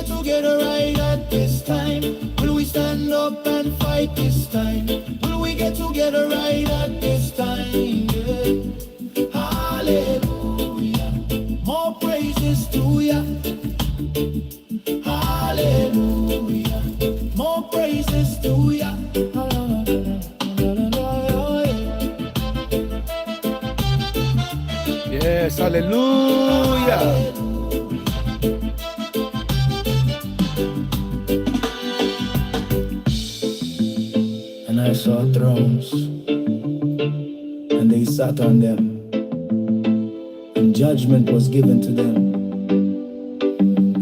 get together right at this time? Will we stand up and fight this time? Will we get together right at this time? Yeah. Hallelujah. More praises to ya. Hallelujah. More praises to ya. Yes, hallelujah. And I saw thrones, and they sat on them, and judgment was given to them.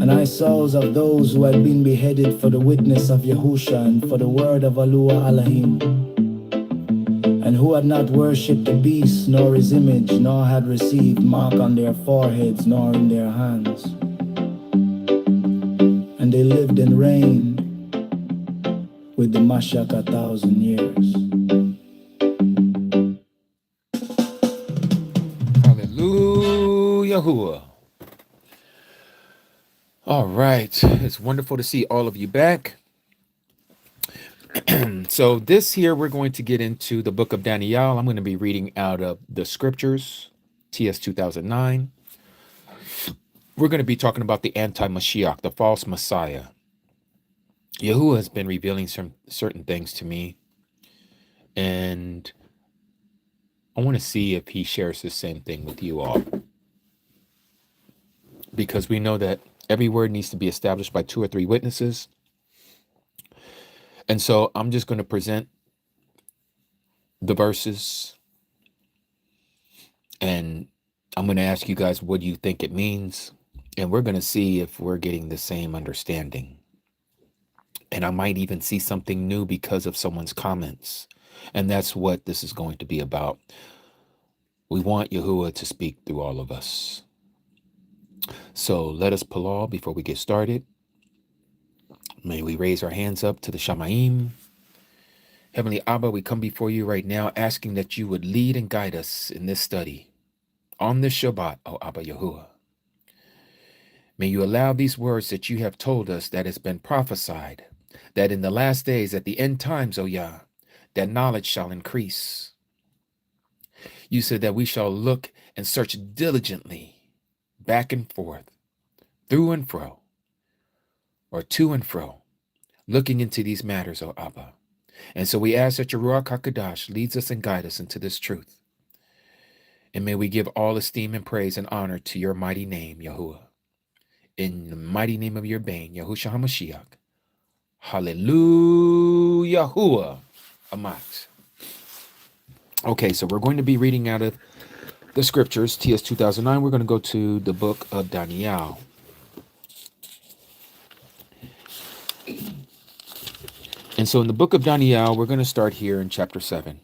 And I saw of those who had been beheaded for the witness of Yahusha and for the word of Yahuah Elohim, and who had not worshipped the beast nor his image, nor had received mark on their foreheads nor in their hands. And they lived and reigned with the Mashiach 1,000 years. Hallelujah. Yahuah. All right. It's wonderful to see all of you back. So this here, we're going to get into the book of Daniel. I'm going to be reading out of the scriptures, TS 2009. We're going to be talking about the anti-Mashiach, the false Messiah. Yahuah has been revealing some certain things to me, and I want to see if he shares the same thing with you all, because we know that every word needs to be established by 2 or 3 witnesses. And so I'm just going to present the verses, and I'm going to ask you guys, what do you think it means? And we're going to see if we're getting the same understanding. And I might even see something new because of someone's comments. And that's what this is going to be about. We want Yahuah to speak through all of us. So let us palal before we get started. May we raise our hands up to the Shamayim. Heavenly Abba, we come before you right now asking that you would lead and guide us in this study on this Shabbat, O Abba Yahuah. May you allow these words that you have told us, that has been prophesied, that in the last days, at the end times, O Yah, that knowledge shall increase. You said that we shall look and search diligently, back and forth, through and fro, or to and fro, looking into these matters, O Abba. And so we ask that your Ruach HaKodesh leads us and guide us into this truth. And may we give all esteem and praise and honor to your mighty name, Yahuah. In the mighty name of your Bane, Yahushua HaMashiach. Hallelujah, Yahuah, Amat. Okay, so we're going to be reading out of the scriptures, TS 2009. We're going to go to the book of Daniel. And so in the book of Daniel, we're going to start here in chapter 7.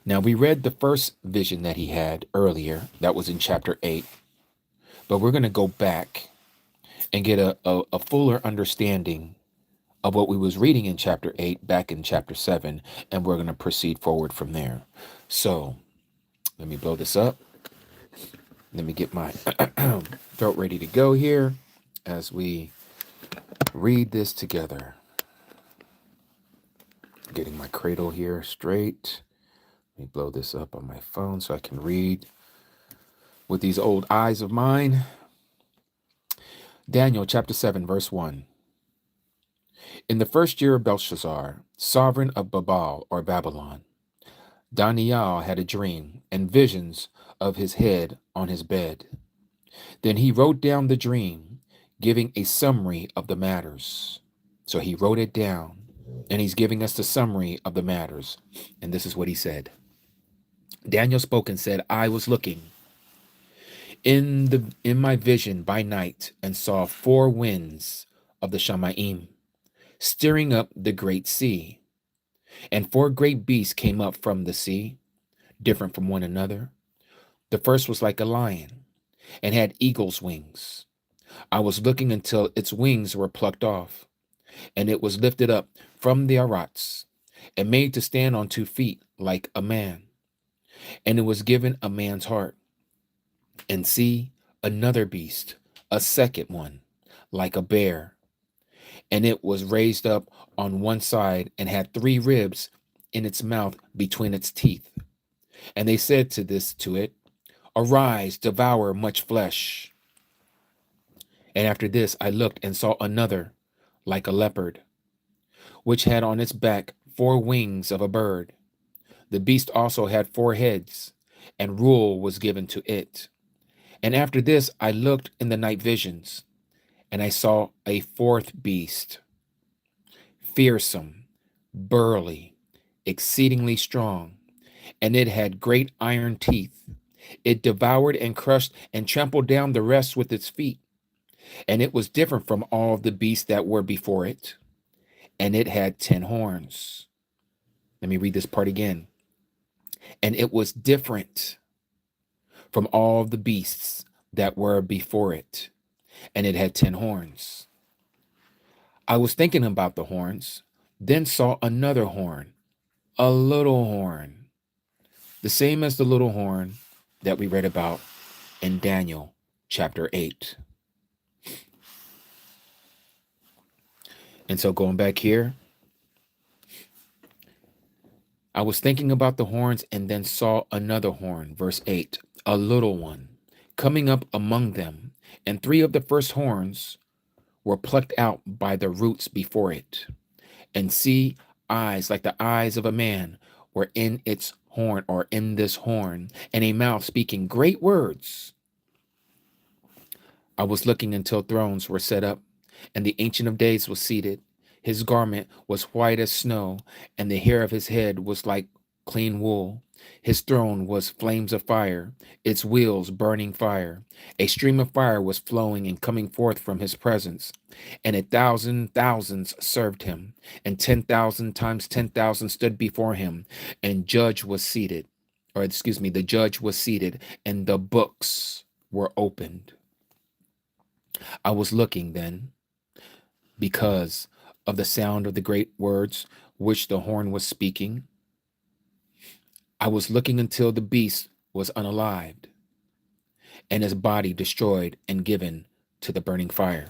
Now, we read the first vision that he had earlier. That was in chapter 8. But we're going to go back and get a fuller understanding of what we was reading in chapter 8 back in chapter 7. And we're going to proceed forward from there. So let me blow this up. Let me get my throat ready to go here as we read this together. Getting my cradle here straight. Let me blow this up on my phone so I can read with these old eyes of mine. Daniel chapter 7, verse 1. In the first year of Belshazzar, sovereign of Babal or Babylon, Daniel had a dream and visions of his head on his bed. Then he wrote down the dream, giving a summary of the matters. So he wrote it down, and he's giving us the summary of the matters. And this is what he said. Daniel spoke and said, I was looking in my vision by night and saw 4 winds of the Shamayim stirring up the great sea. And 4 great beasts came up from the sea, different from one another. The first was like a lion and had eagle's wings. I was looking until its wings were plucked off, and it was lifted up from the arats and made to stand on 2 feet like a man. And it was given a man's heart. And see, another beast, a second one, like a bear, and it was raised up on one side and had 3 ribs in its mouth between its teeth. And they said to it, Arise, devour much flesh. And after this I looked and saw another, like a leopard, which had on its back 4 wings of a bird. The beast also had 4 heads, and rule was given to it. And after this I looked in the night visions, and I saw a 4th beast, fearsome, burly, exceedingly strong, and it had great iron teeth. It devoured and crushed and trampled down the rest with its feet. And it was different from all the beasts that were before it, and it had 10 horns. Let me read this part again. And it was different from all the beasts that were before it, and it had 10 horns. I was thinking about the horns, then saw another horn, a little horn, the same as the little horn that we read about in Daniel chapter 8. And so going back here, I was thinking about the horns and then saw another horn, verse 8, a little one, coming up among them, and 3 of the first horns were plucked out by the roots before it. And see, eyes like the eyes of a man were in its horn, or in this horn, and a mouth speaking great words. I was looking until thrones were set up, and the Ancient of Days was seated. His garment was white as snow, and the hair of his head was like clean wool. His throne was flames of fire, its wheels burning fire. A stream of fire was flowing and coming forth from his presence, and 1,000 thousands served him, and 10,000 times 10,000 stood before him, and the judge was seated, and the books were opened. I was looking then, because of the sound of the great words which the horn was speaking. I was looking until the beast was unalived, and his body destroyed and given to the burning fire.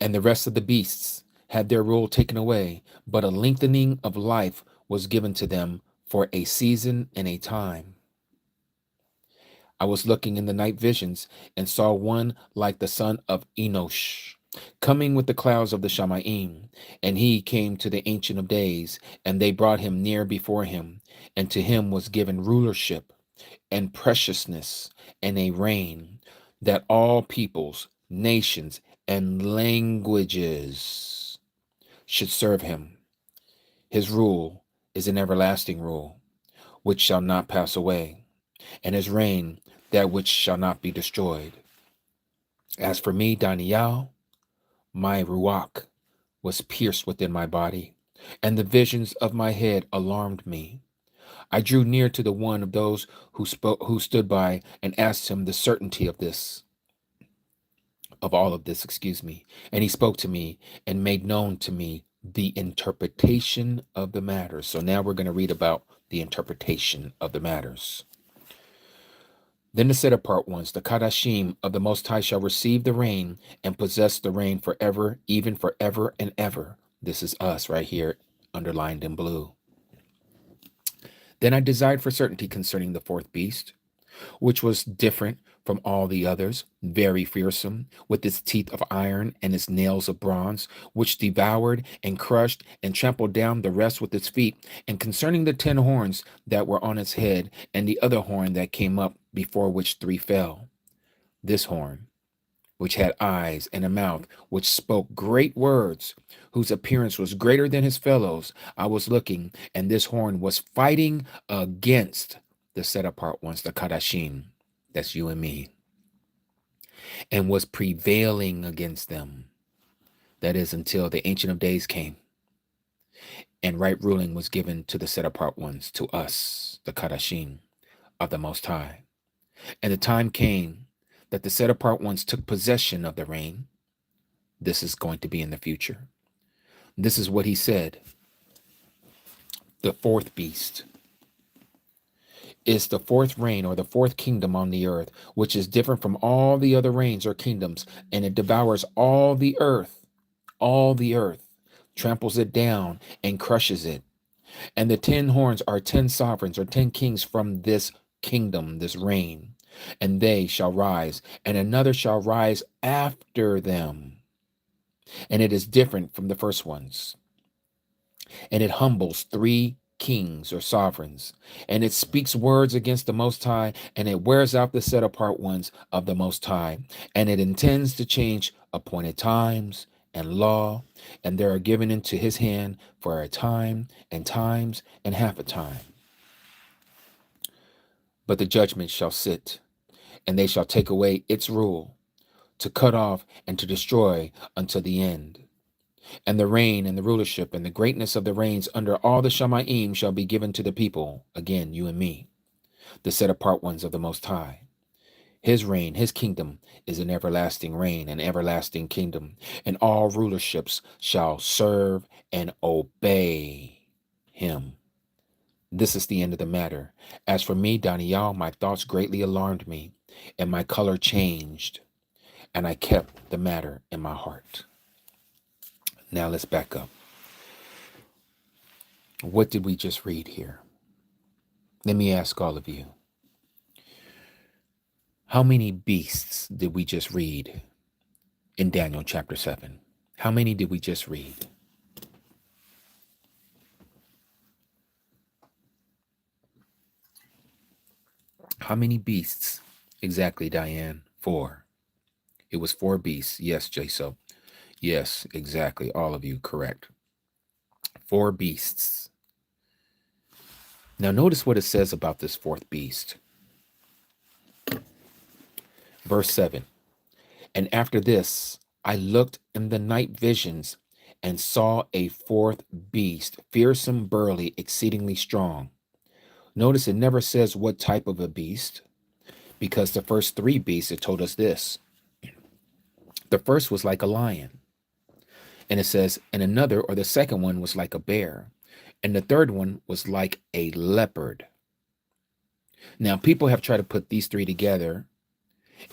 And the rest of the beasts had their rule taken away, but a lengthening of life was given to them for a season and a time. I was looking in the night visions and saw one like the son of Enosh, coming with the clouds of the Shamayim. And he came to the Ancient of Days, and they brought him near before him. And to him was given rulership and preciousness and a reign, that all peoples, nations, and languages should serve him. His rule is an everlasting rule, which shall not pass away, and his reign that which shall not be destroyed. As for me, Daniel, my ruach was pierced within my body, and the visions of my head alarmed me. I drew near to the one of those who stood by, and asked him the certainty of all of this, and he spoke to me and made known to me the interpretation of the matters. So now we're going to read about the interpretation of the matters. Then the set apart ones, the Kadashim of the Most High, shall receive the rain and possess the rain forever, even forever and ever. This is us right here, underlined in blue. Then I desired for certainty concerning the 4th beast, which was different from all the others, very fearsome, with its teeth of iron and its nails of bronze, which devoured and crushed and trampled down the rest with its feet, and concerning the 10 horns that were on its head, and the other horn that came up, before which 3 fell. This horn, which had eyes and a mouth, which spoke great words, whose appearance was greater than his fellows, I was looking, and this horn was fighting against the set apart ones, the Kadashim, that's you and me, and was prevailing against them. That is, until the Ancient of Days came, and right ruling was given to the set apart ones, to us, the Kadashim of the Most High. And the time came that the set apart ones took possession of the reign. This is going to be in the future. This is what he said. The 4th beast is the fourth reign or the fourth kingdom on the earth, which is different from all the other reigns or kingdoms, and it devours all the earth, tramples it down and crushes it. And the 10 horns are 10 sovereigns or 10 kings from this kingdom, this reign, and they shall rise, and another shall rise after them. And it is different from the first ones. And it humbles 3 kings or sovereigns, and it speaks words against the Most High, and it wears out the set apart ones of the Most High, and it intends to change appointed times and law, and they are given into his hand for a time and times and half a time. But the judgment shall sit, and they shall take away its rule, to cut off and to destroy until the end. And the reign and the rulership and the greatness of the reigns under all the Shamaim shall be given to the people, again, you and me, the set apart ones of the Most High. His reign, his kingdom is an everlasting reign, an everlasting kingdom, and all rulerships shall serve and obey him. This is the end of the matter. As for me, Daniel, my thoughts greatly alarmed me, and my color changed, and I kept the matter in my heart. Now let's back up. What did we just read here? Let me ask all of you. How many beasts did we just read in Daniel chapter 7? How many did we just read? How many beasts? Exactly, Diane. 4. It was 4 beasts. Yes, Jaso. Yes, exactly. All of you correct. 4 beasts. Now notice what it says about this 4th beast. Verse 7. And after this, I looked in the night visions and saw a 4th beast, fearsome, burly, exceedingly strong. Notice it never says what type of a beast, because the first 3 beasts, it told us this. The first was like a lion. And it says, and another, or the second one, was like a bear. And the third one was like a leopard. Now, people have tried to put these 3 together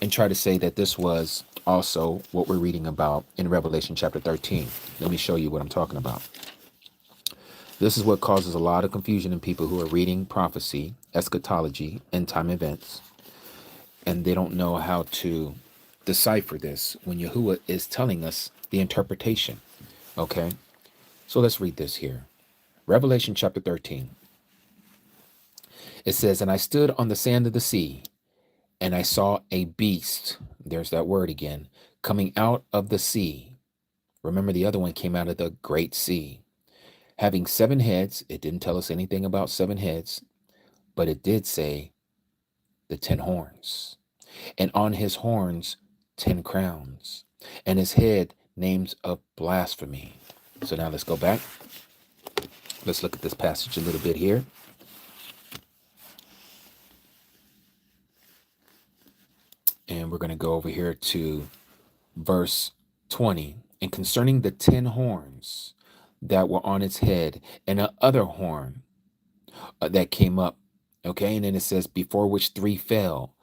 and try to say that this was also what we're reading about in Revelation chapter 13. Let me show you what I'm talking about. This is what causes a lot of confusion in people who are reading prophecy, eschatology, end time events, and they don't know how to decipher this when Yahuah is telling us the interpretation. Okay, so let's read this here. Revelation chapter 13. It says, and I stood on the sand of the sea, and I saw a beast, there's that word again, coming out of the sea. Remember, the other one came out of the great sea. Having 7 heads, it didn't tell us anything about 7 heads, but it did say the 10 horns. And on his horns, 10 crowns. And his head names of blasphemy. So now let's go back. Let's look at this passage a little bit here. And we're going to go over here to verse 20. And concerning the 10 horns that were on its head, and the other horn that came up, okay, and then it says, before which 3 fell,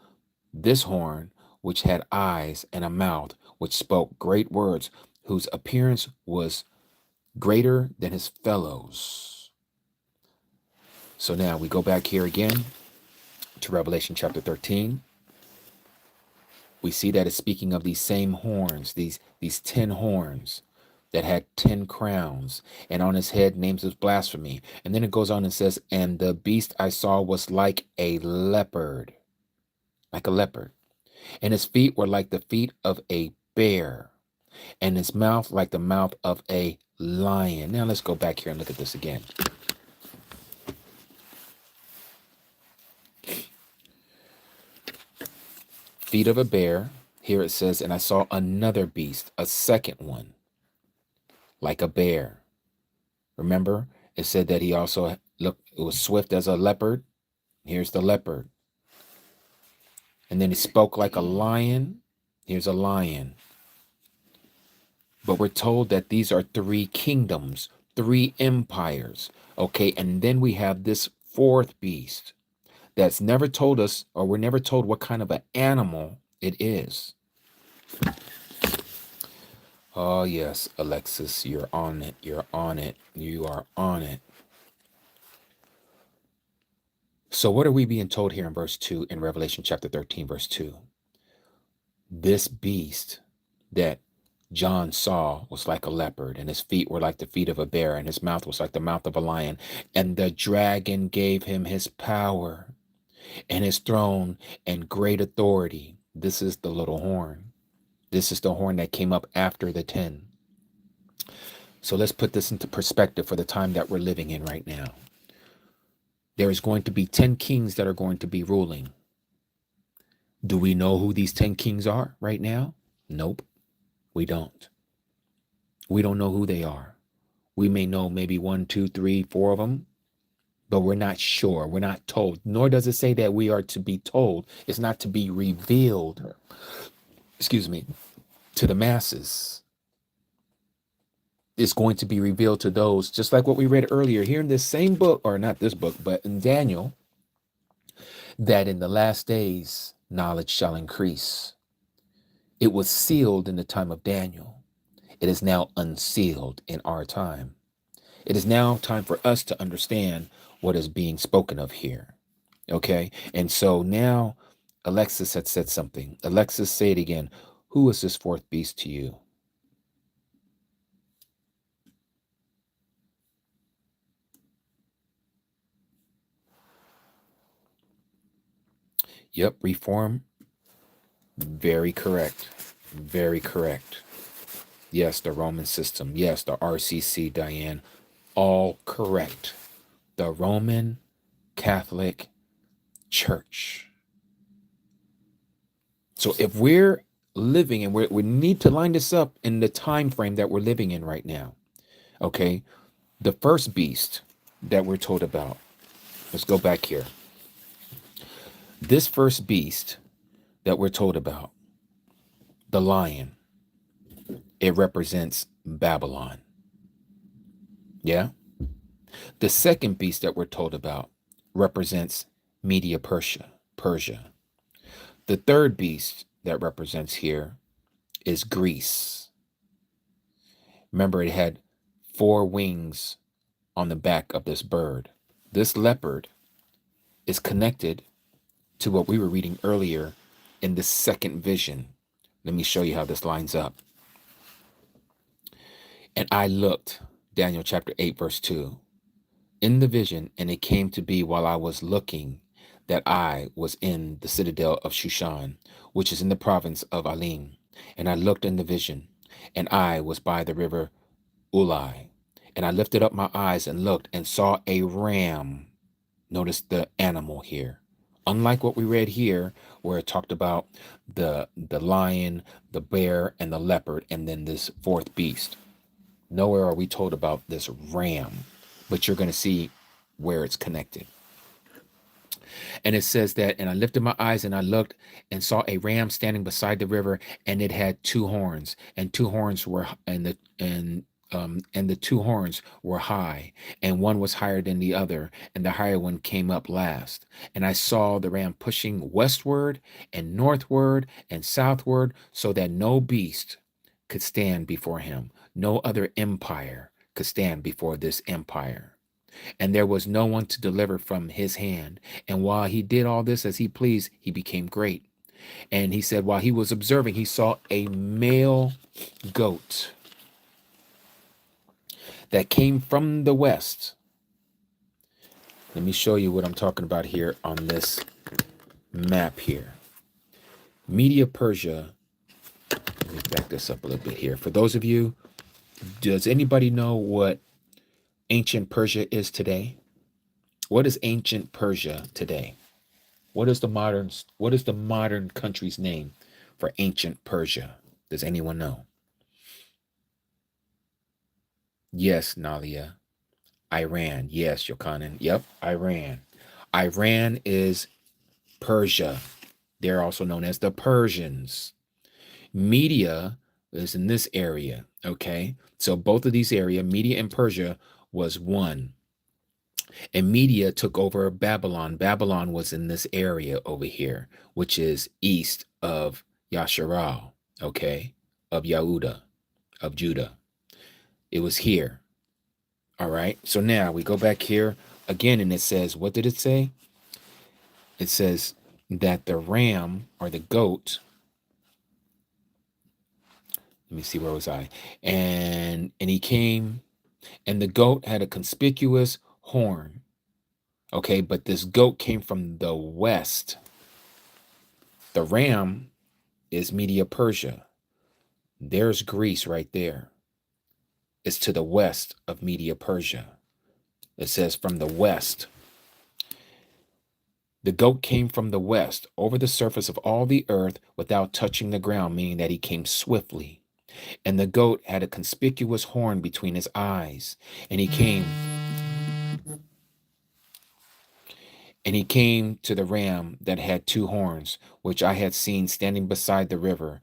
this horn, which had eyes and a mouth, which spoke great words, whose appearance was greater than his fellows. So now we go back here again to Revelation chapter 13. We see that it's speaking of these same horns, these 10 horns that had 10 crowns, and on his head names of blasphemy. And then it goes on and says, and the beast I saw was like a leopard, and his feet were like the feet of a bear, and his mouth like the mouth of a lion. Now let's go back here and look at this again. Feet of a bear. Here it says, and I saw another beast, a second one, like a bear. Remember, it said that he also looked, it was swift as a leopard. Here's the leopard. And then he spoke like a lion. Here's a lion. But we're told that these are 3 kingdoms, 3 empires. Okay, and then we have this 4th beast that's never told us, or we're never told what kind of an animal it is. Oh, yes, Alexis, you're on it. You're on it. You are on it. So what are we being told here in verse 2 in Revelation chapter 13, verse 2? This beast that John saw was like a leopard, and his feet were like the feet of a bear, and his mouth was like the mouth of a lion. And the dragon gave him his power and his throne and great authority. This is the little horn. This is the horn that came up after the 10. So let's put this into perspective for the time that we're living in right now. There is going to be 10 kings that are going to be ruling. Do we know who these 10 kings are right now? Nope, we don't. We don't know who they are. We may know maybe 1, 2, 3, 4 of them, but we're not sure. We're not told. Nor does it say that we are to be told. It's not to be revealed, to the masses. It's going to be revealed to those, just like what we read earlier here in this same book, or not this book, but in Daniel, that in the last days, knowledge shall increase. It was sealed in the time of Daniel. It is now unsealed in our time. It is now time for us to understand what is being spoken of here. Okay? And so now Alexis had said something. Alexis, say it again. Who is this fourth beast to you? Yep, reform. Very correct. Very correct. Yes, the Roman system. Yes, the RCC, Diane. All correct. The Roman Catholic Church. So if we're living, and we need to line this up in the time frame that we're living in right now. Okay, the first beast that we're told about. Let's go back here. This first beast that we're told about, the lion, it represents Babylon. Yeah. The second beast that we're told about represents Media Persia. The third beast that represents here is Greece. Remember, it had 4 wings on the back of this bird. This leopard is connected to what we were reading earlier in the second vision. Let me show you how this lines up. And I looked, Daniel chapter 8, verse 2, in the vision, and it came to be while I was looking that I was in the citadel of Shushan, which is in the province of Alim. And I looked in the vision, and I was by the river Ulai. And I lifted up my eyes and looked and saw a ram. Notice the animal here. Unlike what we read here, where it talked about the lion, the bear, and the leopard, and then this fourth beast. Nowhere are we told about this ram, but you're going to see where it's connected. And it says that, and I lifted my eyes and I looked and saw a ram standing beside the river, and it had 2 horns, and 2 horns were, and the 2 horns were high, and one was higher than the other, and the higher one came up last. And I saw the ram pushing westward and northward and southward, so that no beast could stand before him. No other empire could stand before this empire. And there was no one to deliver from his hand. And while he did all this as he pleased, he became great. And he said, while he was observing, he saw a male goat that came from the west. Let me show you what I'm talking about here on this map here. Media Persia. Let me back this up a little bit here. For those of you, does anybody know what ancient Persia is today? What is ancient Persia today? What is the modern country's name for ancient Persia? Does anyone know? Yes, Nalia. Iran. Yes, Yochanan. Yep, Iran. Iran is Persia. They're also known as the Persians. Media is in this area, okay? So both of these areas, Media and Persia, was one. And Media took over Babylon. Babylon was in this area over here, which is east of Yasharal, okay, of Yahudah, of Judah. It was here. All right. So now we go back here again, and it says, what did it say? It says that the ram or the goat, let me see, where was I? And he came, and the goat had a conspicuous horn. Okay, but this goat came from the west. The ram is Media Persia. There's Greece right there. It's to the west of Media Persia. It says from the west. The goat came from the west over the surface of all the earth without touching the ground, meaning that he came swiftly. And the goat had a conspicuous horn between his eyes. And he came to the ram that had two horns, which I had seen standing beside the river,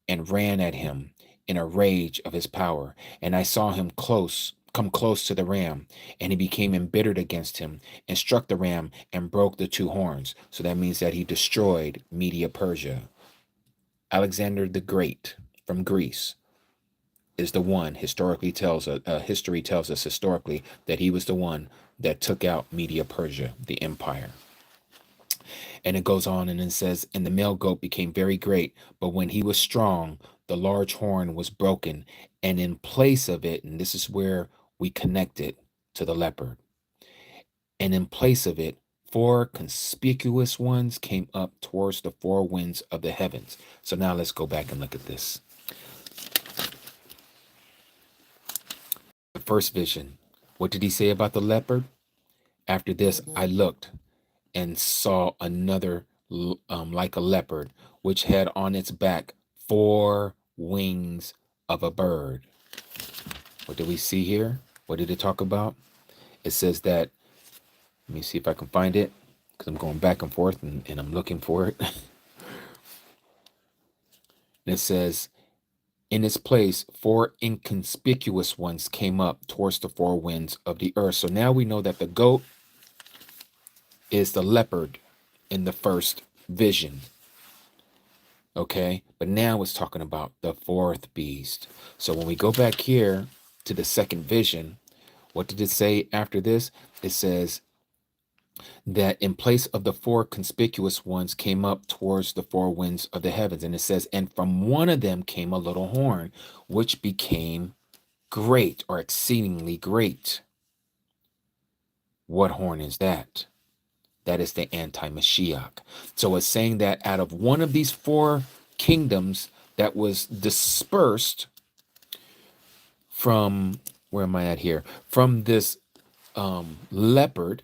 and ran at him in a rage of his power. And I saw him come close to the ram, and he became embittered against him, and struck the ram and broke the two horns. So that means that he destroyed Media Persia. Alexander the Great from Greece is the one history tells us historically that he was the one that took out Media Persia, the empire. And it goes on and it says, and the male goat became very great, but when he was strong, the large horn was broken, and in place of it, and this is where we connect it to the leopard, and in place of it, four conspicuous ones came up towards the four winds of the heavens. So now let's go back and look at this. The first vision, what did he say about the leopard? After this, I looked and saw another like a leopard, which had on its back four wings of a bird. What did we see here? What did it talk about? It says that, let me see if I can find it, because I'm going back and forth and I'm looking for it. And it says, in its place, four inconspicuous ones came up towards the four winds of the earth. So now we know that the goat is the leopard in the first vision. Okay, but now it's talking about the fourth beast. So when we go back here to the second vision, what did it say after this? It says that in place of the four conspicuous ones came up towards the four winds of the heavens. And it says, and from one of them came a little horn, which became great or exceedingly great. What horn is that? That is the anti-Mashiach. So it's saying that out of one of these four kingdoms that was dispersed from, where am I at here? From this leopard,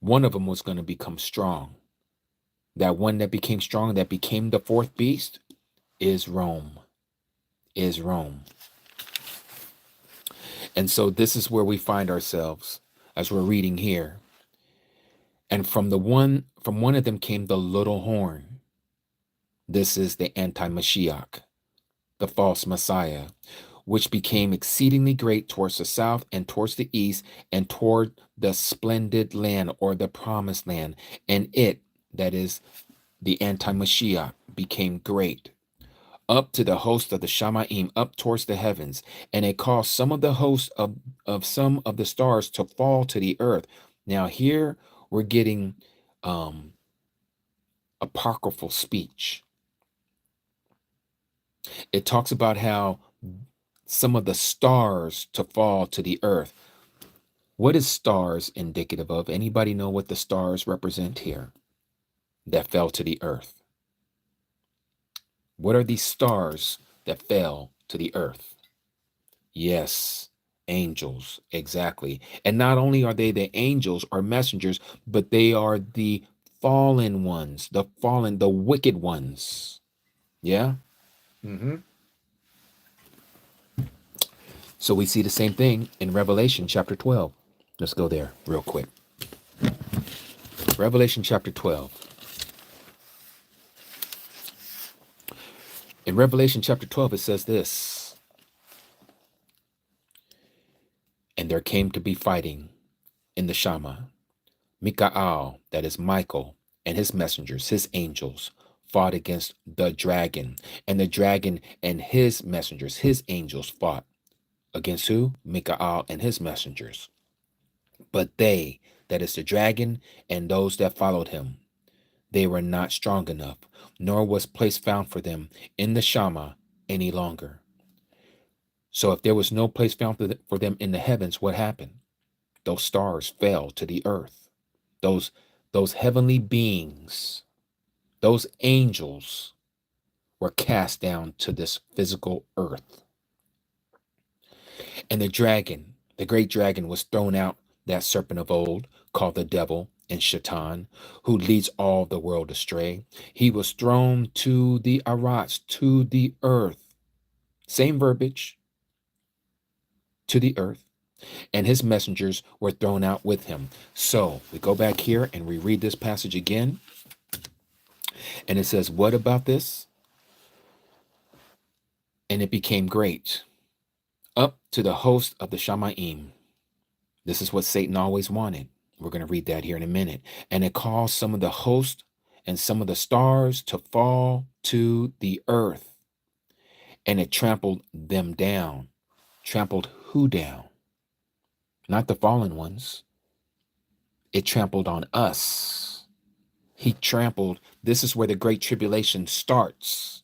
one of them was going to become strong. That one that became strong, that became the fourth beast, is Rome. Is Rome. And so this is where we find ourselves as we're reading here. And from one of them came the little horn. This is the anti-Mashiach, the false Messiah, which became exceedingly great towards the south and towards the east and toward the splendid land or the promised land. And it, that is the anti-Mashiach, became great up to the host of the Shamaim, up towards the heavens. And it caused some of the hosts of some of the stars to fall to the earth. Now here we're getting apocryphal speech. It talks about how some of the stars to fall to the earth. What is stars indicative of? Anybody know what the stars represent here that fell to the earth? What are these stars that fell to the earth? Yes, angels, exactly. And not only are they the angels or messengers, but they are the fallen ones, the wicked ones. Yeah? So we see the same thing in Revelation chapter 12. Let's go there real quick. Revelation chapter 12. In Revelation chapter 12, it says this. And there came to be fighting in the Shama. Mikael, that is Michael, and his messengers, his angels, fought against the dragon. And the dragon and his messengers, his angels, fought against who? Mikael and his messengers. But they, that is the dragon, and those that followed him, they were not strong enough, nor was place found for them in the Shama any longer. So if there was no place found for them in the heavens, what happened? Those stars fell to the earth. Those heavenly beings, those angels were cast down to this physical earth. And the dragon, the great dragon, was thrown out, that serpent of old, called the devil and Shaitan, who leads all the world astray. He was thrown to the Arats, to the earth. Same verbiage, to the earth. And his messengers were thrown out with him. So we go back here and we read this passage again. And it says, what about this? And it became great, up to the host of the Shamaim. This is what Satan always wanted. We're going to read that here in a minute. And it caused some of the host and some of the stars to fall to the earth. And it trampled them down. Trampled who down? Not the fallen ones. It trampled on us. He trampled. This is where the great tribulation starts.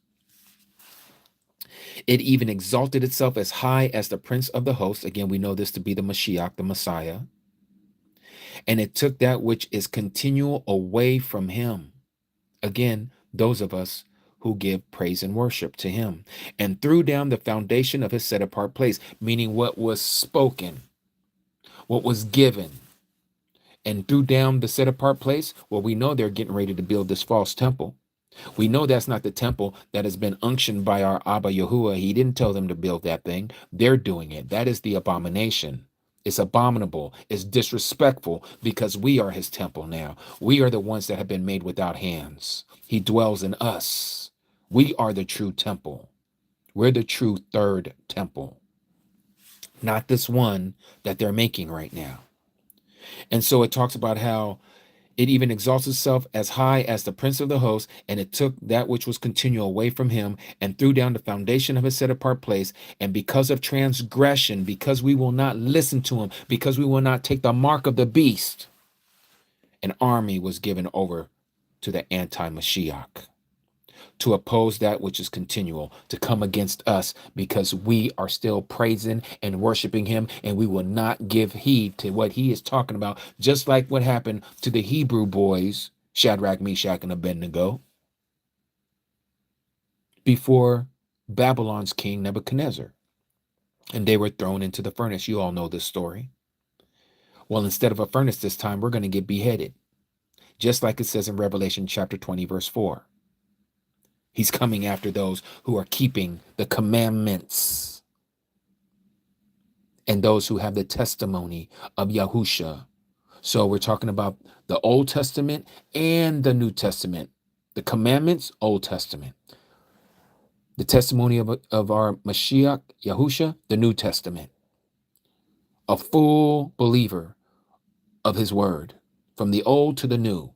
It even exalted itself as high as the prince of the host. Again, we know this to be the Mashiach, the Messiah. And it took that which is continual away from him. Again, those of us who give praise and worship to him, and threw down the foundation of his set apart place, meaning what was spoken, what was given, and threw down the set apart place. Well, we know they're getting ready to build this false temple. We know that's not the temple that has been unctioned by our Abba Yahuah. He didn't tell them to build that thing. They're doing it. That is the abomination. It's abominable. It's disrespectful, because we are his temple now. We are the ones that have been made without hands. He dwells in us. We are the true temple. We're the true third temple, not this one that they're making right now. And so it talks about how it even exalts itself as high as the prince of the host, and it took that which was continual away from him, and threw down the foundation of his set apart place. And because of transgression, because we will not listen to him, because we will not take the mark of the beast, an army was given over to the anti-Mashiach, to oppose that which is continual, to come against us, because we are still praising and worshiping him, and we will not give heed to what he is talking about, just like what happened to the Hebrew boys, Shadrach, Meshach, and Abednego, before Babylon's king Nebuchadnezzar, and they were thrown into the furnace. You all know this story. Well, instead of a furnace this time, we're going to get beheaded, just like it says in Revelation chapter 20, verse 4. He's coming after those who are keeping the commandments and those who have the testimony of Yahusha. So we're talking about the Old Testament and the New Testament. The commandments, Old Testament. The testimony of our Mashiach, Yahusha, the New Testament. A full believer of his word, from the old to the new.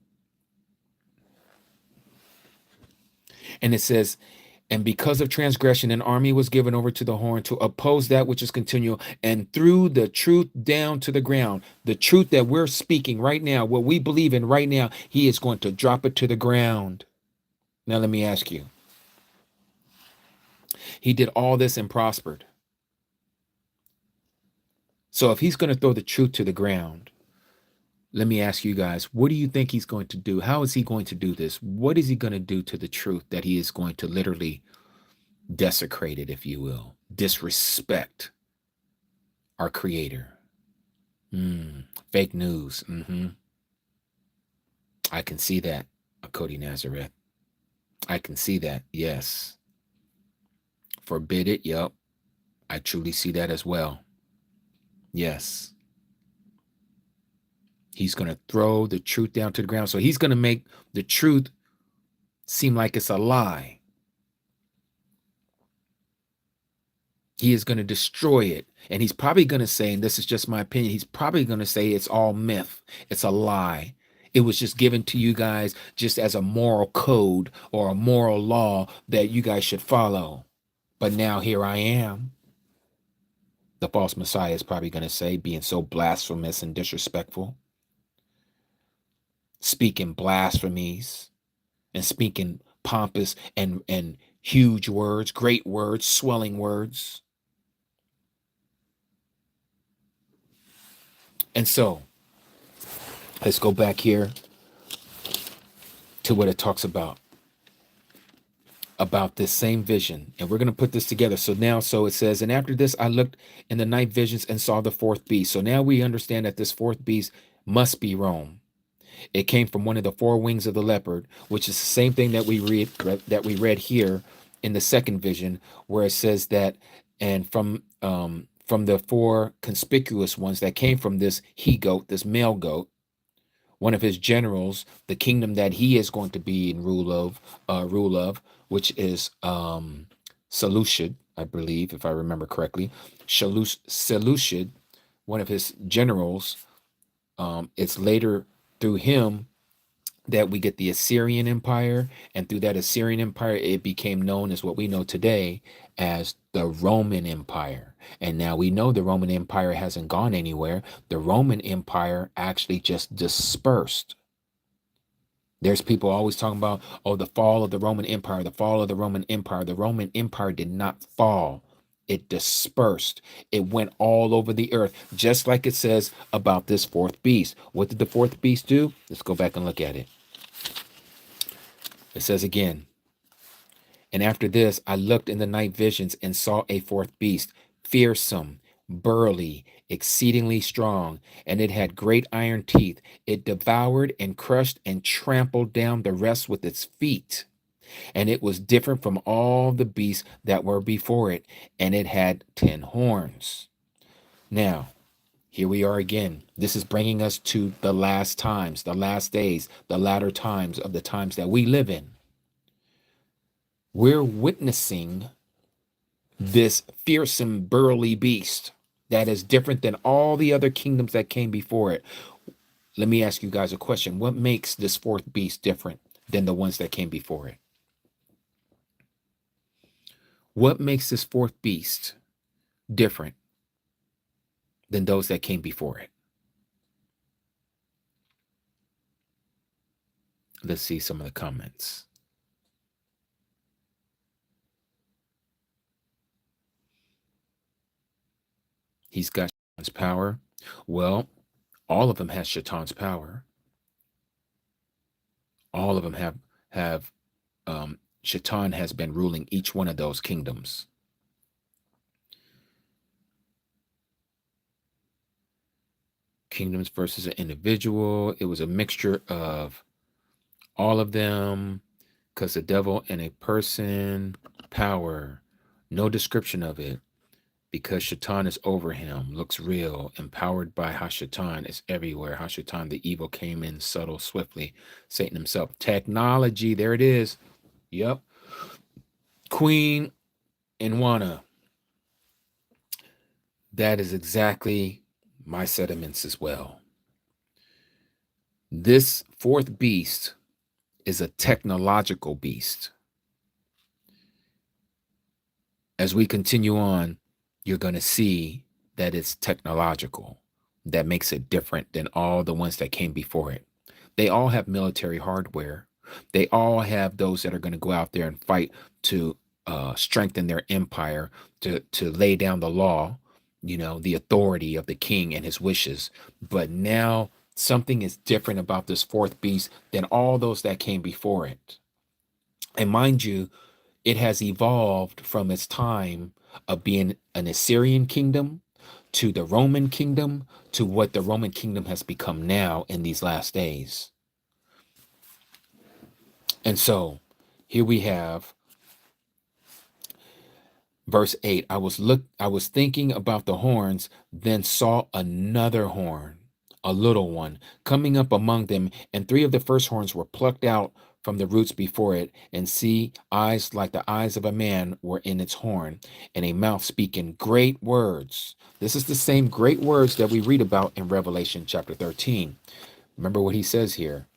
And it says, and because of transgression, an army was given over to the horn to oppose that which is continual, and threw the truth down to the ground. The truth that we're speaking right now, what we believe in right now, he is going to drop it to the ground. Now, let me ask you. He did all this and prospered. So if he's going to throw the truth to the ground, let me ask you guys, what do you think he's going to do? How is he going to do this? What is he going to do to the truth that he is going to literally desecrate it, if you will, disrespect our creator? Fake news. I can see that, Cody Nazareth. I can see that. Yes. Forbid it. Yep. I truly see that as well. Yes. He's going to throw the truth down to the ground. So he's going to make the truth seem like it's a lie. He is going to destroy it. And he's probably going to say, and this is just my opinion, he's probably going to say it's all myth. It's a lie. It was just given to you guys just as a moral code or a moral law that you guys should follow. But now here I am. The false Messiah is probably going to say, being so blasphemous and disrespectful, speaking blasphemies and speaking pompous and huge words, great words, swelling words. And so let's go back here to what it talks about this same vision. And we're going to put this together. So it says, and after this, I looked in the night visions and saw the fourth beast. So now we understand that this fourth beast must be Rome. It came from one of the four wings of the leopard, which is the same thing that we read here in the second vision, where it says that, and from the four conspicuous ones that came from this he-goat, this male goat, one of his generals, the kingdom that he is going to be in rule of, which is Seleucid, I believe, if I remember correctly. Seleucid, one of his generals. It's later through him that we get the Assyrian Empire, and through that Assyrian Empire, it became known as what we know today as the Roman Empire. And now we know the Roman Empire hasn't gone anywhere. The Roman Empire actually just dispersed. There's people always talking about, oh, the fall of the Roman Empire, the fall of the Roman Empire. The Roman Empire did not fall. It dispersed. It went all over the earth, just like it says about this fourth beast. What did the fourth beast do? Let's go back and look at it. It says again, and after this, I looked in the night visions and saw a fourth beast, fearsome, burly, exceedingly strong, and it had great iron teeth. It devoured and crushed and trampled down the rest with its feet. And it was different from all the beasts that were before it, and it had 10 horns. Now, here we are again. This is bringing us to the last times, the last days, the latter times of the times that we live in. We're witnessing this fearsome, burly beast that is different than all the other kingdoms that came before it. Let me ask you guys a question. What makes this fourth beast different than the ones that came before it? What makes this fourth beast different than those that came before it? Let's see some of the comments. He's got Shaitan's power. Well, all of them has Shaitan's power. All of them have Shaitan has been ruling each one of those kingdoms. Kingdoms versus an individual. It was a mixture of all of them, because the devil and a person, power, no description of it, because Shaitan is over him, looks real, empowered by Hashatan, is everywhere. Hashatan, the evil, came in subtle, swiftly. Satan himself. Technology, there it is. Yep. Queen Inwana. That is exactly my sentiments as well. This fourth beast is a technological beast. As we continue on, you're going to see that it's technological. That makes it different than all the ones that came before it. They all have military hardware. They all have those that are going to go out there and fight to strengthen their empire, to lay down the law, the authority of the king and his wishes. But now something is different about this fourth beast than all those that came before it. And mind you, it has evolved from its time of being an Assyrian kingdom to the Roman kingdom to what the Roman kingdom has become now in these last days. And so here we have verse 8. I was thinking about the horns, then saw another horn, a little one, coming up among them, and 3 of the first horns were plucked out from the roots before it, and see, eyes like the eyes of a man were in its horn, and a mouth speaking great words. This is the same great words that we read about in Revelation chapter 13. Remember what he says here.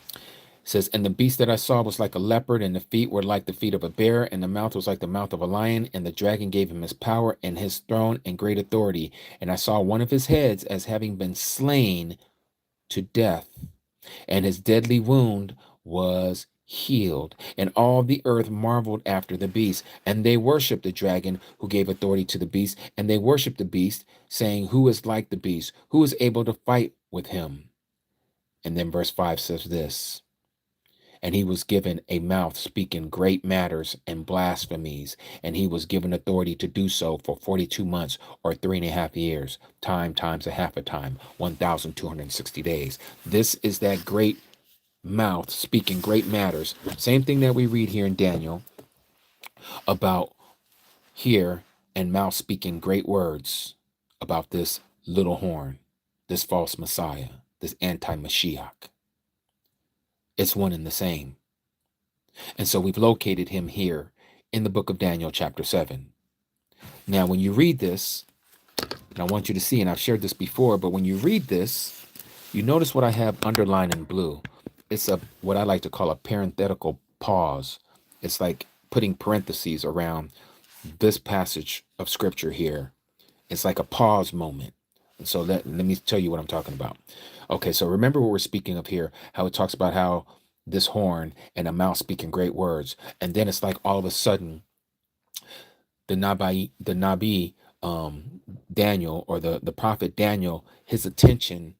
It says, and the beast that I saw was like a leopard, and the feet were like the feet of a bear, and the mouth was like the mouth of a lion, and the dragon gave him his power and his throne and great authority. And I saw one of his heads as having been slain to death, and his deadly wound was healed. And all the earth marveled after the beast, and they worshiped the dragon who gave authority to the beast, and they worshiped the beast, saying, who is like the beast? Who is able to fight with him? And then verse 5 says this, and he was given a mouth speaking great matters and blasphemies, and he was given authority to do so for 42 months or 3.5 years, time times a half a time, 1,260 days. This is that great mouth speaking great matters. Same thing that we read here in Daniel about here, and mouth speaking great words about this little horn, this false Messiah, this anti-Mashiach. It's one and the same. And so we've located him here in the book of Daniel, chapter 7. Now, when you read this, and I want you to see, and I've shared this before, but when you read this, you notice what I have underlined in blue. It's what I like to call a parenthetical pause. It's like putting parentheses around this passage of scripture here. It's like a pause moment. And so let me tell you what I'm talking about. Okay, so remember what we're speaking of here, how it talks about how this horn and a mouth speaking great words. And then it's like all of a sudden, the Nabi, Daniel, or the prophet Daniel, his attention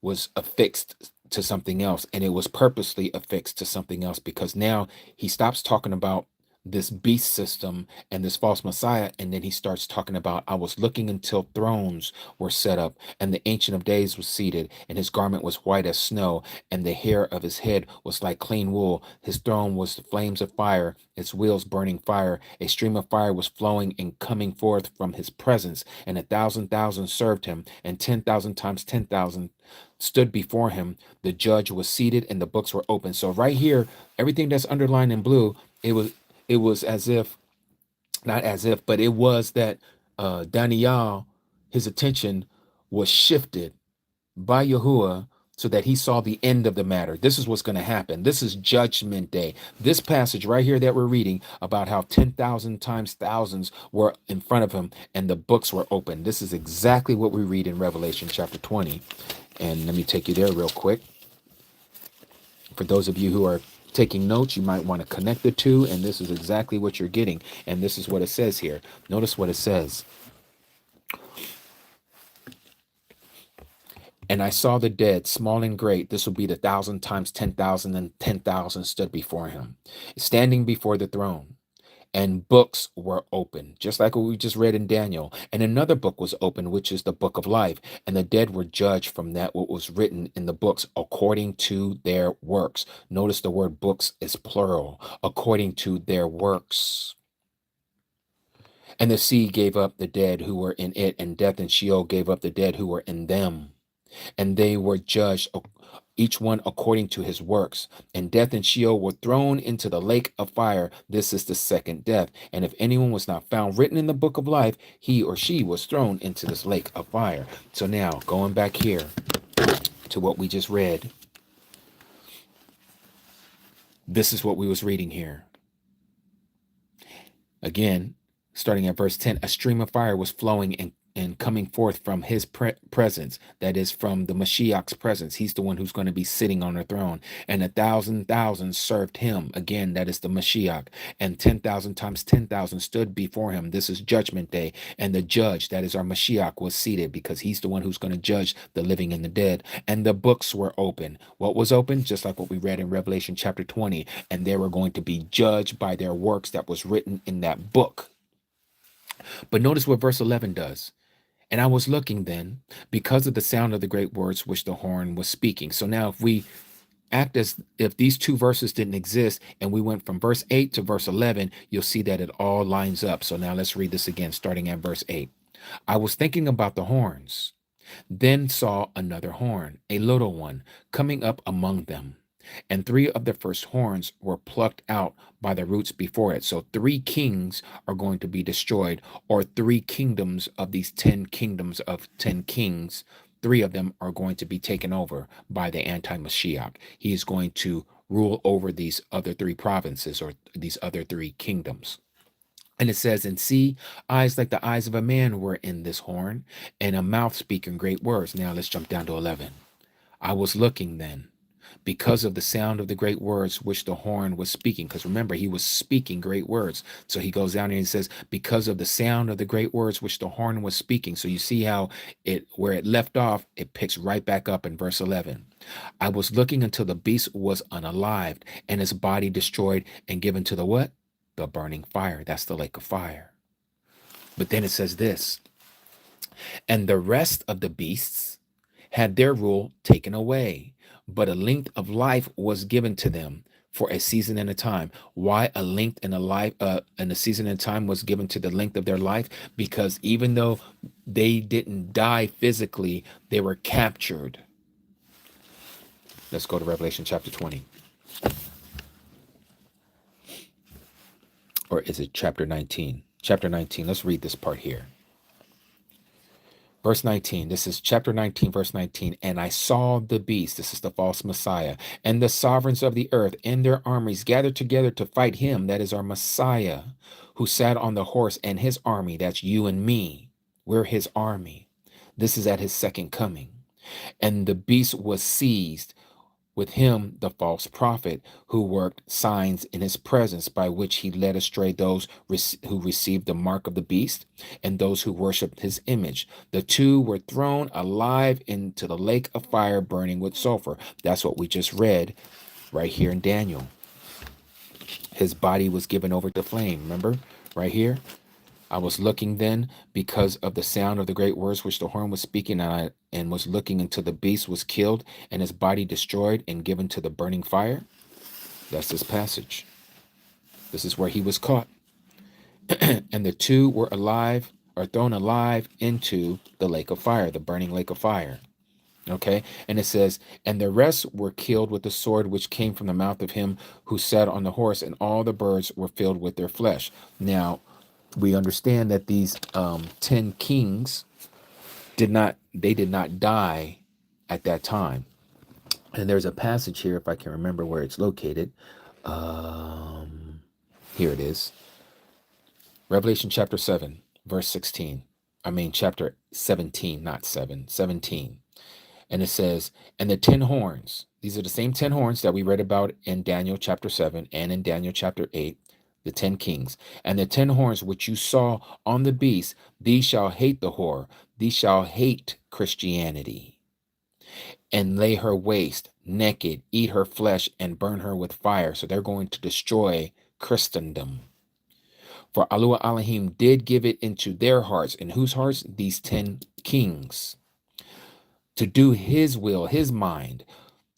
was affixed to something else, and it was purposely affixed to something else, because now he stops talking about this beast system and this false Messiah, and then he starts talking about, I was looking until thrones were set up, and the Ancient of Days was seated, and his garment was white as snow, and the hair of his head was like clean wool. His throne was the flames of fire, its wheels burning fire. A stream of fire was flowing and coming forth from his presence, and 1,000,000 served him, and 10,000 times 10,000 stood before him. The judge was seated, and the books were open. So right here, everything that's underlined in blue, it was as if, not as if, but it was that Daniel, his attention was shifted by Yahuah so that he saw the end of the matter. This is what's going to happen. This is judgment day. This passage right here that we're reading about how 10,000 times thousands were in front of him and the books were open. This is exactly what we read in Revelation chapter 20. And let me take you there real quick. For those of you who are taking notes, you might want to connect the two, and this is exactly what you're getting. And this is what it says here. Notice what it says. And I saw the dead, small and great. This will be the 1,000 times 10,000, and 10,000 stood before him, standing before the throne. And books were open, just like what we just read in Daniel. And another book was open, which is the book of life. And the dead were judged from that what was written in the books according to their works. Notice the word books is plural, according to their works. And the sea gave up the dead who were in it, and death and Sheol gave up the dead who were in them. And they were judged, each one according to his works. And death and Sheol were thrown into the lake of fire. This is the second death. And if anyone was not found written in the book of life, he or she was thrown into this lake of fire. So now, going back here to what we just read, this is what we was reading here. Again, starting at verse 10, a stream of fire was flowing and coming forth from his presence, that is, from the Mashiach's presence. He's the one who's going to be sitting on the throne. And 1,000,000 served him. Again, that is the Mashiach. And 10,000 times 10,000 stood before him. This is judgment day. And the judge, that is our Mashiach, was seated, because he's the one who's going to judge the living and the dead. And the books were open. What was open? Just like what we read in Revelation chapter 20. And they were going to be judged by their works that was written in that book. But notice what verse 11 does. And I was looking then, because of the sound of the great words which the horn was speaking. So now if we act as if these two verses didn't exist, and we went from verse 8 to verse 11, you'll see that it all lines up. So now let's read this again, starting at verse 8. I was thinking about the horns, then saw another horn, a little one, coming up among them, And 3 of the first horns were plucked out by the roots before it. So 3 kings are going to be destroyed, or 3 kingdoms of these 10 kingdoms of 10 kings. 3 of them are going to be taken over by the anti-Mashiach. He is going to rule over these other 3 provinces, or these other 3 kingdoms. And it says, and see, eyes like the eyes of a man were in this horn, and a mouth speaking great words. Now let's jump down to 11. I was looking then, because of the sound of the great words which the horn was speaking. Because remember, he was speaking great words. So he goes down and he says, because of the sound of the great words which the horn was speaking. So you see how where it left off, it picks right back up in verse 11. I was looking until the beast was unalived, and his body destroyed and given to the what? The burning fire. That's the lake of fire. But then it says this, and the rest of the beasts had their rule taken away, but a length of life was given to them for a season and a time. Why a length and a season and time was given to the length of their life? Because even though they didn't die physically, they were captured. Let's go to Revelation chapter 20. Or is it chapter 19? Chapter 19. Let's read this part here. Verse 19, this is chapter 19, verse 19. And I saw the beast, this is the false Messiah, and the sovereigns of the earth and their armies gathered together to fight him, that is our Messiah, who sat on the horse, and his army, that's you and me. We're his army. This is at his second coming. And the beast was seized, with him the false prophet, who worked signs in his presence, by which he led astray those who received the mark of the beast and those who worshiped his image. The 2 were thrown alive into the lake of fire burning with sulfur. That's what we just read right here in Daniel. His body was given over to flame. Remember right here? I was looking then, because of the sound of the great words which the horn was speaking, and was looking until the beast was killed and his body destroyed and given to the burning fire. That's this passage. This is where he was caught. And the 2 were alive, or thrown alive into the lake of fire, the burning lake of fire. Okay. And it says, and the rest were killed with the sword which came from the mouth of him who sat on the horse, and all the birds were filled with their flesh. Now, we understand that these 10 kings did not die at that time. And there's a passage here, if I can remember where it's located. Here it is. Revelation chapter 7, verse 16. Chapter 17, not 7, 17. And it says, and the 10 horns, these are the same 10 horns that we read about in Daniel chapter 7 and in Daniel chapter 8. The 10 kings, and the 10 horns which you saw on the beast, these shall hate the whore, these shall hate Christianity, and lay her waste naked, eat her flesh, and burn her with fire. So they're going to destroy Christendom. For Yahuah Elohim did give it into their hearts. In whose hearts? These 10 kings. To do his will, his mind,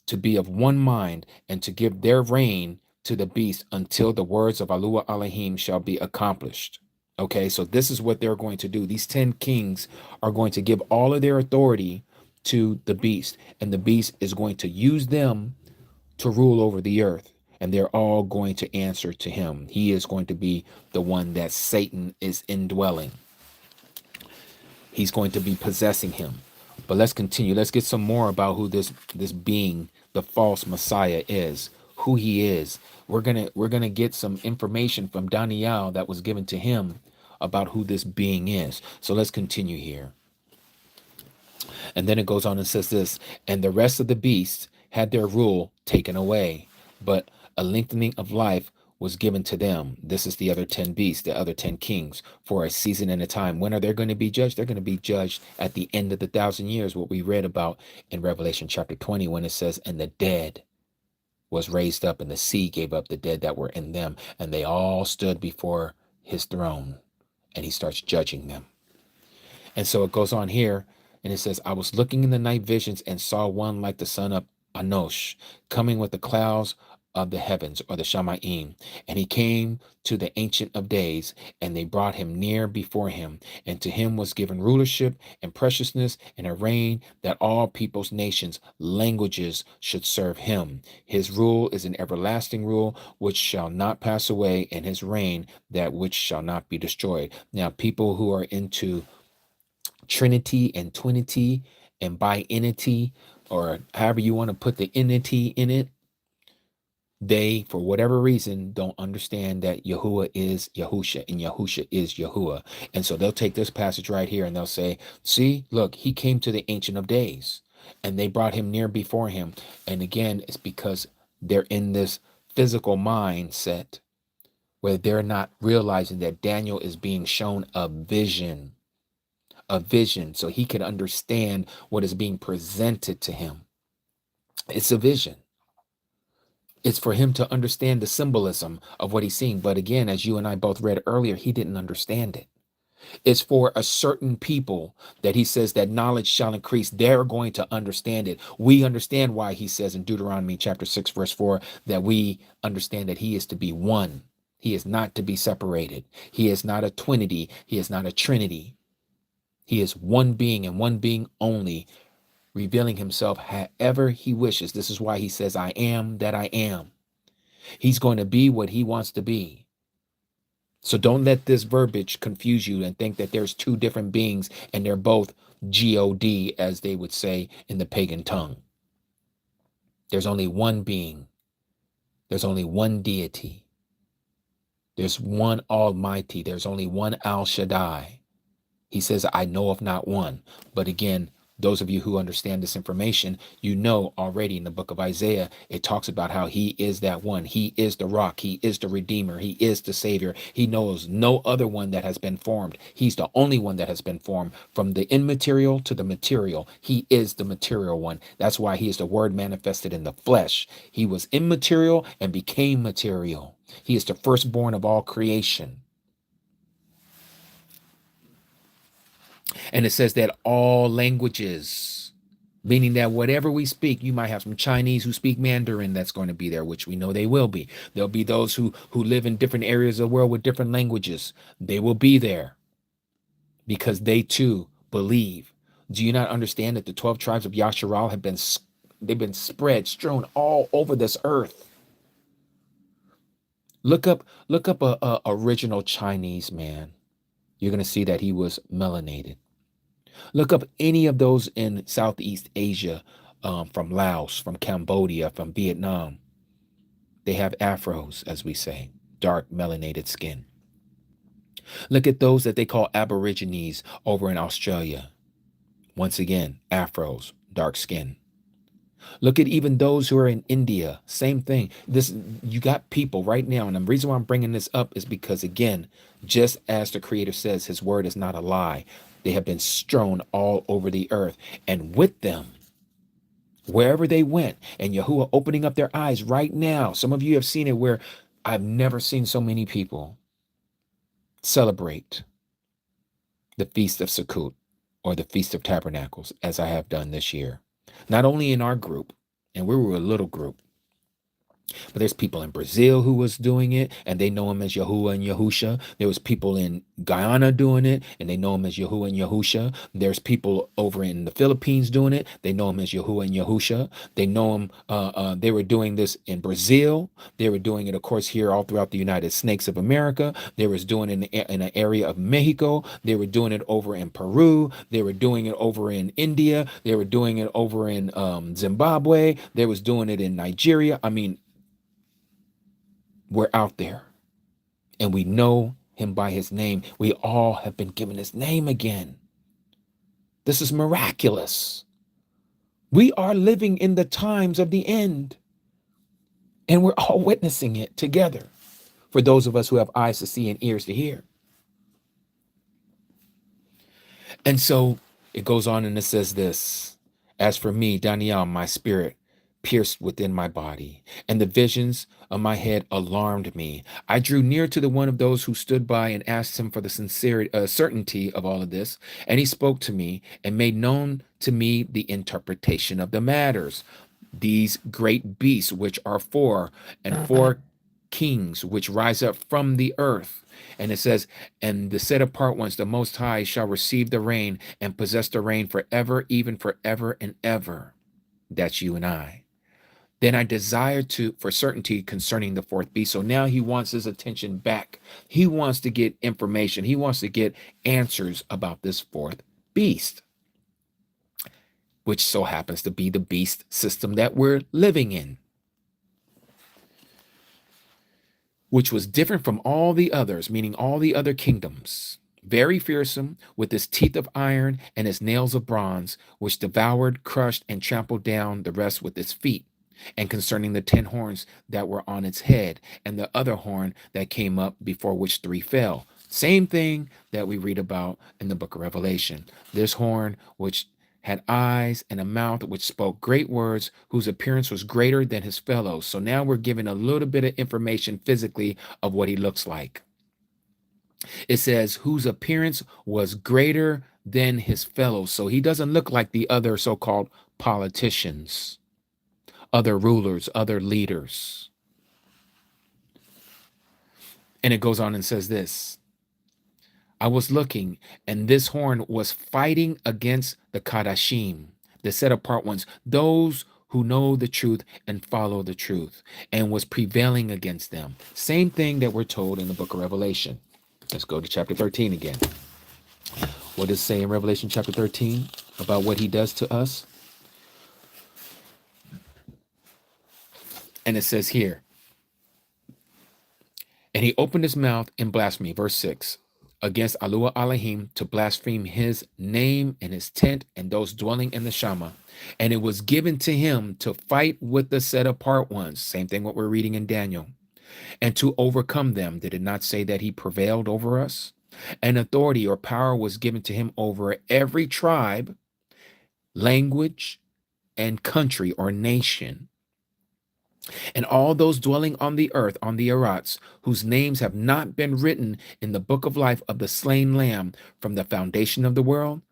to be of one mind, and to give their reign to the beast until the words of Yahuah Elohim shall be accomplished. Okay, so this is what they're going to do. These 10 kings are going to give all of their authority to the beast, and the beast is going to use them to rule over the earth, and they're all going to answer to him. He is going to be the one that Satan is indwelling. He's going to be possessing him. But let's continue. Let's get some more about who this being, the false Messiah, is, who he is. We're gonna get some information from Daniel that was given to him about who this being is. So let's continue here. And then it goes on and says this, and the rest of the beasts had their rule taken away, but a lengthening of life was given to them. This is the other 10 beasts, the other 10 kings, for a season and a time. When are they going to be judged? They're going to be judged at the end of the 1,000 years, what we read about in Revelation chapter 20, when it says, and the dead was raised up, and the sea gave up the dead that were in them, and they all stood before his throne, and he starts judging them. And so it goes on here, and it says, I was looking in the night visions and saw one like the son of Anosh, coming with the clouds of the heavens, or the Shamayim. And he came to the Ancient of Days, and they brought him near before him. And to him was given rulership and preciousness and a reign, that all peoples, nations, languages should serve him. His rule is an everlasting rule which shall not pass away, and his reign that which shall not be destroyed. Now, people who are into Trinity and Twinity and bienity, or however you want to put the entity in it, they, for whatever reason, don't understand that Yahuah is Yahusha and Yahusha is Yahuah. And so they'll take this passage right here and they'll say, see, look, he came to the Ancient of Days and they brought him near before him. And again, it's because they're in this physical mindset where they're not realizing that Daniel is being shown a vision, so he can understand what is being presented to him. It's a vision. It's for him to understand the symbolism of what he's seeing. But again, as you and I both read earlier, he didn't understand it. It's for a certain people that he says that knowledge shall increase. They're going to understand it. We understand why he says in Deuteronomy chapter 6, verse 4, that we understand that he is to be one. He is not to be separated. He is not a twinity. He is not a trinity. He is one being and one being only, revealing himself however he wishes. This is why he says, I am that I am. He's going to be what he wants to be. So don't let this verbiage confuse you and think that there's two different beings and they're both God, as they would say in the pagan tongue. There's only one being. There's only one deity. There's one Almighty. There's only one Al Shaddai. He says, I know of not one. But again, those of you who understand this information, you know already in the book of Isaiah, it talks about how he is that one. He is the rock. He is the redeemer. He is the savior. He knows no other one that has been formed. He's the only one that has been formed from the immaterial to the material. He is the material one. That's why he is the word manifested in the flesh. He was immaterial and became material. He is the firstborn of all creation. And it says that all languages, meaning that whatever we speak, you might have some Chinese who speak Mandarin that's going to be there, which we know they will be. There'll be those who live in different areas of the world with different languages. They will be there because they too believe. Do you not understand that the 12 tribes of Yasharal they've been strewn all over this earth? Look up a original Chinese man. You're going to see that he was melanated. Look up any of those in Southeast Asia, from Laos, from Cambodia, from Vietnam. They have afros, as we say, dark melanated skin. Look at those that they call Aborigines over in Australia. Once again, afros, dark skin. Look at even those who are in India. Same thing. You got people right now, and the reason why I'm bringing this up is because, again, just as the Creator says, his word is not a lie. They have been strewn all over the earth, and with them, wherever they went, and Yahuah opening up their eyes right now. Some of you have seen it where I've never seen so many people celebrate the Feast of Sukkot or the Feast of Tabernacles as I have done this year. Not only in our group, and we were a little group, but there's people in Brazil who was doing it, and they know him as Yahuah and Yahusha. There was people in Guyana doing it, and they know him as Yahuah and Yahusha. There's people over in the Philippines doing it. They know him as Yahuah and Yahusha. They know him. They were doing this in Brazil. They were doing it, of course, here all throughout the United States of America. They was doing it in an area of Mexico. They were doing it over in Peru. They were doing it over in India. They were doing it over in Zimbabwe. They was doing it in Nigeria. I mean, we're out there and we know him by his name. We all have been given his name again. This is miraculous. We are living in the times of the end, and we're all witnessing it together for those of us who have eyes to see and ears to hear. And so it goes on and it says this: as for me, Daniel, my spirit pierced within my body, and the visions of my head alarmed me. I drew near to the one of those who stood by and asked him for the certainty of all of this. And he spoke to me and made known to me the interpretation of the matters. these great beasts, which are four, and four kings, which rise up from the earth. And it says, and the set apart ones, the Most High, shall receive the reign and possess the reign forever, even forever and ever. That's you and I. Then I desire for certainty concerning the fourth beast. So now he wants his attention back. He wants to get information. He wants to get answers about this fourth beast, which so happens to be the beast system that we're living in, which was different from all the others, meaning all the other kingdoms. Very fearsome, with his teeth of iron and his nails of bronze, which devoured, crushed, and trampled down the rest with its feet. And concerning the 10 horns that were on its head, and the other horn that came up, before which 3 fell. Same thing that we read about in the book of Revelation. This horn, which had eyes and a mouth which spoke great words, whose appearance was greater than his fellows. So now we're given a little bit of information physically of what he looks like. It says, whose appearance was greater than his fellows. So he doesn't look like the other so-called politicians, other rulers, other leaders. And it goes on and says this, I was looking, and this horn was fighting against the Kadashim, the set apart ones, those who know the truth and follow the truth, and was prevailing against them. Same thing that we're told in the book of Revelation. Let's go to chapter 13 again. What does it say in Revelation chapter 13 about what he does to us? And it says here, and he opened his mouth in blasphemy, verse 6, against Yahuah Elohim, to blaspheme his name and his tent and those dwelling in the Shama. And it was given to him to fight with the set apart ones. Same thing what we're reading in Daniel. And to overcome them. Did it not say that he prevailed over us? And authority or power was given to him over every tribe, language, and country or nation. And all those dwelling on the earth, on the Arats, whose names have not been written in the book of life of the slain lamb from the foundation of the world,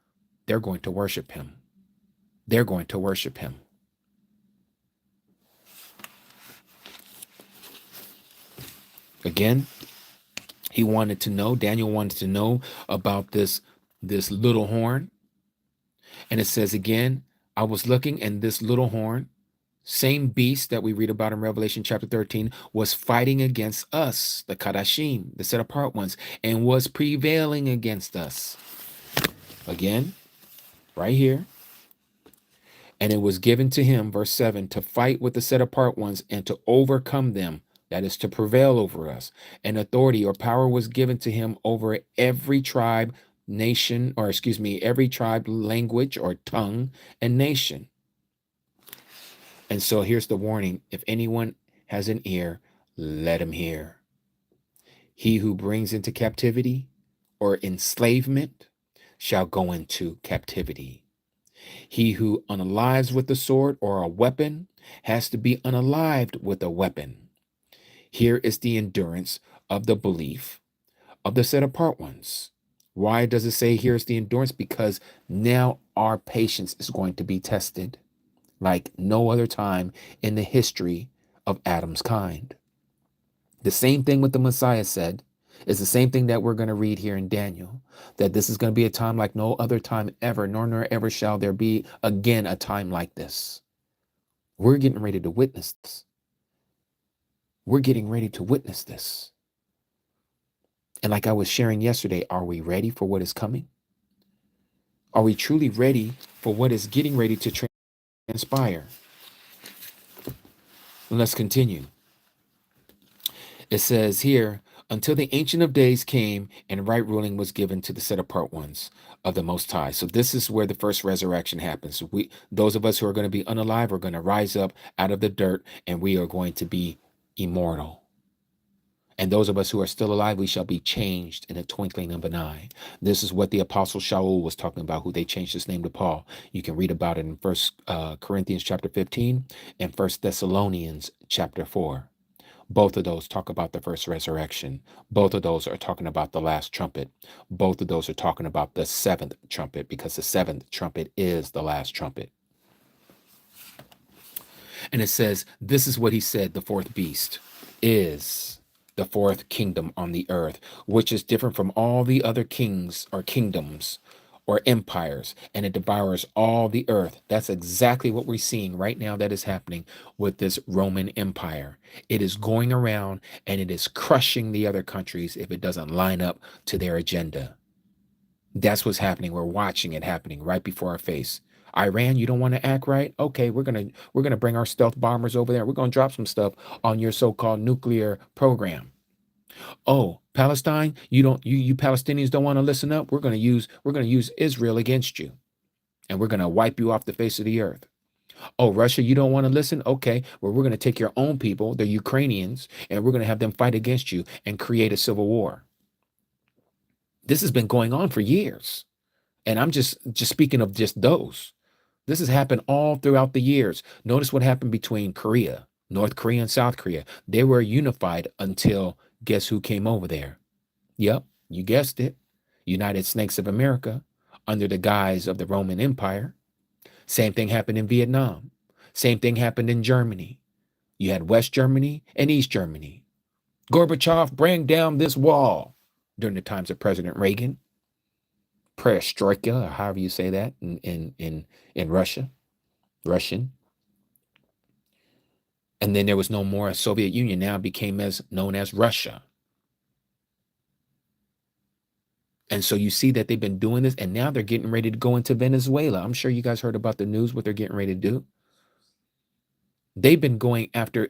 they're going to worship him. They're going to worship him. Again, he wanted to know, Daniel wanted to know about this little horn. And it says again, I was looking, and this little horn, same beast that we read about in Revelation chapter 13, was fighting against us, the Kadashim, the set apart ones, and was prevailing against us. Again, right here. And it was given to him, verse 7, to fight with the set apart ones and to overcome them, that is to prevail over us. And authority or power was given to him over every tribe, nation, or excuse me, every tribe, language, or tongue and nation. And so here's the warning. If anyone has an ear, let him hear. He who brings into captivity or enslavement shall go into captivity. He who unalives with the sword or a weapon has to be unalived with a weapon. Here is the endurance of the belief of the set apart ones. Why does it say here's the endurance? Because now our patience is going to be tested like no other time in the history of Adam's kind. The same thing what the Messiah said is the same thing that we're going to read here in Daniel, that this is going to be a time like no other time ever, nor ever shall there be again a time like this. We're getting ready to witness this. We're getting ready to witness this. And like I was sharing yesterday, are we ready for what is coming? Are we truly ready for what is getting ready to transpire? Let's continue. It says here, until the Ancient of Days came and right ruling was given to the set apart ones of the Most High. So this is where the first resurrection happens. Those of us who are going to be unalive are going to rise up out of the dirt, and we are going to be immortal. And those of us who are still alive, we shall be changed in a twinkling of an eye. This is what the Apostle Shaul was talking about, who they changed his name to Paul. You can read about it in 1 Corinthians chapter 15 and 1 Thessalonians chapter 4. Both of those talk about the first resurrection. Both of those are talking about the last trumpet. Both of those are talking about the seventh trumpet, because the seventh trumpet is the last trumpet. And it says, this is what he said, the fourth beast is the fourth kingdom on the earth, which is different from all the other kings or kingdoms or empires, and it devours all the earth. That's exactly what we're seeing right now that is happening with this Roman Empire. It is going around and it is crushing the other countries if it doesn't line up to their agenda. That's what's happening. We're watching it happening right before our face. Iran, you don't want to act right? Okay, we're gonna bring our stealth bombers over there. We're gonna drop some stuff on your so-called nuclear program. Oh, Palestine, you Palestinians don't want to listen up. We're gonna use Israel against you, and we're gonna wipe you off the face of the earth. Oh, Russia, you don't want to listen? Okay, well, we're gonna take your own people, the Ukrainians, and we're gonna have them fight against you and create a civil war. This has been going on for years. And I'm just speaking of just those. This has happened all throughout the years. Notice what happened between Korea, North Korea and South Korea. They were unified until guess who came over there? Yep, you guessed it. United Snakes of America under the guise of the Roman Empire. Same thing happened in Vietnam. Same thing happened in Germany. You had West Germany and East Germany. Gorbachev, bring down this wall during the times of President Reagan. Perestroika, or however you say that in Russian. And then there was no more Soviet Union. Now it became known as Russia. And so you see that they've been doing this, and now they're getting ready to go into Venezuela. I'm sure you guys heard about the news, what they're getting ready to do. They've been going after.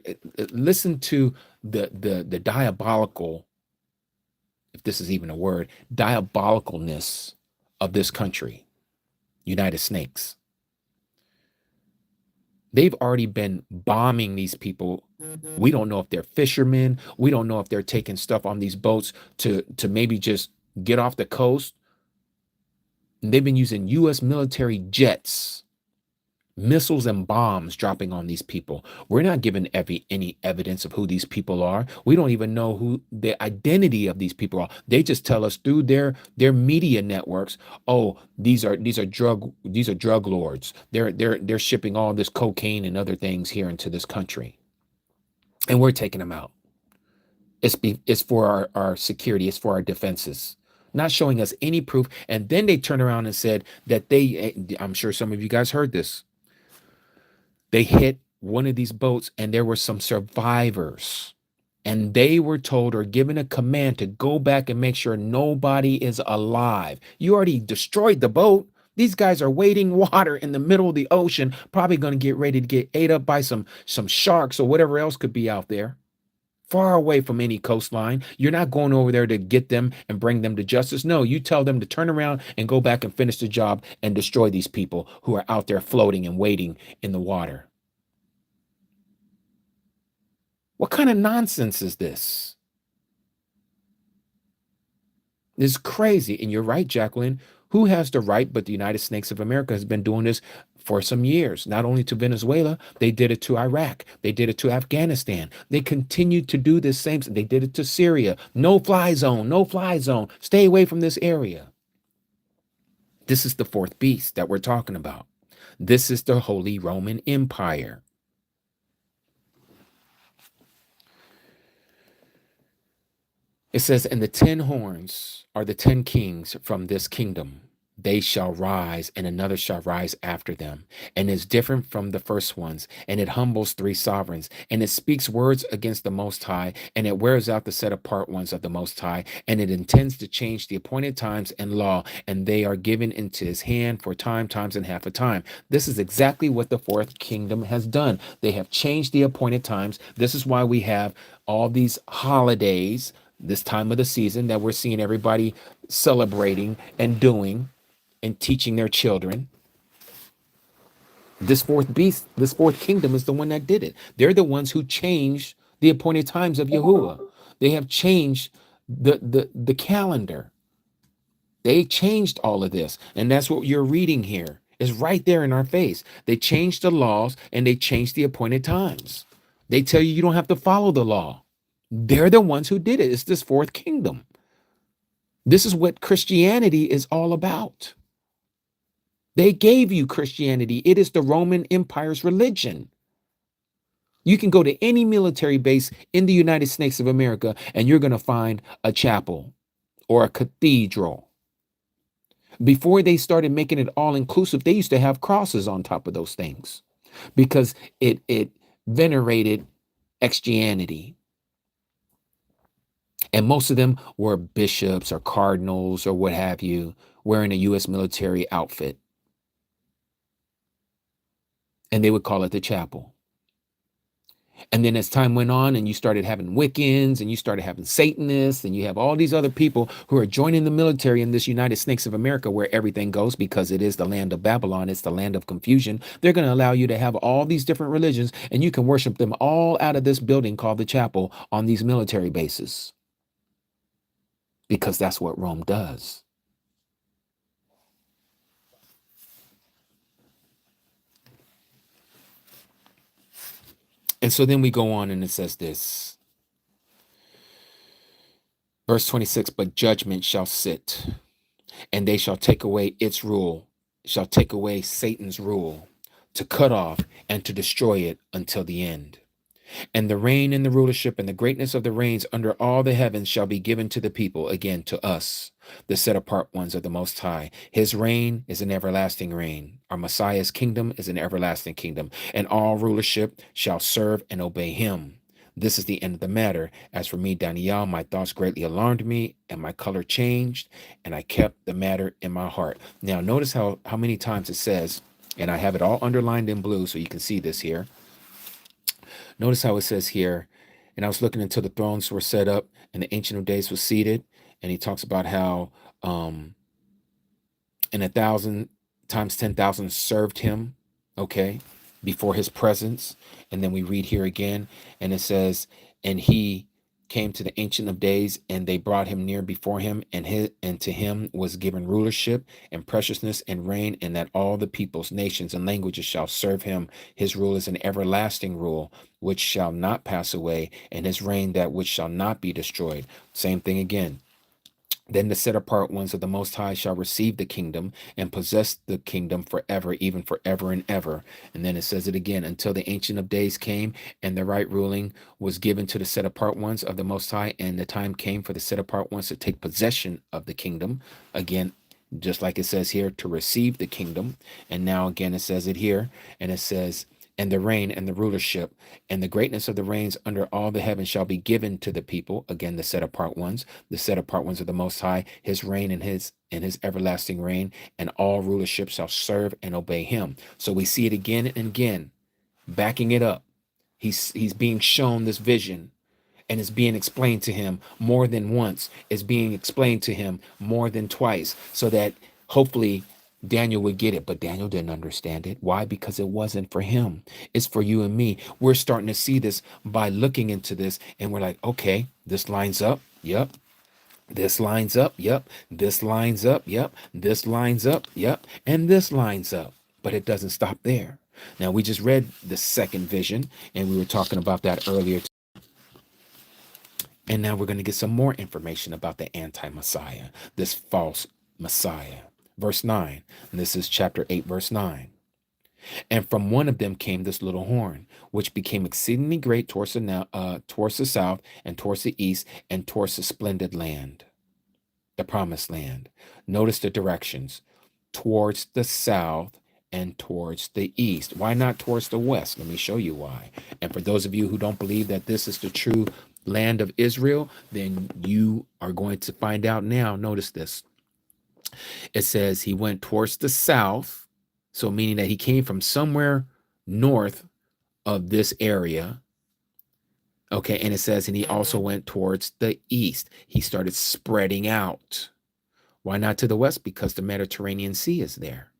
Listen to the diabolical, if this is even a word, diabolicalness of this country, United Snakes. They've already been bombing these people. We don't know if they're fishermen. We don't know if they're taking stuff on these boats to maybe just get off the coast. And they've been using U.S. military jets, missiles and bombs dropping on these people. We're not given any evidence of who these people are. We don't even know who the identity of these people are. They just tell us through their media networks, oh, these are drug lords. They're shipping all this cocaine and other things here into this country, and we're taking them out. It's for our security. It's for our defenses. Not showing us any proof. And then they turn around and said that I'm sure some of you guys heard this. They hit one of these boats and there were some survivors, and they were told or given a command to go back and make sure nobody is alive. You already destroyed the boat. These guys are wading water in the middle of the ocean, probably going to get ready to get ate up by some sharks or whatever else could be out there. Far away from any coastline. You're not going over there to get them and bring them to justice. No, you tell them to turn around and go back and finish the job and destroy these people who are out there floating and waiting in the water. What kind of nonsense is this? This is crazy. And you're right, Jacqueline. Who has the right but the United Snakes of America has been doing this for some years, not only to Venezuela, they did it to Iraq, they did it to Afghanistan. They continue to do this same, they did it to Syria. No fly zone, no fly zone. Stay away from this area. This is the fourth beast that we're talking about. This is the Holy Roman Empire. It says, and the 10 horns are the 10 kings from this kingdom. They shall rise, and another shall rise after them, and is different from the first ones, and it humbles 3 sovereigns, and it speaks words against the Most High, and it wears out the set apart ones of the Most High, and it intends to change the appointed times and law, and they are given into his hand for times and half a time. This is exactly what the fourth kingdom has done. They have changed the appointed times. This is why we have all these holidays, this time of the season that we're seeing everybody celebrating and doing and teaching their children. This fourth beast, this fourth kingdom is the one that did it. They're the ones who changed the appointed times of Yahuah. They have changed the calendar. They changed all of this. And that's what you're reading here. It's right there in our face. They changed the laws and they changed the appointed times. They tell you don't have to follow the law. They're the ones who did it. It's this fourth kingdom. This is what Christianity is all about. They gave you Christianity. It is the Roman Empire's religion. You can go to any military base in the United States of America and you're going to find a chapel or a cathedral. Before they started making it all inclusive, they used to have crosses on top of those things because it venerated Christianity. And most of them were bishops or cardinals or what have you, wearing a U.S. military outfit. And they would call it the chapel. And then as time went on and you started having Wiccans and you started having Satanists and you have all these other people who are joining the military in this United States of America where everything goes because it is the land of Babylon. It's the land of confusion. They're going to allow you to have all these different religions and you can worship them all out of this building called the chapel on these military bases. Because that's what Rome does. And so then we go on and it says this. Verse 26, but judgment shall sit, and they shall take away its rule, shall take away Satan's rule, to cut off and to destroy it until the end. And the reign and the rulership and the greatness of the reigns under all the heavens shall be given to the people, again to us, the set apart ones of the Most High. His reign is an everlasting reign. Our Messiah's kingdom is an everlasting kingdom, and all rulership shall serve and obey him. This is the end of the matter. As for me, Daniel, my thoughts greatly alarmed me, and my color changed, and I kept the matter in my heart. Now, notice how many times it says, and I have it all underlined in blue so you can see this here. Notice how it says here, and I was looking until the thrones were set up and the Ancient of Days was seated. And he talks about how and 1,000 times 10,000 served him, okay, before his presence. And then we read here again, and it says, and he came to the Ancient of Days, and they brought him near before him, and to him was given rulership and preciousness and reign, and that all the peoples, nations, and languages shall serve him. His rule is an everlasting rule, which shall not pass away, and his reign that which shall not be destroyed. Same thing again. Then the set apart ones of the Most High shall receive the kingdom and possess the kingdom forever, even forever and ever. And then it says it again, until the Ancient of Days came and the right ruling was given to the set apart ones of the Most High. And the time came for the set apart ones to take possession of the kingdom. Again, just like it says here, to receive the kingdom. And now again, it says it here, and it says, and the reign and the rulership and the greatness of the reigns under all the heavens shall be given to the people. Again, the set apart ones of the Most High, his reign and his everlasting reign, and all rulership shall serve and obey him. So we see it again and again, backing it up. He's being shown this vision, and it's being explained to him more than once. It's being explained to him more than twice, so that hopefully Daniel would get it, but Daniel didn't understand it. Why? Because it wasn't for him. It's for you and me. We're starting to see this by looking into this, and we're like, okay, this lines up. Yep. This lines up. Yep. This lines up. Yep. This lines up. Yep. And this lines up. But it doesn't stop there. Now, we just read the second vision, and we were talking about that earlier. And now we're going to get some more information about the anti-Messiah, this false Messiah. Verse 9, and this is chapter 8, verse 9. And from one of them came this little horn, which became exceedingly great towards the south and towards the east and towards the splendid land, the promised land. Notice the directions, towards the south and towards the east. Why not towards the west? Let me show you why. And for those of you who don't believe that this is the true land of Israel, then you are going to find out now. Notice this. It says he went towards the south, so meaning that he came from somewhere north of this area. Okay, and it says, and he also went towards the east. He started spreading out. Why not to the west? Because the Mediterranean Sea is there.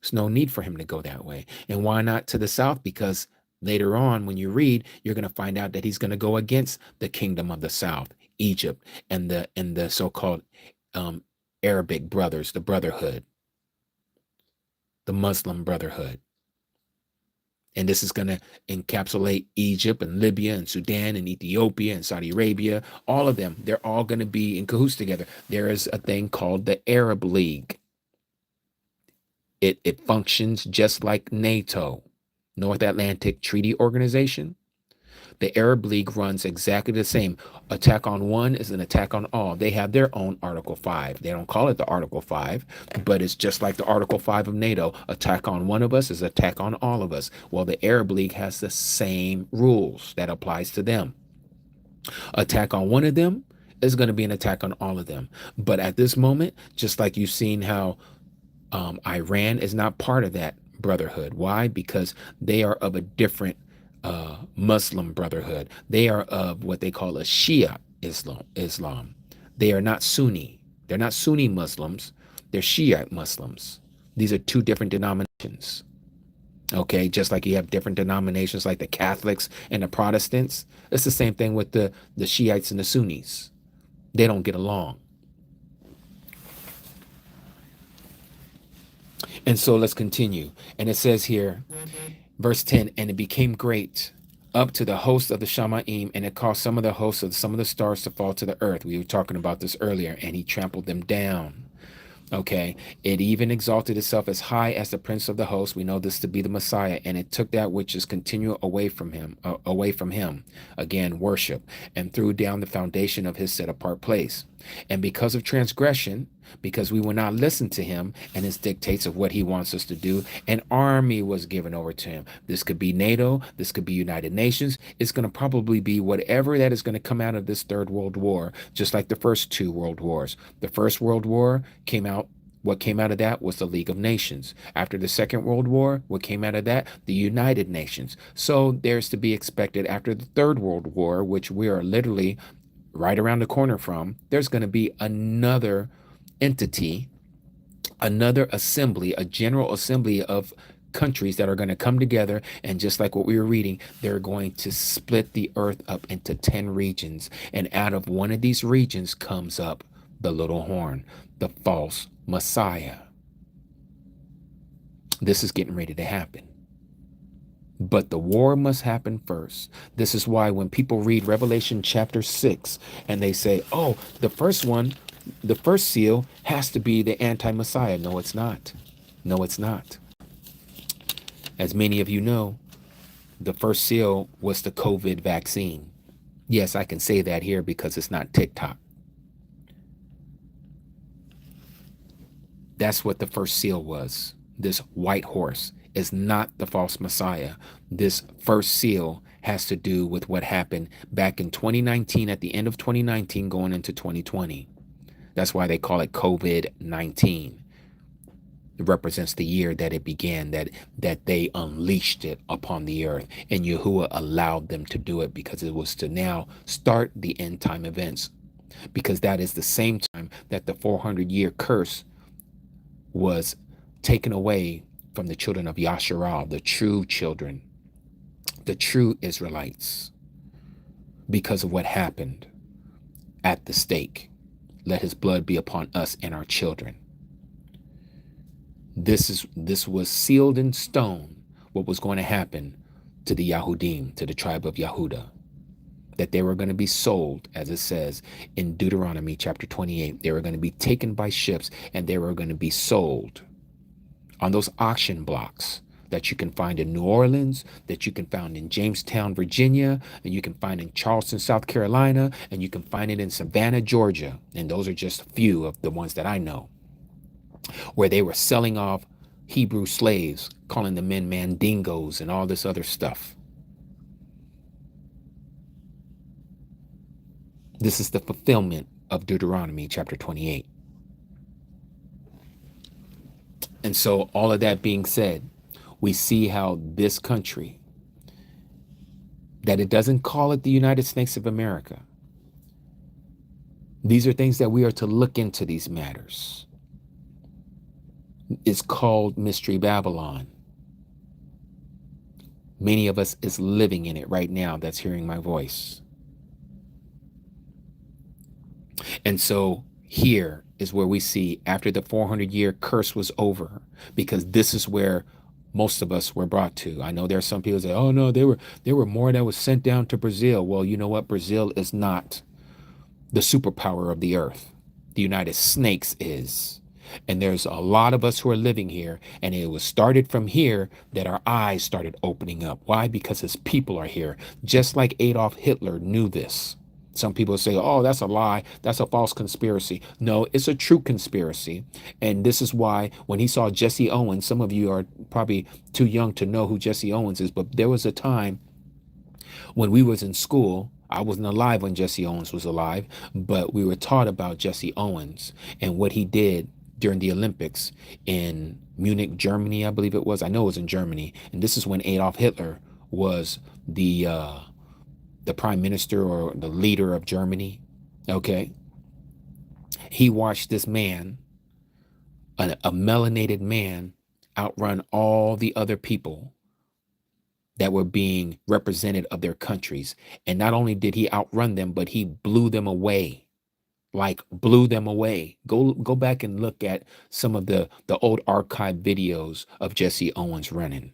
There's no need for him to go that way. And why not to the south? Because later on, when you read, you're going to find out that he's going to go against the kingdom of the south, Egypt, and the so-called Arabic brothers, the Brotherhood, the Muslim Brotherhood. And this is going to encapsulate Egypt and Libya and Sudan and Ethiopia and Saudi Arabia. All of them, they're all going to be in cahoots together. There is a thing called the Arab League. It functions just like NATO. North Atlantic Treaty Organization. The Arab League runs exactly the same. Attack on one is an attack on all. They have their own Article 5. They don't call it the Article 5, but it's just like the Article 5 of NATO. Attack on one of us is attack on all of us. Well, the Arab League has the same rules that applies to them. Attack on one of them is going to be an attack on all of them. But at this moment, just like you've seen how Iran is not part of that brotherhood. Why? Because they are of a different Muslim brotherhood. They are of what they call a Shia Islam. They are not Sunni. They're not Sunni Muslims. They're Shiite Muslims. These are two different denominations. Okay, just like you have different denominations like the Catholics and the Protestants. It's the same thing with the Shiites and the Sunnis. They don't get along. And so let's continue. And it says here, verse 10, and it became great up to the host of the Shamaim, and it caused some of the hosts of some of the stars to fall to the earth. We were talking about this earlier, and he trampled them down. Okay, it even exalted itself as high as the prince of the host. We know this to be the Messiah, and it took that which is continual away from him. Again, worship, and threw down the foundation of his set apart place. And because of transgression, because we will not listen to him and his dictates of what he wants us to do, an army was given over to him. This could be NATO, this could be United Nations. It's going to probably be whatever that is going to come out of this third world war, just like the first two world wars. The first world war what came out of that was the League of Nations. After the Second World War, what came out of that? The United Nations. So there's to be expected after the Third World War, which we are literally right around the corner from, there's going to be another entity, another assembly, a general assembly of countries that are going to come together, and just like what we were reading, they're going to split the earth up into 10 regions, and out of one of these regions comes up the little horn, the false Messiah. This is getting ready to happen. But the war must happen first. This is why when people read Revelation chapter 6 and they say, oh, the first seal has to be the anti-Messiah. No, it's not. No, it's not. As many of you know, the first seal was the COVID vaccine. Yes, I can say that here because it's not TikTok. That's what the first seal was. This white horse is not the false Messiah. This first seal has to do with what happened back in 2019, at the end of 2019, going into 2020. That's why they call it COVID-19. It represents the year that it began, that they unleashed it upon the earth, and Yahuah allowed them to do it because it was to now start the end time events, because that is the same time that the 400-year curse was taken away from the children of Yasharal, the true children, the true Israelites, because of what happened at the stake. Let his blood be upon us and our children. This was sealed in stone, what was going to happen to the Yahudim, to the tribe of Yehudah, that they were going to be sold, as it says in Deuteronomy chapter 28. They were going to be taken by ships, and they were going to be sold on those auction blocks that you can find in New Orleans, that you can find in Jamestown, Virginia, and you can find in Charleston, South Carolina, and you can find it in Savannah, Georgia. And those are just a few of the ones that I know, where they were selling off Hebrew slaves, calling the men mandingos and all this other stuff. This is the fulfillment of Deuteronomy chapter 28. And so all of that being said, we see how this country, that it doesn't call it the United States of America. These are things that we are to look into, these matters. It's called Mystery Babylon. Many of us is living in it right now that's hearing my voice. And so here is where we see after the 400-year curse was over, because this is where most of us were brought to. I know there are some people that say, oh no, there were more that was sent down to Brazil. Well, you know what? Brazil is not the superpower of the earth. The United Snakes is. And there's a lot of us who are living here, and it was started from here that our eyes started opening up. Why? Because his people are here. Just like Adolf Hitler knew this. Some people say, oh, that's a lie. That's a false conspiracy. No, it's a true conspiracy. And this is why when he saw Jesse Owens, some of you are probably too young to know who Jesse Owens is, but there was a time when we was in school. I wasn't alive when Jesse Owens was alive, but we were taught about Jesse Owens and what he did during the Olympics in Munich, Germany, I believe it was. I know it was in Germany. And this is when Adolf Hitler was the prime minister or the leader of Germany. Okay. He watched this man, a melanated man, outrun all the other people that were being represented of their countries. And not only did he outrun them, but he blew them away. Like blew them away. Go back and look at some of the old archive videos of Jesse Owens running.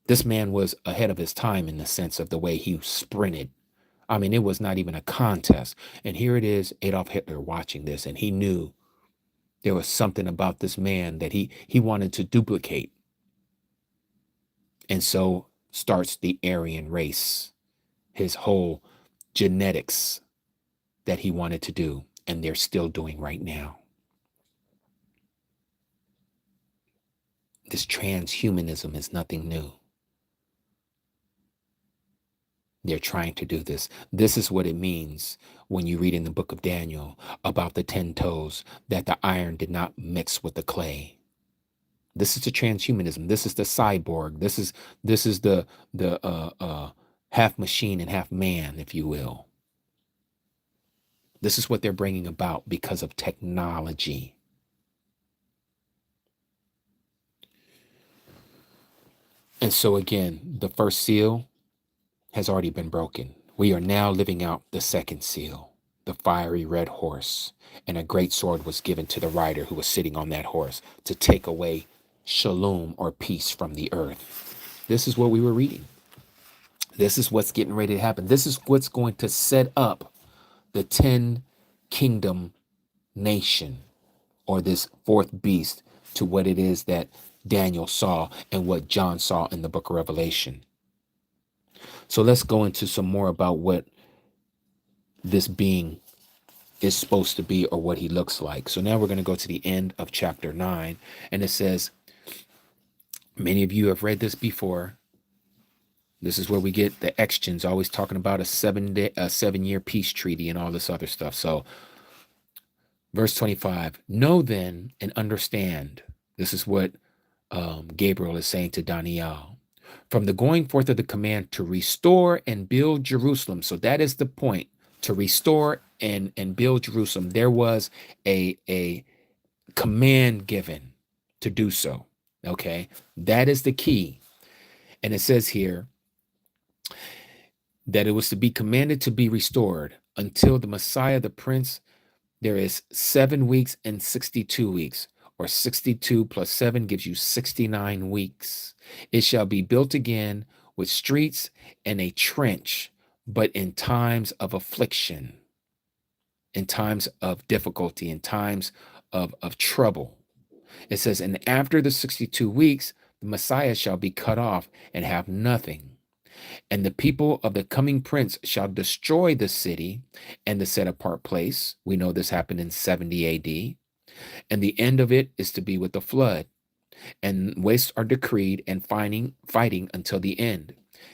This man was ahead of his time in the sense of the way he sprinted. I mean, it was not even a contest. And here it is, Adolf Hitler watching this, and he knew there was something about this man that he wanted to duplicate. And so starts the Aryan race, his whole genetics that he wanted to do, and they're still doing right now. This transhumanism is nothing new. They're trying to do this. This is what it means when you read in the book of Daniel about the 10 toes, that the iron did not mix with the clay. This is the transhumanism. This is the cyborg. This is the half machine and half man, if you will. This is what they're bringing about because of technology. And so again, the first seal has already been broken. We are now living out the second seal, the fiery red horse, and a great sword was given to the rider who was sitting on that horse to take away shalom or peace from the earth. This is what we were reading. This is what's getting ready to happen. This is what's going to set up the 10 kingdom nation, or this fourth beast, to what it is that Daniel saw and what John saw in the book of Revelation. So let's go into some more about what this being is supposed to be or what he looks like. So now we're going to go to the end of chapter 9, and it says, many of you have read this before. This is where we get the Extions always talking about a 7-year peace treaty and all this other stuff. So verse 25, know then and understand. This is what Gabriel is saying to Daniel. From the going forth of the command to restore and build Jerusalem. So that is the point, to restore and build Jerusalem. There was a command given to do so. Okay, that is the key. And it says here that it was to be commanded to be restored until the Messiah, the Prince. There is 7 weeks and 62 weeks. Or 62 plus 7 gives you 69 weeks. It shall be built again with streets and a trench, but in times of affliction, in times of difficulty, in times of trouble. It says, and after the 62 weeks, the Messiah shall be cut off and have nothing. And the people of the coming prince shall destroy the city and the set apart place. We know this happened in 70 AD. And the end of it is to be with the flood. And wastes are decreed and fighting until the end.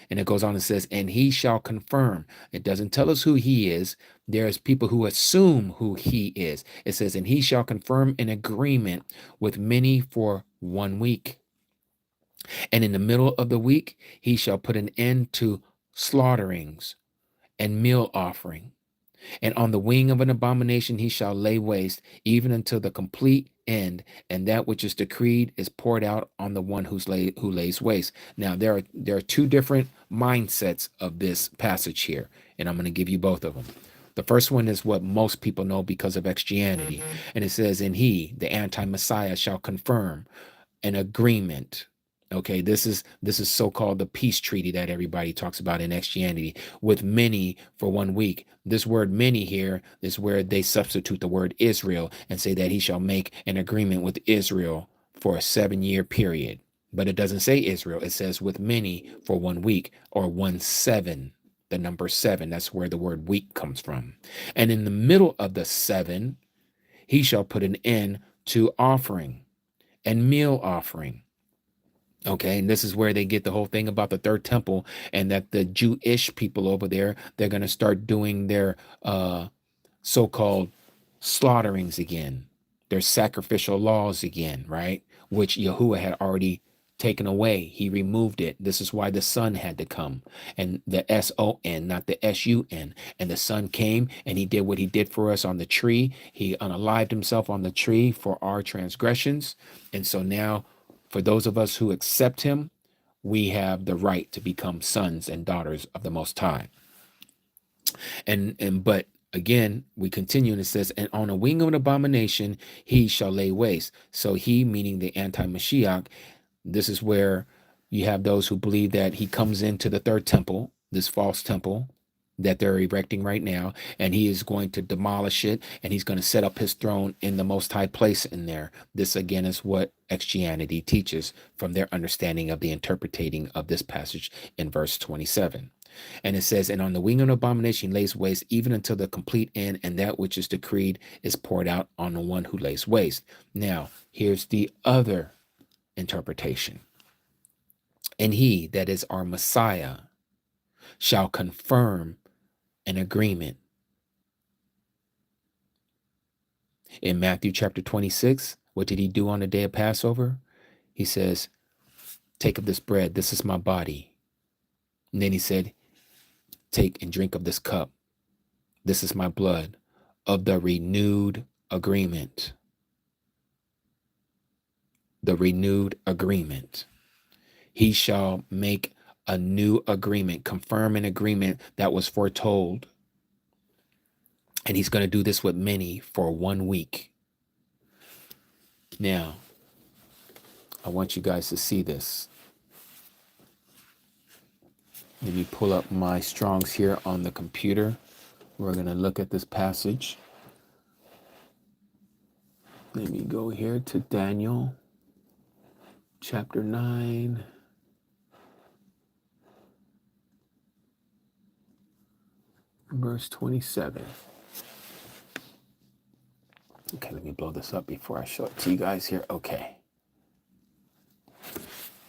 And it goes on and says, and he shall confirm. It doesn't tell us who he is. There's people who assume who he is. It says, and he shall confirm an agreement with many for 1 week. And in the middle of the week, he shall put an end to slaughterings and meal offering. And on the wing of an abomination he shall lay waste, even until the complete end, and that which is decreed is poured out on the one who lays waste. Now there are 2 different mindsets of this passage here, and I'm going to give you both of them. The first one is what most people know because of Christianity, and it says, and he, the anti-Messiah, shall confirm an agreement. Okay, this is so-called the peace treaty that everybody talks about in Christianity, with many for 1 week. This word many here is where they substitute the word Israel and say that he shall make an agreement with Israel for a 7-year period. But it doesn't say Israel. It says with many for 1 week, or 1 7, the number 7. That's where the word week comes from. And in the middle of the 7, he shall put an end to offering and meal offering. Okay, and this is where they get the whole thing about the third temple, and that the Jewish people over there, they're going to start doing their so-called slaughterings again, their sacrificial laws again, right? Which Yahuah had already taken away. He removed it. This is why the Son had to come, and the S-O-N, not the S-U-N. And the Son came, and he did what he did for us on the tree. He unalived himself on the tree for our transgressions. And so now, for those of us who accept him, we have the right to become sons and daughters of the Most High. But again, we continue, and it says, and on a wing of an abomination he shall lay waste. So he, meaning the anti-Mashiach, this is where you have those who believe that he comes into the third temple, this false temple that they're erecting right now, and he is going to demolish it, and he's going to set up his throne in the most high place in there. This again is what Christianity teaches from their understanding of the interpreting of this passage in verse 27. And it says, and on the wing of abomination lays waste, even until the complete end, and that which is decreed is poured out on the one who lays waste. Now, here's the other interpretation. And he, that is our Messiah, shall confirm an agreement. In Matthew chapter 26, what did he do on the day of Passover? He says, take of this bread, this is my body. And then he said, take and drink of this cup, this is my blood, of the renewed agreement. The renewed agreement. He shall make a new agreement, confirm an agreement that was foretold. And he's going to do this with many for 1 week. Now, I want you guys to see this. Let me pull up my Strongs here on the computer. We're going to look at this passage. Let me go here to Daniel chapter 9. Verse 27. Okay, let me blow this up before I show it to you guys here. Okay.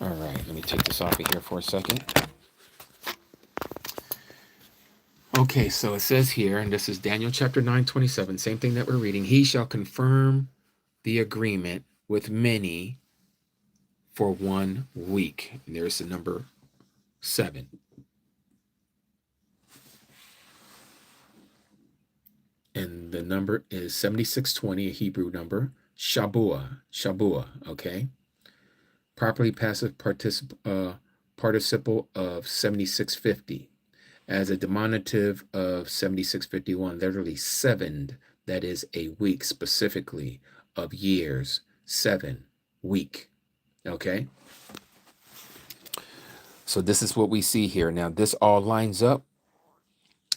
All right, let me take this off of here for a second. Okay, so it says here, and this is Daniel chapter 9:27, same thing that we're reading. He shall confirm the agreement with many for 1 week. And there's the number 7. And the number is 7620, a Hebrew number. Shabuah, okay? Properly passive participle of 7650. As a diminutive of 7651, literally 7, that is a week specifically of years, 7 week, okay? So this is what we see here. Now, this all lines up.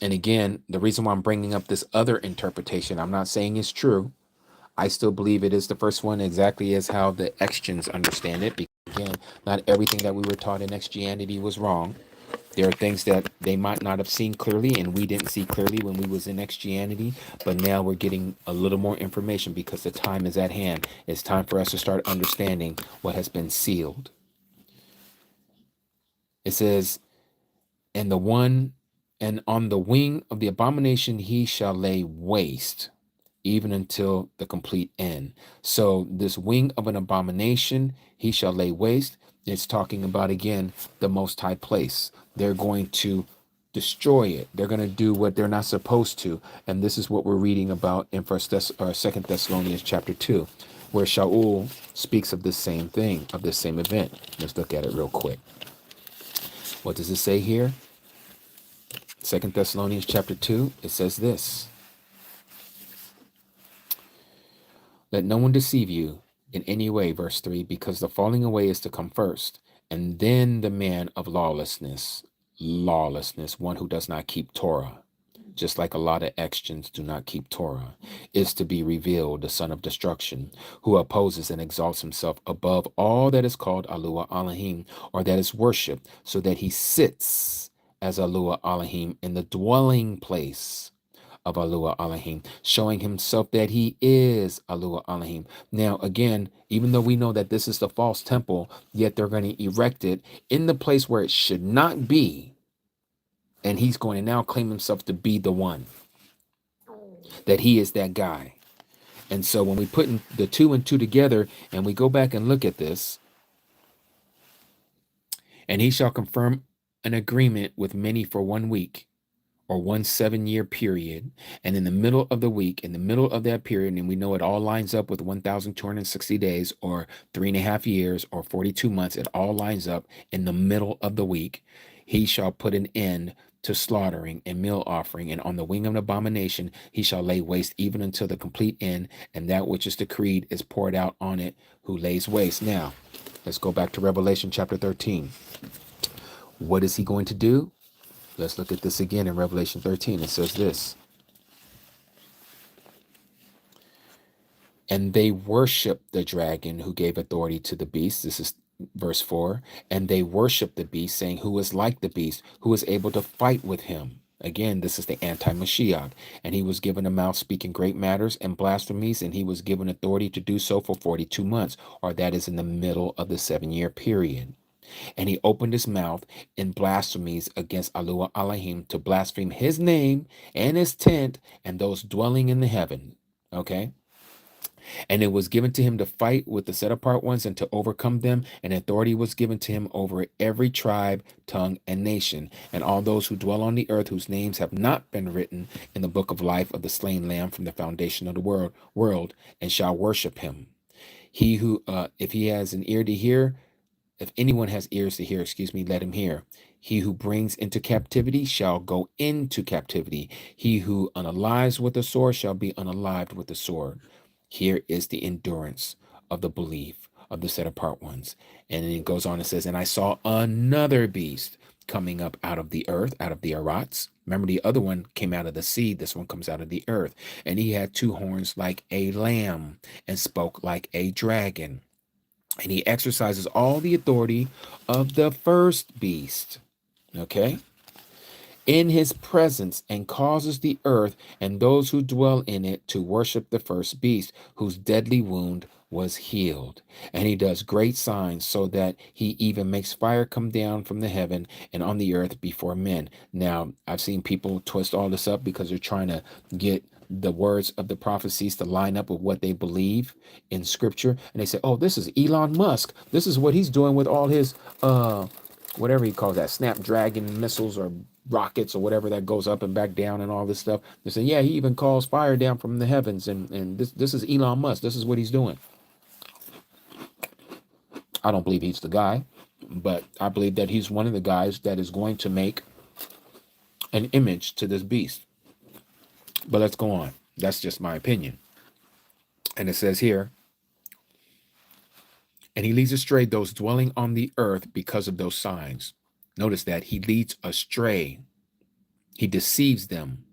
And again, the reason why I'm bringing up this other interpretation, I'm not saying it's true. I still believe it is the first one, exactly as how the Christians understand it. Because again, not everything that we were taught in Christianity was wrong. There are things that they might not have seen clearly, and we didn't see clearly when we was in Christianity. But now we're getting a little more information because the time is at hand. It's time for us to start understanding what has been sealed. It says, and on the wing of the abomination he shall lay waste, even until the complete end. So this wing of an abomination he shall lay waste. It's talking about, again, the most high place. They're going to destroy it. They're going to do what they're not supposed to. And this is what we're reading about in 2 Thessalonians chapter 2, where Shaul speaks of the same thing, of the same event. Let's look at it real quick. What does it say here? 2 Thessalonians chapter 2, it says this. Let no one deceive you in any way, verse 3, because the falling away is to come first, And then the man of lawlessness, one who does not keep Torah, just like a lot of Extians do not keep Torah, is to be revealed, the son of destruction, who opposes and exalts himself above all that is called Yahuah Elohim, or that is worshipped, so that he sits as Yahuah Elohim in the dwelling place of Yahuah Elohim, showing himself that he is Yahuah Elohim. Now, again, even though we know that this is the false temple, yet they're going to erect it in the place where it should not be. And he's going to now claim himself to be the one, that he is that guy. And so when we put the 2 and 2 together and we go back and look at this, and he shall confirm an agreement with many for 1 week, or 1 7-year period, and in the middle of the week, in the middle of that period, and we know it all lines up with 1,260 days, or 3.5 years, or 42 months, it all lines up in the middle of the week, he shall put an end to slaughtering and meal offering, and on the wing of an abomination he shall lay waste even until the complete end, and that which is decreed is poured out on it who lays waste. Now, let's go back to Revelation chapter 13. What is he going to do? Let's look at this again in Revelation 13. It says this. And they worshiped the dragon who gave authority to the beast. This is verse 4. And they worshiped the beast, saying, who is like the beast, who is able to fight with him. Again, this is the anti-Mashiach. And he was given a mouth speaking great matters and blasphemies, and he was given authority to do so for 42 months, or that is in the middle of the 7-year period. And he opened his mouth in blasphemies against Yahuah Elohim, to blaspheme his name and his tent and those dwelling in the heaven. Okay. And it was given to him to fight with the set apart ones and to overcome them. And authority was given to him over every tribe, tongue, and nation, and all those who dwell on the earth, whose names have not been written in the book of life of the slain lamb from the foundation of the world, and shall worship him. He who, if he has an ear to hear, if anyone has ears to hear, let him hear. He who brings into captivity shall go into captivity. He who unalives with the sword shall be unalived with the sword. Here is the endurance of the belief of the set apart ones. And then it goes on and says, and I saw another beast coming up out of the earth, out of the Arats. Remember, the other one came out of the sea. This one comes out of the earth. And he had 2 horns like a lamb and spoke like a dragon. And he exercises all the authority of the first beast, okay, in his presence, and causes the earth and those who dwell in it to worship the first beast, whose deadly wound was healed. And he does great signs, so that he even makes fire come down from the heaven and on the earth before men. Now, I've seen people twist all this up because they're trying to get the words of the prophecies to line up with what they believe in scripture. And they say, oh, this is Elon Musk. This is what he's doing with all his, whatever he calls that, Snapdragon missiles or rockets or whatever that goes up and back down and all this stuff. They say, yeah, he even calls fire down from the heavens. And this is Elon Musk. This is what he's doing. I don't believe he's the guy, but I believe that he's one of the guys that is going to make an image to this beast. But let's go on. That's just my opinion. And it says here, and he leads astray those dwelling on the earth because of those signs. Notice that he leads astray. He deceives them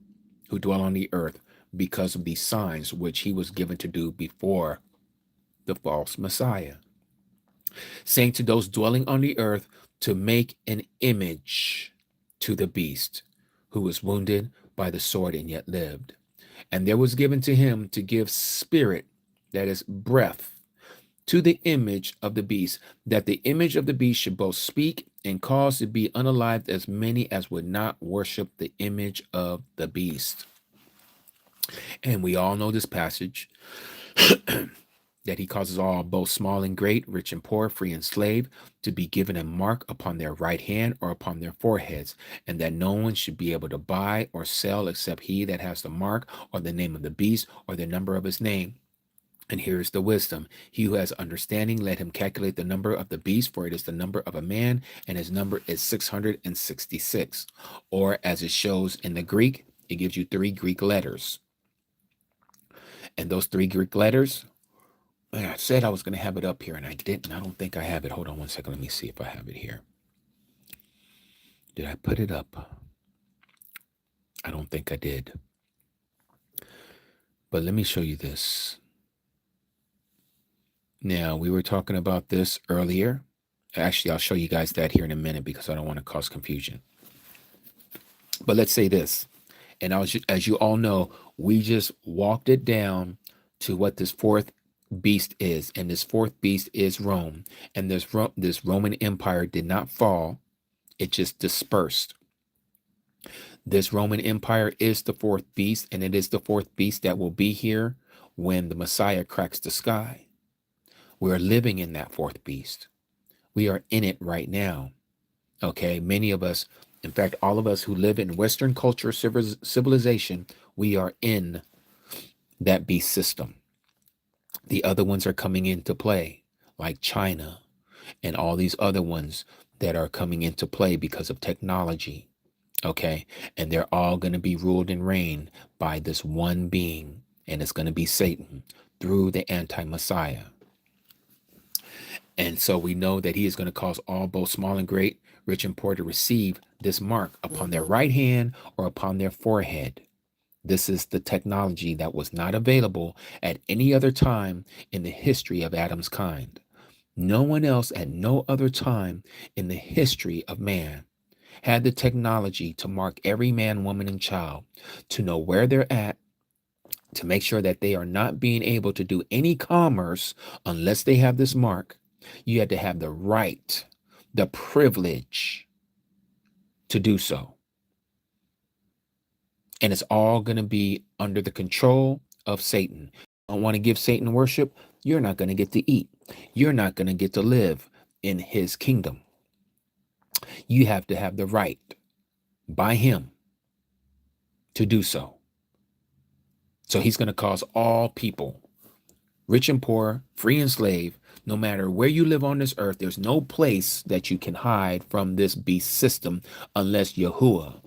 who dwell on the earth because of these signs which he was given to do before the false Messiah. Saying to those dwelling on the earth to make an image to the beast, who was wounded by the sword and yet lived. And there was given to him to give spirit, that is breath, to the image of the beast, that the image of the beast should both speak and cause to be unalived as many as would not worship the image of the beast. And we all know this passage, that he causes all, both small and great, rich and poor, free and slave, to be given a mark upon their right hand or upon their foreheads, and that no one should be able to buy or sell except he that has the mark or the name of the beast or the number of his name. And here is the wisdom. He who has understanding, let him calculate the number of the beast, for it is the number of a man, and his number is 666. Or as it shows in the Greek, it gives you 3 Greek letters. And those 3 Greek letters Man, I said I was going to have it up here and I didn't. I don't think I have it. Hold on one second. Let me see if I have it here. Did I put it up? I don't think I did. But let me show you this. Now, we were talking about this earlier. Actually, I'll show you guys that here in a minute because I don't want to cause confusion. But let's say this. And as you all know, we just walked it down to what this fourth beast is. And this fourth beast is Rome. And this Roman Empire did not fall. It just dispersed. This Roman Empire is the fourth beast, and it is the fourth beast that will be here when the Messiah cracks the sky. We're living in that fourth beast. We are in it right now. Okay, many of us, in fact, all of us who live in Western culture, civilization, we are in that beast system. The other ones are coming into play, like China and all these other ones that are coming into play because of technology. Okay, and they're all going to be ruled and reigned by this one being, and it's going to be Satan through the anti-Messiah. And so we know that he is going to cause all, both small and great, rich and poor, to receive this mark upon their right hand or upon their forehead. This is the technology that was not available at any other time in the history of Adam's kind. No one else at no other time in the history of man had the technology to mark every man, woman, and child, to know where they're at, to make sure that they are not being able to do any commerce unless they have this mark. You had to have the right, the privilege to do so. And it's all going to be under the control of Satan. You don't want to give Satan worship, you're not going to get to eat. You're not going to get to live in his kingdom. You have to have the right by him to do so. So he's going to cause all people, rich and poor, free and slave, no matter where you live on this earth, there's no place that you can hide from this beast system unless Yahuah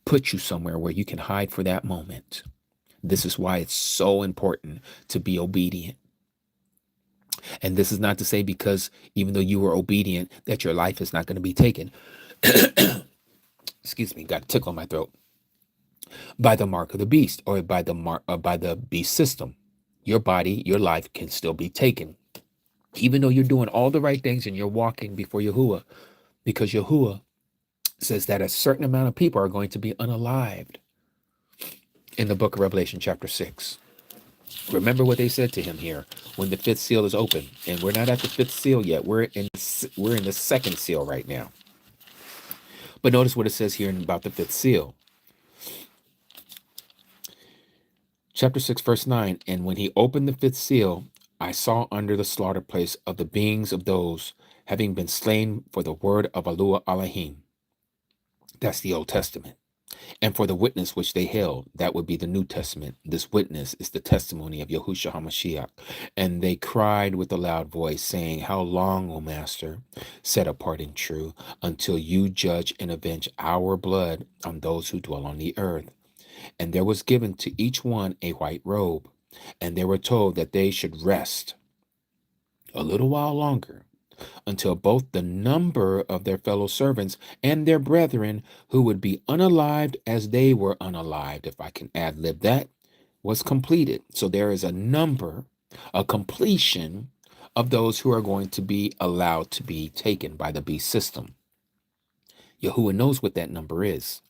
put you somewhere where you can hide for that moment. This is why it's so important to be obedient. And this is not to say because even though you were obedient, that your life is not going to be taken. Excuse me, got a tickle in my throat. By the mark of the beast, or by the beast system. Your body, your life can still be taken. Even though you're doing all the right things and you're walking before Yahuah, because Yahuah says that a certain amount of people are going to be unalived in the book of Revelation chapter 6. Remember what they said to him here when the fifth seal is open. And we're not at the fifth seal yet. We're in the second seal right now. But notice what it says here about the fifth seal. Chapter 6, verse 9, and when he opened the fifth seal, I saw under the slaughter place of the beings of those having been slain for the word of Yahuah Elohim. That's the Old Testament. And for the witness which they held, that would be the New Testament. This witness is the testimony of Yahushua HaMashiach. And they cried with a loud voice, saying, How long, O Master, set apart and true, until you judge and avenge our blood on those who dwell on the earth? And there was given to each one a white robe, and they were told that they should rest a little while longer, until both the number of their fellow servants and their brethren who would be unalived as they were unalived, if I can ad-lib that, was completed. So there is a number, a completion of those who are going to be allowed to be taken by the beast system. Yahuah knows what that number is.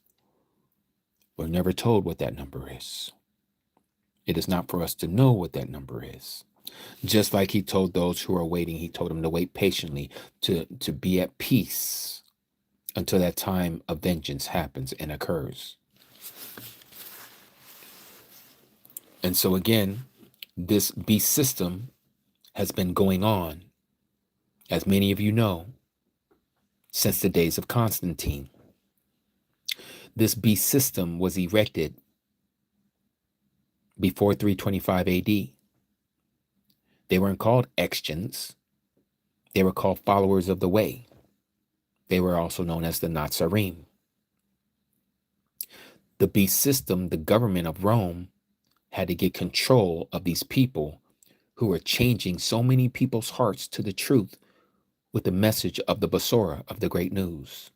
We're never told what that number is. It is not for us to know what that number is. Just like he told those who are waiting, he told them to wait patiently, to be at peace until that time of vengeance happens and occurs. And so again, this beast system has been going on, as many of you know, since the days of Constantine. This beast system was erected before 325 AD. They weren't called Extians. They were called followers of the way. They were also known as the Nazarene. The beast system, the government of Rome, had to get control of these people who are changing so many people's hearts to the truth with the message of the Basora, of the great news.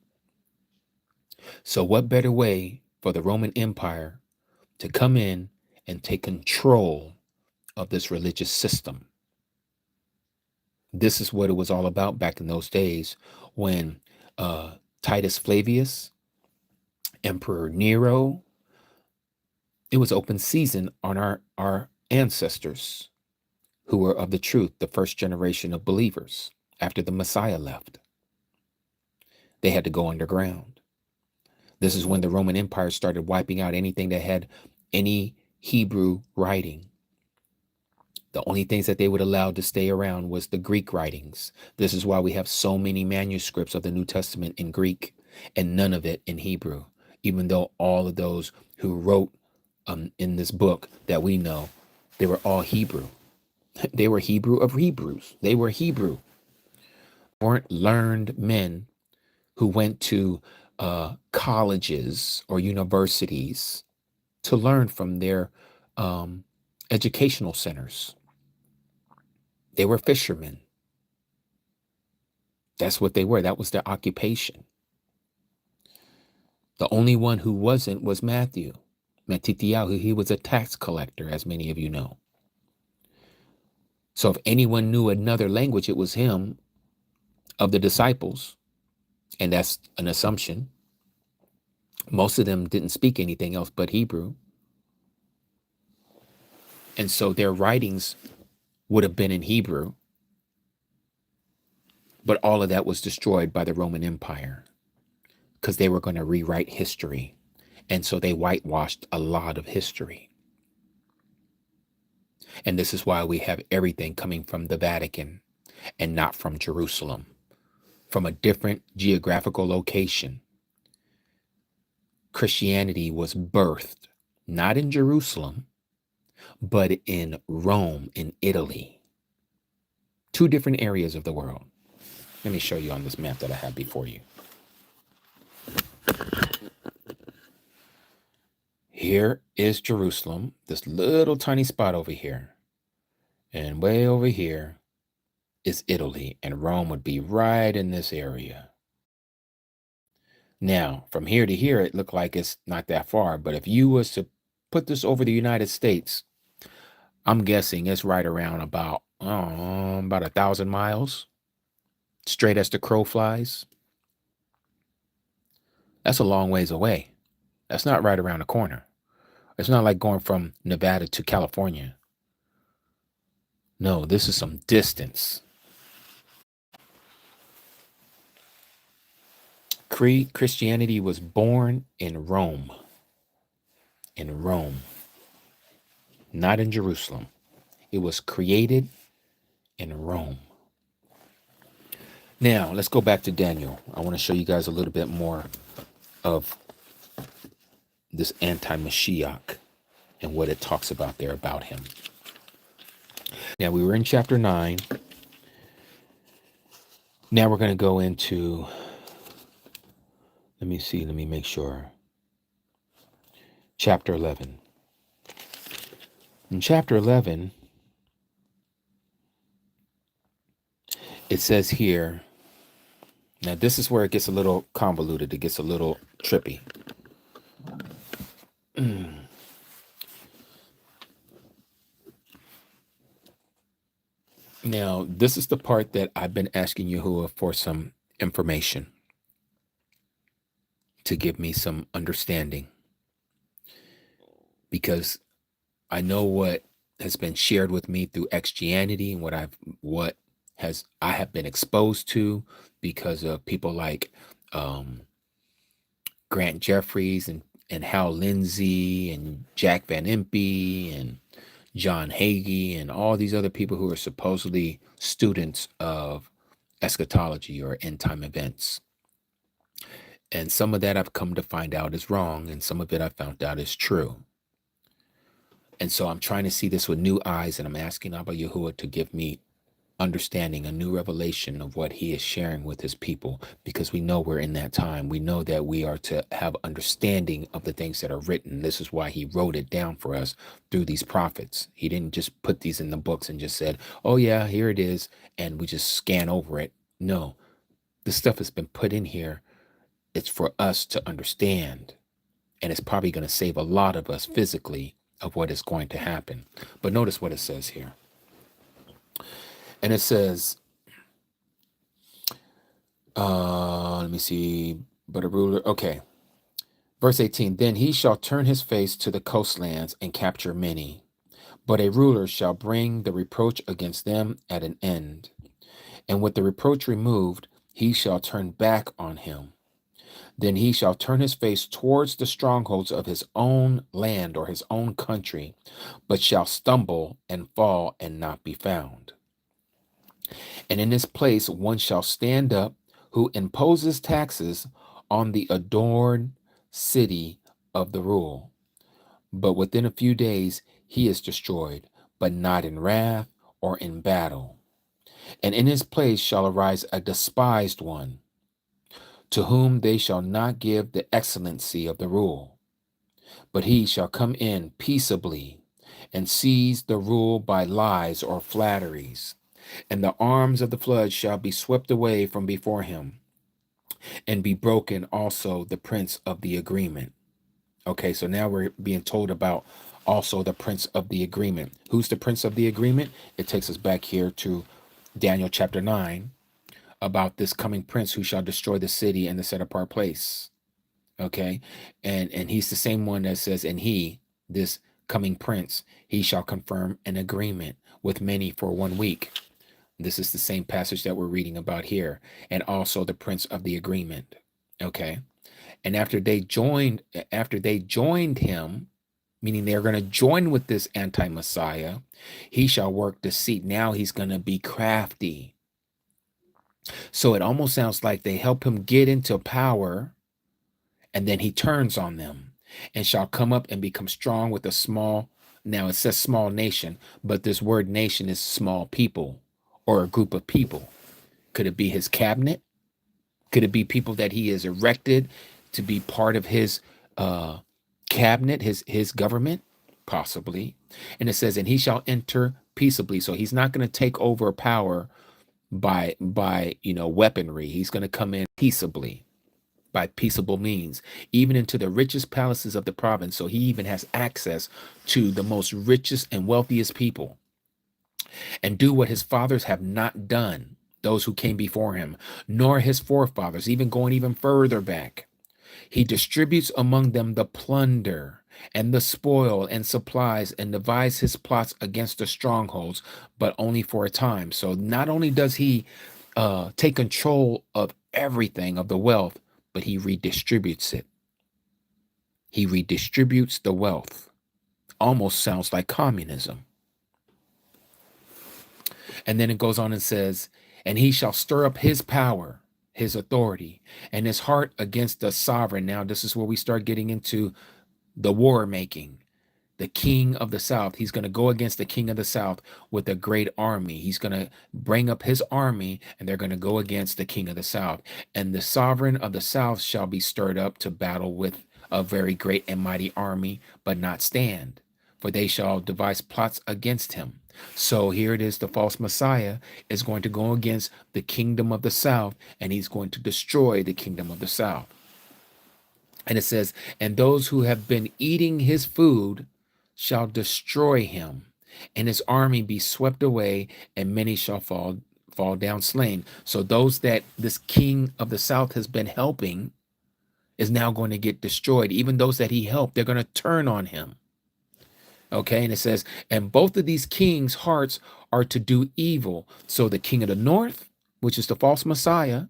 So what better way for the Roman Empire to come in and take control of this religious system? This is what it was all about back in those days when Titus Flavius, Emperor Nero, it was open season on our ancestors who were of the truth, the first generation of believers after the Messiah left. They had to go underground. This is when the Roman Empire started wiping out anything that had any Hebrew writing. The only things that they would allow to stay around was the Greek writings. This is why we have so many manuscripts of the New Testament in Greek and none of it in Hebrew, even though all of those who wrote in this book that we know, they were all Hebrew. They were Hebrew of Hebrews. They were Hebrew. Weren't learned men who went to colleges or universities to learn from their educational centers. They were fishermen. That's what they were. That was their occupation. The only one who wasn't was Matthew. Matityahu, he was a tax collector, as many of you know. So if anyone knew another language, it was him, of the disciples. And that's an assumption. Most of them didn't speak anything else but Hebrew. And so their writings would have been in Hebrew. But all of that was destroyed by the Roman Empire because they were going to rewrite history. And so they whitewashed a lot of history. And this is why we have everything coming from the Vatican and not from Jerusalem, from a different geographical location. Christianity was birthed not in Jerusalem, but in Rome, in Italy. Two different areas of the world. Let me show you on this map that I have before you. Here is Jerusalem, this little tiny spot over here. And way over here is Italy, and Rome would be right in this area. Now, from here to here, it looked like it's not that far, but if you was to put this over the United States, I'm guessing it's right around about 1,000 miles, straight as the crow flies. That's a long ways away. That's not right around the corner. It's not like going from Nevada to California. No, this is some distance. Christianity was born in Rome. In Rome. Not in Jerusalem. It was created in Rome. Now, let's go back to Daniel. I want to show you guys a little bit more of this anti-Mashiach and what it talks about there about him. Now, we were in chapter 9. Now we're going to go into, let me make sure. Chapter 11. In chapter 11, it says here, now this is where it gets a little convoluted, it gets a little trippy. Now, this is the part that I've been asking Yahuah for some information to give me some understanding. Because I know what has been shared with me through Christianity and what I have been exposed to because of people like Grant Jeffries and Hal Lindsey and Jack Van Impe and John Hagee and all these other people who are supposedly students of eschatology or end time events. And some of that I've come to find out is wrong, and some of it I found out is true. And so I'm trying to see this with new eyes, and I'm asking Abba Yahuah to give me understanding, a new revelation of what he is sharing with his people, because we know we're in that time. We know that we are to have understanding of the things that are written. This is why he wrote it down for us through these prophets. He didn't just put these in the books and just said, oh yeah, here it is, and we just scan over it. No, this stuff has been put in here. It's for us to understand, and it's probably going to save a lot of us physically of what is going to happen. But notice what it says here. And it says, let me see, but a ruler, okay. Verse 18, then he shall turn his face to the coastlands and capture many, but a ruler shall bring the reproach against them at an end. And with the reproach removed, he shall turn back on him. Then he shall turn his face towards the strongholds of his own land or his own country, but shall stumble and fall and not be found. And in his place one shall stand up who imposes taxes on the adored city of the rule. But within a few days he is destroyed, but not in wrath or in battle. And in his place shall arise a despised one, to whom they shall not give the excellency of the rule. But he shall come in peaceably and seize the rule by lies or flatteries. And the arms of the flood shall be swept away from before him, and be broken also the prince of the agreement. Okay, so now we're being told about also the prince of the agreement. Who's the prince of the agreement? It takes us back here to Daniel chapter 9 about this coming prince who shall destroy the city and the set apart place. Okay, and he's the same one that says, and he, this coming prince, he shall confirm an agreement with many for 1 week. This is the same passage that we're reading about here, and also the prince of the agreement. Okay, and after they joined him, meaning they're going to join with this anti-Messiah, he shall work deceit. Now he's going to be crafty. So it almost sounds like they help him get into power, and then he turns on them and shall come up and become strong with a small, now it says small nation, but this word nation is small people or a group of people. Could it be his cabinet? Could it be people that he has erected to be part of his cabinet, his government? Possibly. And it says, and he shall enter peaceably. So he's not going to take over power by weaponry. He's going to come in peaceably, by peaceable means, even into the richest palaces of the province. So he even has access to the most richest and wealthiest people, and do what his fathers have not done, those who came before him, nor his forefathers, even going even further back. He distributes among them the plunder and the spoil and supplies, and devises his plots against the strongholds, but only for a time. So not only does he take control of everything, of the wealth, but he redistributes it. He redistributes the wealth. Almost sounds like communism. And then it goes on and says, and he shall stir up his power, his authority, and his heart against the sovereign. Now, this is where we start getting into the war making. The king of the south, he's going to go against the king of the south with a great army. He's going to bring up his army, and they're going to go against the king of the south. And the sovereign of the south shall be stirred up to battle with a very great and mighty army, but not stand, for they shall devise plots against him. So here it is, the false Messiah is going to go against the kingdom of the south, and he's going to destroy the kingdom of the south. And it says, and those who have been eating his food shall destroy him, and his army be swept away, and many shall fall down slain. So those that this king of the south has been helping is now going to get destroyed. Even those that he helped, they're going to turn on him. Okay, and it says, and both of these kings' hearts are to do evil. So the king of the north, which is the false Messiah,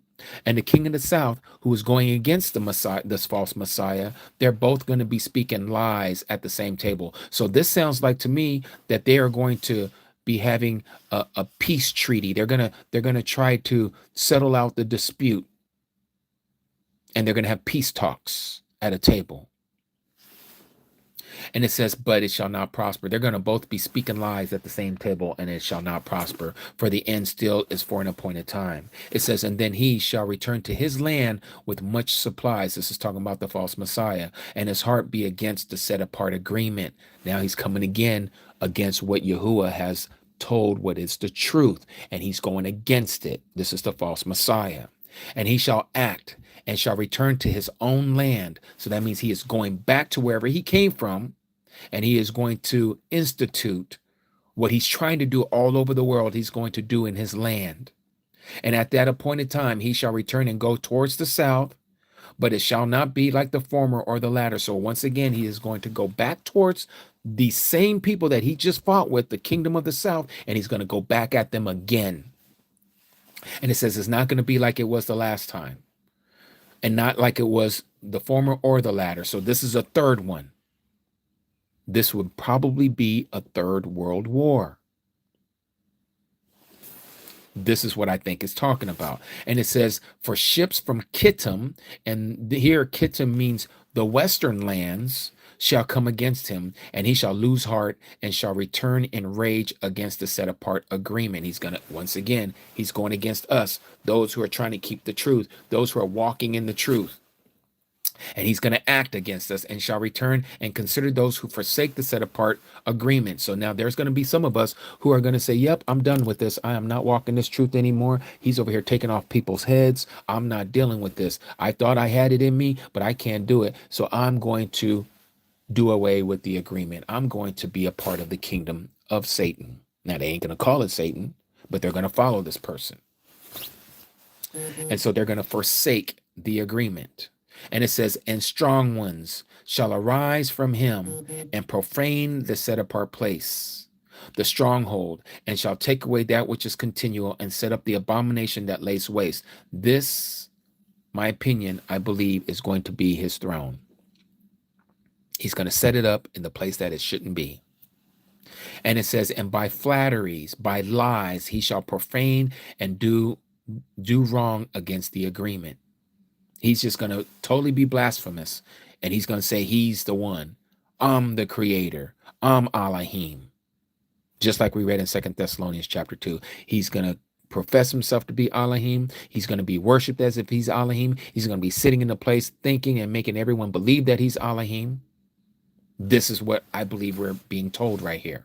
and the king of the south, who is going against the Messiah, this false Messiah, they're both going to be speaking lies at the same table. So this sounds like to me that they are going to be having a peace treaty. They're gonna try to settle out the dispute, and they're gonna have peace talks at a table. And it says, but it shall not prosper. They're going to both be speaking lies at the same table, and it shall not prosper, for the end still is for an appointed time. It says, and then he shall return to his land with much supplies. This is talking about the false Messiah, and his heart be against the set apart agreement. Now he's coming again against what Yahuah has told, what is the truth, and he's going against it. This is the false Messiah. And he shall act and shall return to his own land. So that means he is going back to wherever he came from, and he is going to institute what he's trying to do all over the world, he's going to do in his land. And at that appointed time, he shall return and go towards the south, but it shall not be like the former or the latter. So once again, he is going to go back towards the same people that he just fought with, the kingdom of the south, and he's going to go back at them again. And it says it's not going to be like it was the last time, and not like it was the former or the latter. So this is a third one. This would probably be a third world war. This is what I think it's talking about. And it says, for ships from Kittim, and here Kittim means the western lands, shall come against him, and he shall lose heart and shall return in rage against the set apart agreement. He's going to, once again, he's going against us, those who are trying to keep the truth, those who are walking in the truth. And he's going to act against us and shall return and consider those who forsake the set apart agreement. So now there's going to be some of us who are going to say, yep, I'm done with this. I am not walking this truth anymore. He's over here taking off people's heads. I'm not dealing with this. I thought I had it in me, but I can't do it. So I'm going to do away with the agreement. I'm going to be a part of the kingdom of Satan. Now, they ain't going to call it Satan, but they're going to follow this person. And so they're going to forsake the agreement. And it says, and strong ones shall arise from him and profane the set apart place, the stronghold, and shall take away that which is continual and set up the abomination that lays waste. This, my opinion, I believe is going to be his throne. He's going to set it up in the place that it shouldn't be. And it says, and by flatteries, by lies, he shall profane and do wrong against the agreement. He's just going to totally be blasphemous. And he's going to say he's the one. I'm the creator. I'm Elohim. Just like we read in 2 Thessalonians chapter 2. He's going to profess himself to be Elohim. He's going to be worshipped as if he's Elohim. He's going to be sitting in a place thinking and making everyone believe that he's Elohim. This is what I believe we're being told right here.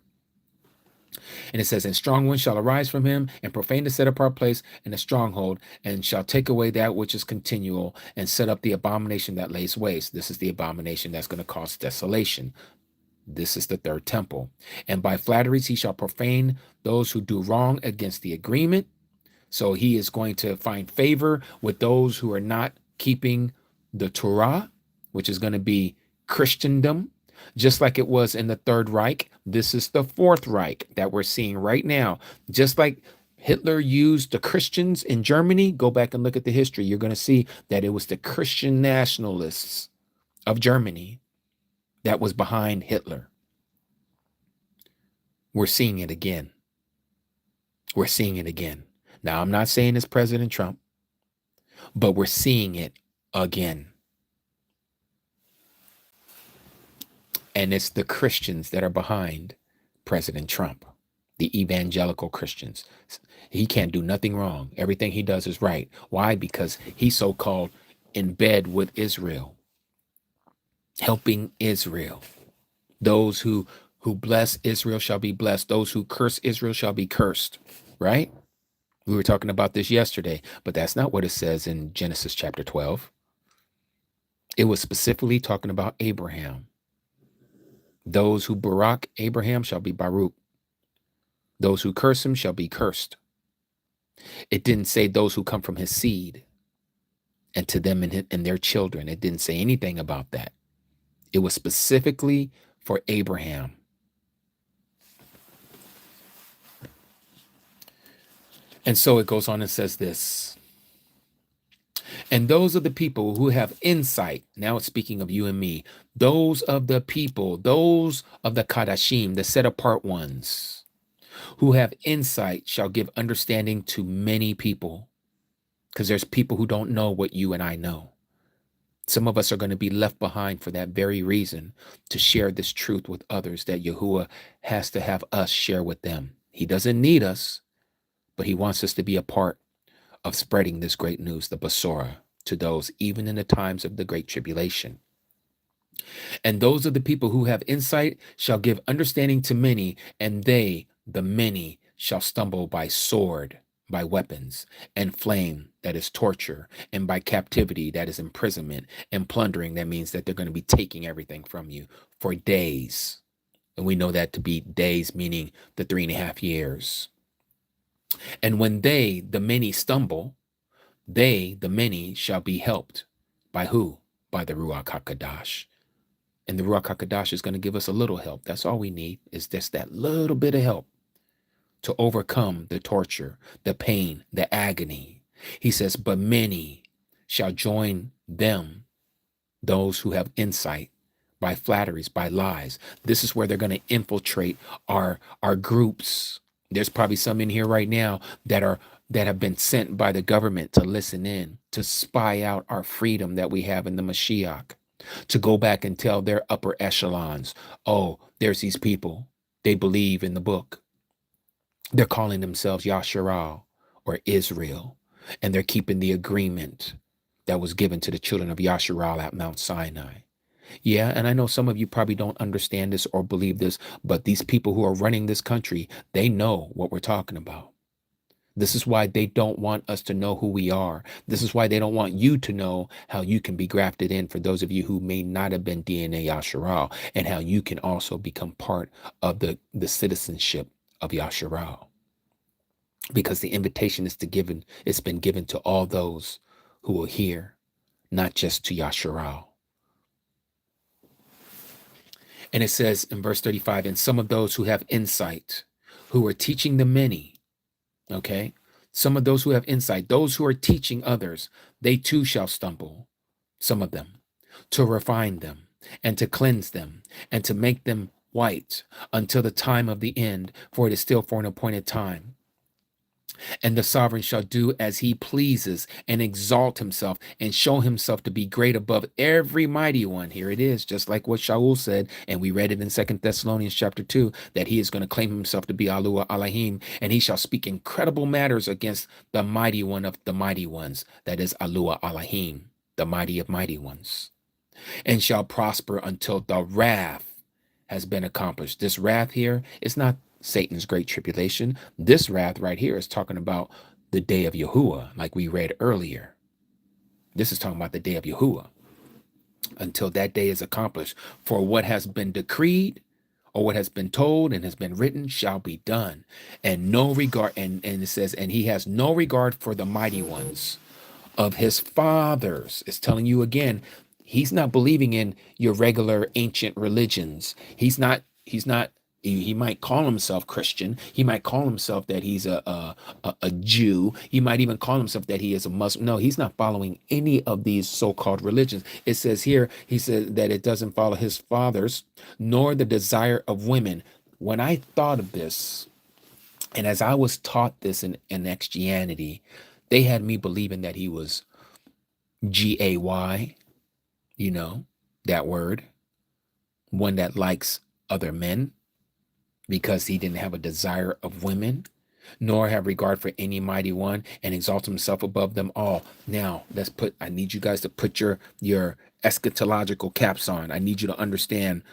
And it says, and strong ones shall arise from him and profane the set apart place and the stronghold, and shall take away that which is continual and set up the abomination that lays waste. This is the abomination that's going to cause desolation. This is the third temple. And by flatteries he shall profane those who do wrong against the agreement. So he is going to find favor with those who are not keeping the Torah, which is going to be Christendom. Just like it was in the Third Reich, this is the Fourth Reich that we're seeing right now. Just like Hitler used the Christians in Germany, go back and look at the history. You're going to see that it was the Christian nationalists of Germany that was behind Hitler. We're seeing it again. We're seeing it again. Now, I'm not saying it's President Trump, but we're seeing it again. And it's the Christians that are behind President Trump, the evangelical Christians. He can't do nothing wrong. Everything he does is right. Why? Because he's so-called in bed with Israel, helping Israel. Those who bless Israel shall be blessed. Those who curse Israel shall be cursed, right? We were talking about this yesterday, but that's not what it says in Genesis chapter 12. It was specifically talking about Abraham. Those who barak Abraham shall be Baruch. Those who curse him shall be cursed. It didn't say those who come from his seed and to them and their children. It didn't say anything about that. It was specifically for Abraham. And so it goes on and says this. And those of the people who have insight, now it's speaking of you and me, those of the people, those of the Kadashim, the set apart ones, who have insight shall give understanding to many people. Because there's people who don't know what you and I know. Some of us are going to be left behind for that very reason, to share this truth with others that Yahuah has to have us share with them. He doesn't need us, but he wants us to be a part of spreading this great news, the Basora, to those even in the times of the great tribulation. And those of the people who have insight shall give understanding to many, and they, the many, shall stumble by sword, by weapons, and flame, that is torture, and by captivity, that is imprisonment, and plundering, that means that they're going to be taking everything from you for days. And we know that to be days, meaning the 3.5 years. And when they, the many, stumble, they, the many, shall be helped. By who? By the Ruach HaKodesh. And the Ruach HaKodesh is going to give us a little help. That's all we need, is just that little bit of help to overcome the torture, the pain, the agony. He says, but many shall join them, those who have insight, by flatteries, by lies. This is where they're going to infiltrate our groups. There's probably some in here right now that have been sent by the government to listen in, to spy out our freedom that we have in the Mashiach, to go back and tell their upper echelons, oh, there's these people, they believe in the book. They're calling themselves Yasharal or Israel, and they're keeping the agreement that was given to the children of Yasharal at Mount Sinai. Yeah, and I know some of you probably don't understand this or believe this, but these people who are running this country, they know what we're talking about. This is why they don't want us to know who we are. This is why they don't want you to know how you can be grafted in, for those of you who may not have been DNA Yasharal, and how you can also become part of the citizenship of Yasharal. Because the invitation it's been given to all those who will hear, not just to Yasharal. And it says in verse 35, and some of those who have insight, who are teaching the many, okay? Some of those who have insight, those who are teaching others, they too shall stumble, some of them, to refine them and to cleanse them and to make them white until the time of the end, for it is still for an appointed time. And the sovereign shall do as he pleases and exalt himself and show himself to be great above every mighty one. Here it is, just like what Shaul said, and we read it in 2 Thessalonians chapter 2, that he is going to claim himself to be Yahuah Elohim, and he shall speak incredible matters against the mighty one of the mighty ones, that is Yahuah Elohim, the mighty of mighty ones, and shall prosper until the wrath has been accomplished. This wrath here is not Satan's great tribulation. This wrath right here is talking about the day of Yahuah, like we read earlier. This is talking about the day of Yahuah. Until that day is accomplished, for what has been decreed or what has been told and has been written shall be done. And no regard, and it says, and he has no regard for the mighty ones of his fathers. It's telling you again, he's not believing in your regular ancient religions. He might call himself Christian. He might call himself that he's a Jew. He might even call himself that he is a Muslim. No, he's not following any of these so-called religions. It says here, he said that it doesn't follow his fathers, nor the desire of women. When I thought of this, and as I was taught this in Christianity, they had me believing that he was Gay, that word, one that likes other men, because he didn't have a desire of women, nor have regard for any mighty one, and exalt himself above them all. Now, I need you guys to put your eschatological caps on. I need you to understand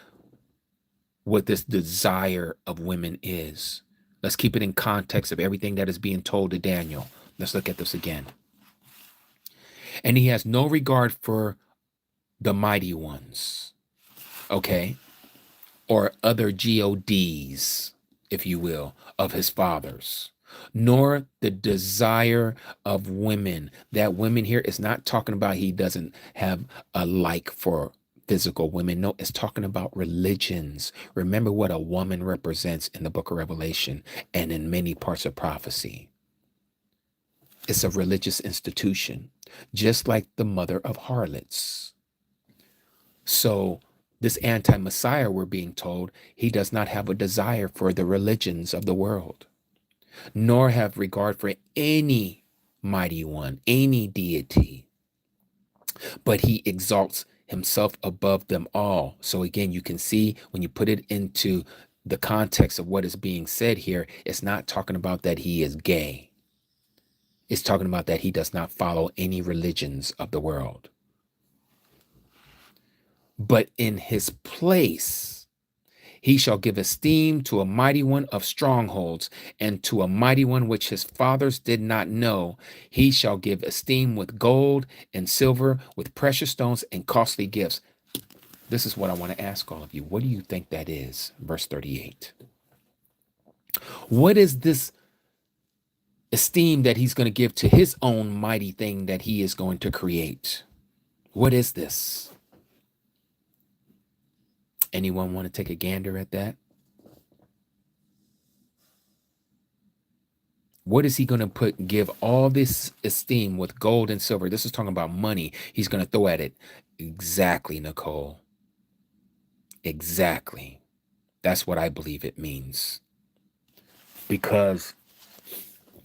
what this desire of women is. Let's keep it in context of everything that is being told to Daniel. Let's look at this again. And he has no regard for the mighty ones, okay? Or other gods, if you will, of his fathers, nor the desire of women. That women here is not talking about he doesn't have a like for physical women. No, it's talking about religions. Remember what a woman represents in the book of Revelation and in many parts of prophecy. It's a religious institution, just like the mother of harlots. So this anti-Messiah, we're being told, he does not have a desire for the religions of the world, nor have regard for any mighty one, any deity. but he exalts himself above them all. So again, you can see when you put it into the context of what is being said here, it's not talking about that he is gay. It's talking about that he does not follow any religions of the world. But in his place, he shall give esteem to a mighty one of strongholds, and to a mighty one which his fathers did not know. He shall give esteem with gold and silver, with precious stones and costly gifts. This is what I want to ask all of you. What do you think that is? Verse 38. What is this esteem that he's going to give to his own mighty thing that he is going to create? What is this? Anyone want to take a gander at that? What is he going to give all this esteem with gold and silver? This is talking about money. He's going to throw at it. Exactly, Nicole. Exactly. That's what I believe it means. Because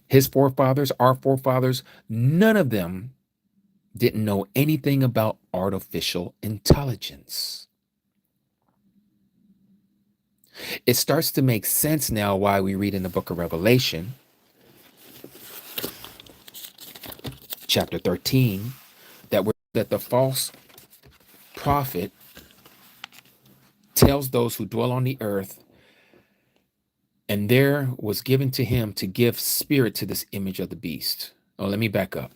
his forefathers, our forefathers, none of them didn't know anything about artificial intelligence. It starts to make sense now why we read in the book of Revelation, chapter 13, that the false prophet tells those who dwell on the earth, and there was given to him to give spirit to this image of the beast. Oh, let me back up.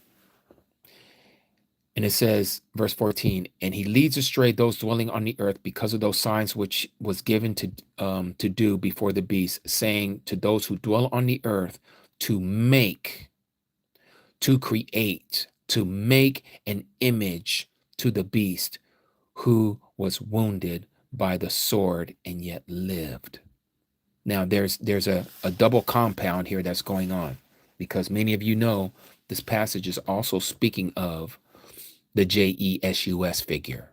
And it says, verse 14, and he leads astray those dwelling on the earth because of those signs which was given to do before the beast, saying to those who dwell on the earth to make, to create, to make an image to the beast who was wounded by the sword and yet lived. Now there's a double compound here that's going on, because many of you know this passage is also speaking of the Jesus figure.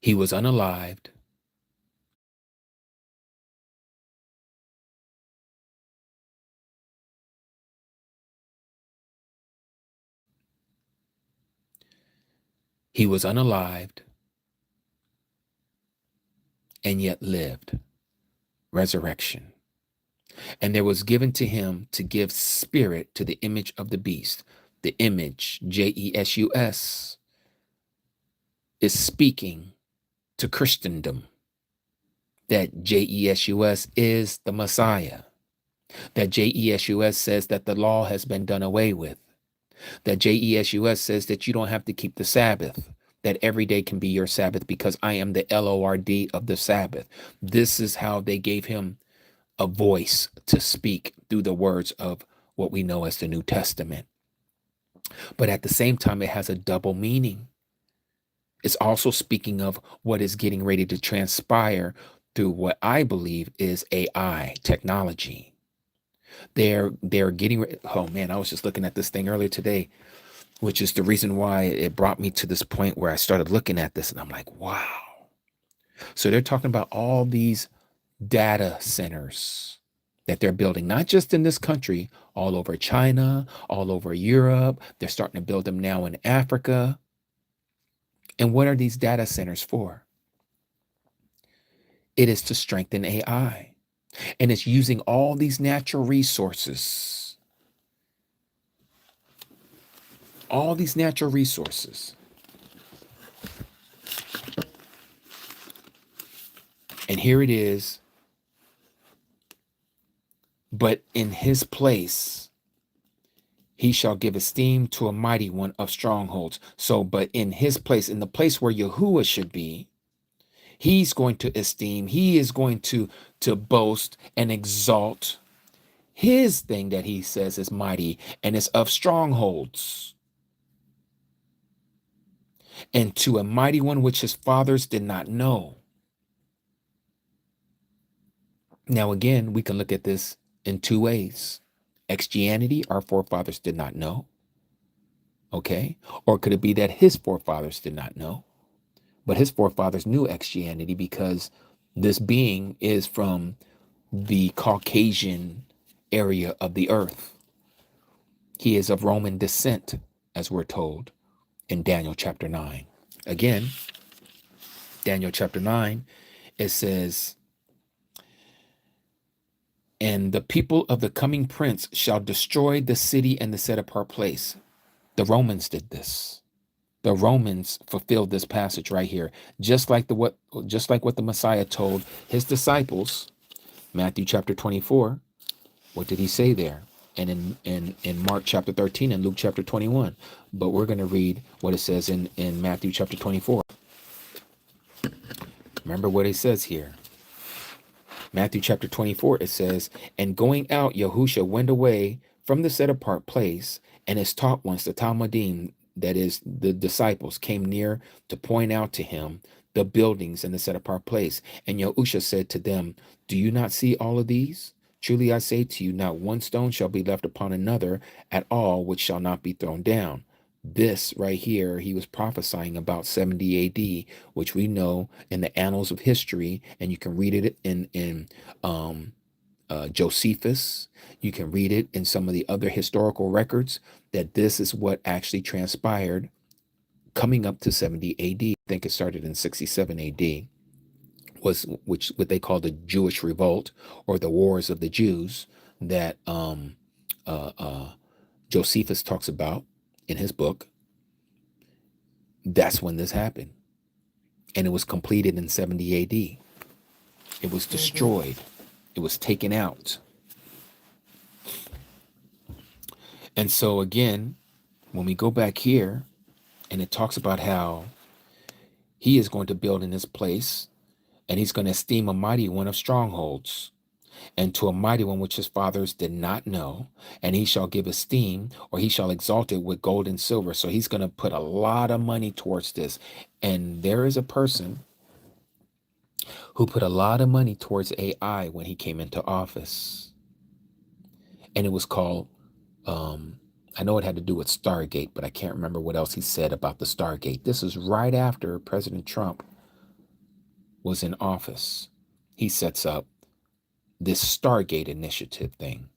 He was unalived. He was unalived and yet lived. Resurrection. And there was given to him to give spirit to the image of the beast. The image, Jesus, is speaking to Christendom that Jesus is the Messiah, that Jesus says that the law has been done away with, that Jesus says that you don't have to keep the Sabbath, that every day can be your Sabbath because I am the Lord of the Sabbath. This is how they gave him a voice to speak through the words of what we know as the New Testament. But at the same time, it has a double meaning. It's also speaking of what is getting ready to transpire through what I believe is AI technology. They're getting ready. Oh man, I was just looking at this thing earlier today, which is the reason why it brought me to this point where I started looking at this and I'm like, wow. So they're talking about all these data centers that they're building, not just in this country, all over China, all over Europe. They're starting to build them now in Africa. And what are these data centers for? It is to strengthen AI. And it's using all these natural resources. All these natural resources. And here it is. But in his place, he shall give esteem to a mighty one of strongholds. So, but in his place, in the place where Yahuah should be, he's going to esteem, he is going to boast and exalt his thing that he says is mighty and is of strongholds. And to a mighty one which his fathers did not know. Now, again, we can look at this in two ways. Christianity, our forefathers did not know. Okay. Or could it be that his forefathers did not know? But his forefathers knew Christianity because this being is from the Caucasian area of the earth. He is of Roman descent, as we're told in Daniel chapter 9. Again, Daniel chapter 9, it says, and the people of the coming prince shall destroy the city and the set apart place. The Romans did this. The Romans fulfilled this passage right here, just like what the Messiah told his disciples. Matthew chapter 24. What did he say there? And in Mark chapter 13 and Luke chapter 21. But we're going to read what it says in Matthew chapter 24. Remember what it says here. Matthew chapter 24, it says, and going out, Yahushua went away from the set apart place, and his taught ones, the Talmudim, that is, the disciples, came near to point out to him the buildings in the set apart place. And Yahushua said to them, do you not see all of these? Truly I say to you, not one stone shall be left upon another at all, which shall not be thrown down. This right here, he was prophesying about 70 AD, which we know in the annals of history, and you can read it in Josephus. You can read it in some of the other historical records that this is what actually transpired coming up to 70 AD. I think it started in 67 AD, was what they call the Jewish Revolt or the Wars of the Jews that Josephus talks about in his book. That's when this happened. And it was completed in 70 AD. It was destroyed. It was taken out. And so again, when we go back here, and it talks about how he is going to build in this place, and he's going to esteem a mighty one of strongholds, and to a mighty one which his fathers did not know, and he shall give esteem, or he shall exalt it with gold and silver. So he's going to put a lot of money towards this. And there is a person who put a lot of money towards AI when he came into office. And it was called, I know it had to do with Stargate, but I can't remember what else he said about the Stargate. This is right after President Trump was in office. He sets up this Stargate initiative thing,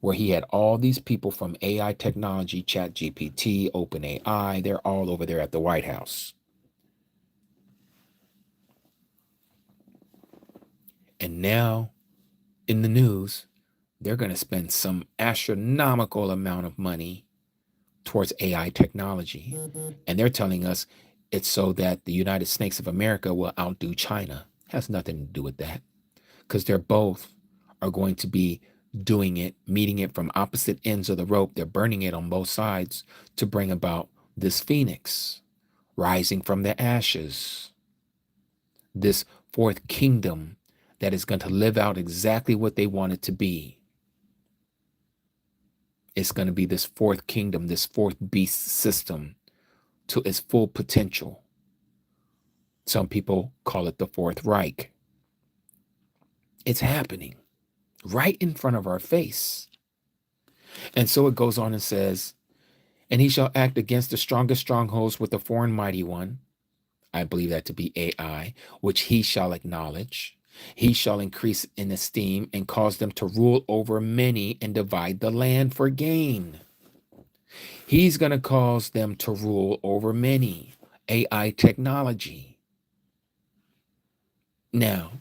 where he had all these people from AI technology, ChatGPT, OpenAI, they're all over there at the White House. And now in the news, they're going to spend some astronomical amount of money towards AI technology. And they're telling us it's so that the United States of America will outdo China. Has nothing to do with that, because they're both are going to be doing it, meeting it from opposite ends of the rope. They're burning it on both sides to bring about this phoenix rising from the ashes, this fourth kingdom that is going to live out exactly what they want it to be. It's going to be this fourth kingdom, this fourth beast system to its full potential. Some people call it the Fourth Reich. It's happening right in front of our face. And so it goes on and says, and he shall act against the strongest strongholds with the foreign mighty one. I believe that to be AI, which he shall acknowledge. He shall increase in esteem and cause them to rule over many and divide the land for gain. He's going to cause them to rule over many. AI technology. Now,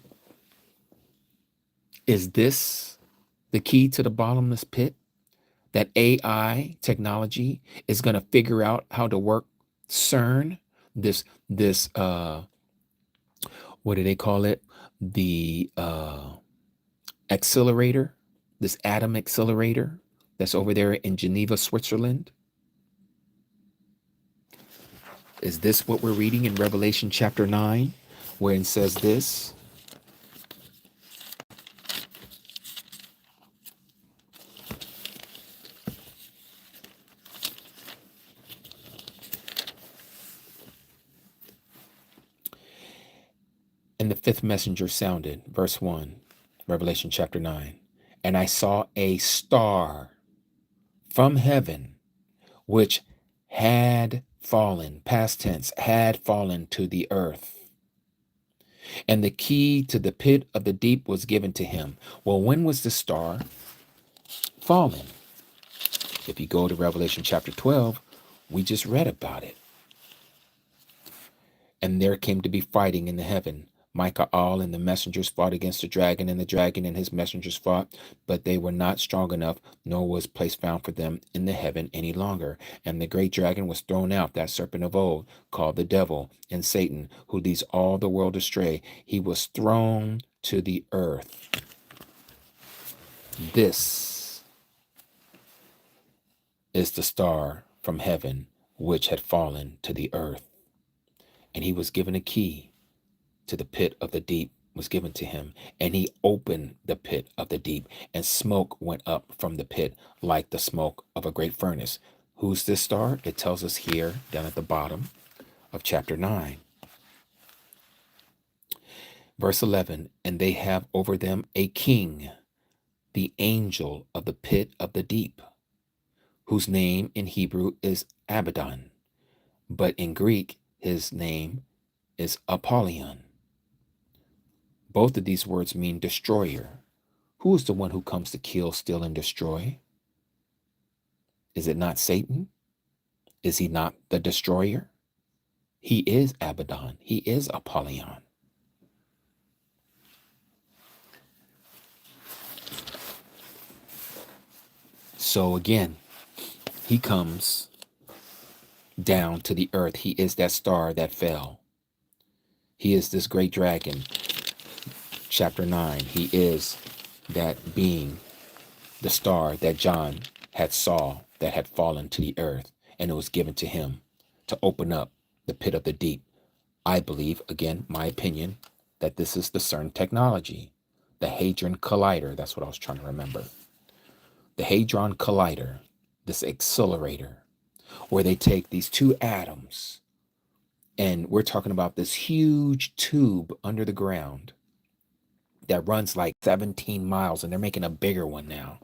is this the key to the bottomless pit? That AI technology is going to figure out how to work CERN, this what do they call it? The accelerator, this atom accelerator that's over there in Geneva, Switzerland. Is this what we're reading in Revelation chapter 9, where it says this? And the fifth messenger sounded, verse 1, Revelation chapter 9. And I saw a star from heaven, which had fallen, past tense, had fallen to the earth. And the key to the pit of the deep was given to him. Well, when was the star fallen? If you go to Revelation chapter 12, we just read about it. And there came to be fighting in the heaven. Michael and the messengers fought against the dragon, and the dragon and his messengers fought, but they were not strong enough, nor was place found for them in the heaven any longer. And the great dragon was thrown out, that serpent of old, called the devil and Satan, who leads all the world astray. He was thrown to the earth. This is the star from heaven, which had fallen to the earth. And he was given a key to the pit of the deep was given to him, and he opened the pit of the deep, and smoke went up from the pit like the smoke of a great furnace. Who's this star? It tells us here down at the bottom of chapter 9. Verse 11, and they have over them a king, the angel of the pit of the deep, whose name in Hebrew is Abaddon, but in Greek his name is Apollyon. Both of these words mean destroyer. Who is the one who comes to kill, steal, and destroy? Is it not Satan? Is he not the destroyer? He is Abaddon. He is Apollyon. So again, he comes down to the earth. He is that star that fell. He is this great dragon. Chapter 9, he is that being, the star that John had saw that had fallen to the earth, and it was given to him to open up the pit of the deep. I believe, again, my opinion, that this is the CERN technology, the Hadron Collider. That's what I was trying to remember. The Hadron Collider, this accelerator, where they take these two atoms, and we're talking about this huge tube under the ground that runs like 17 miles, and they're making a bigger one now.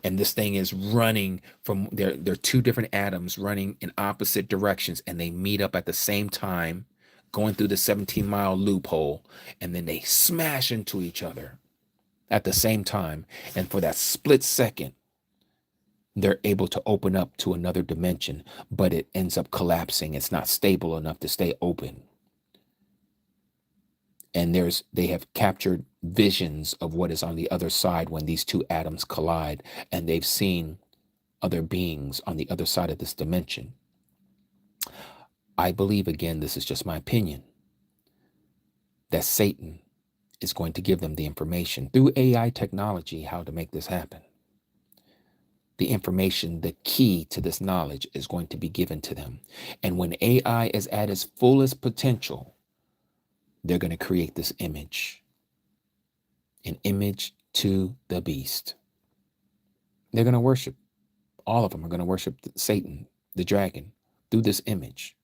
And this thing is running from, they're two different atoms running in opposite directions, and they meet up at the same time, going through the 17-mile loophole, and then they smash into each other at the same time. And for that split second, they're able to open up to another dimension, but it ends up collapsing. It's not stable enough to stay open. And they have captured visions of what is on the other side when these two atoms collide, and they've seen other beings on the other side of this dimension. I believe, again, this is just my opinion, that Satan is going to give them the information through AI technology how to make this happen. The information, the key to this knowledge is going to be given to them. And when AI is at its fullest potential, they're going to create this image, an image to the beast. They're going to worship, all of them are going to worship Satan, the dragon, through this image.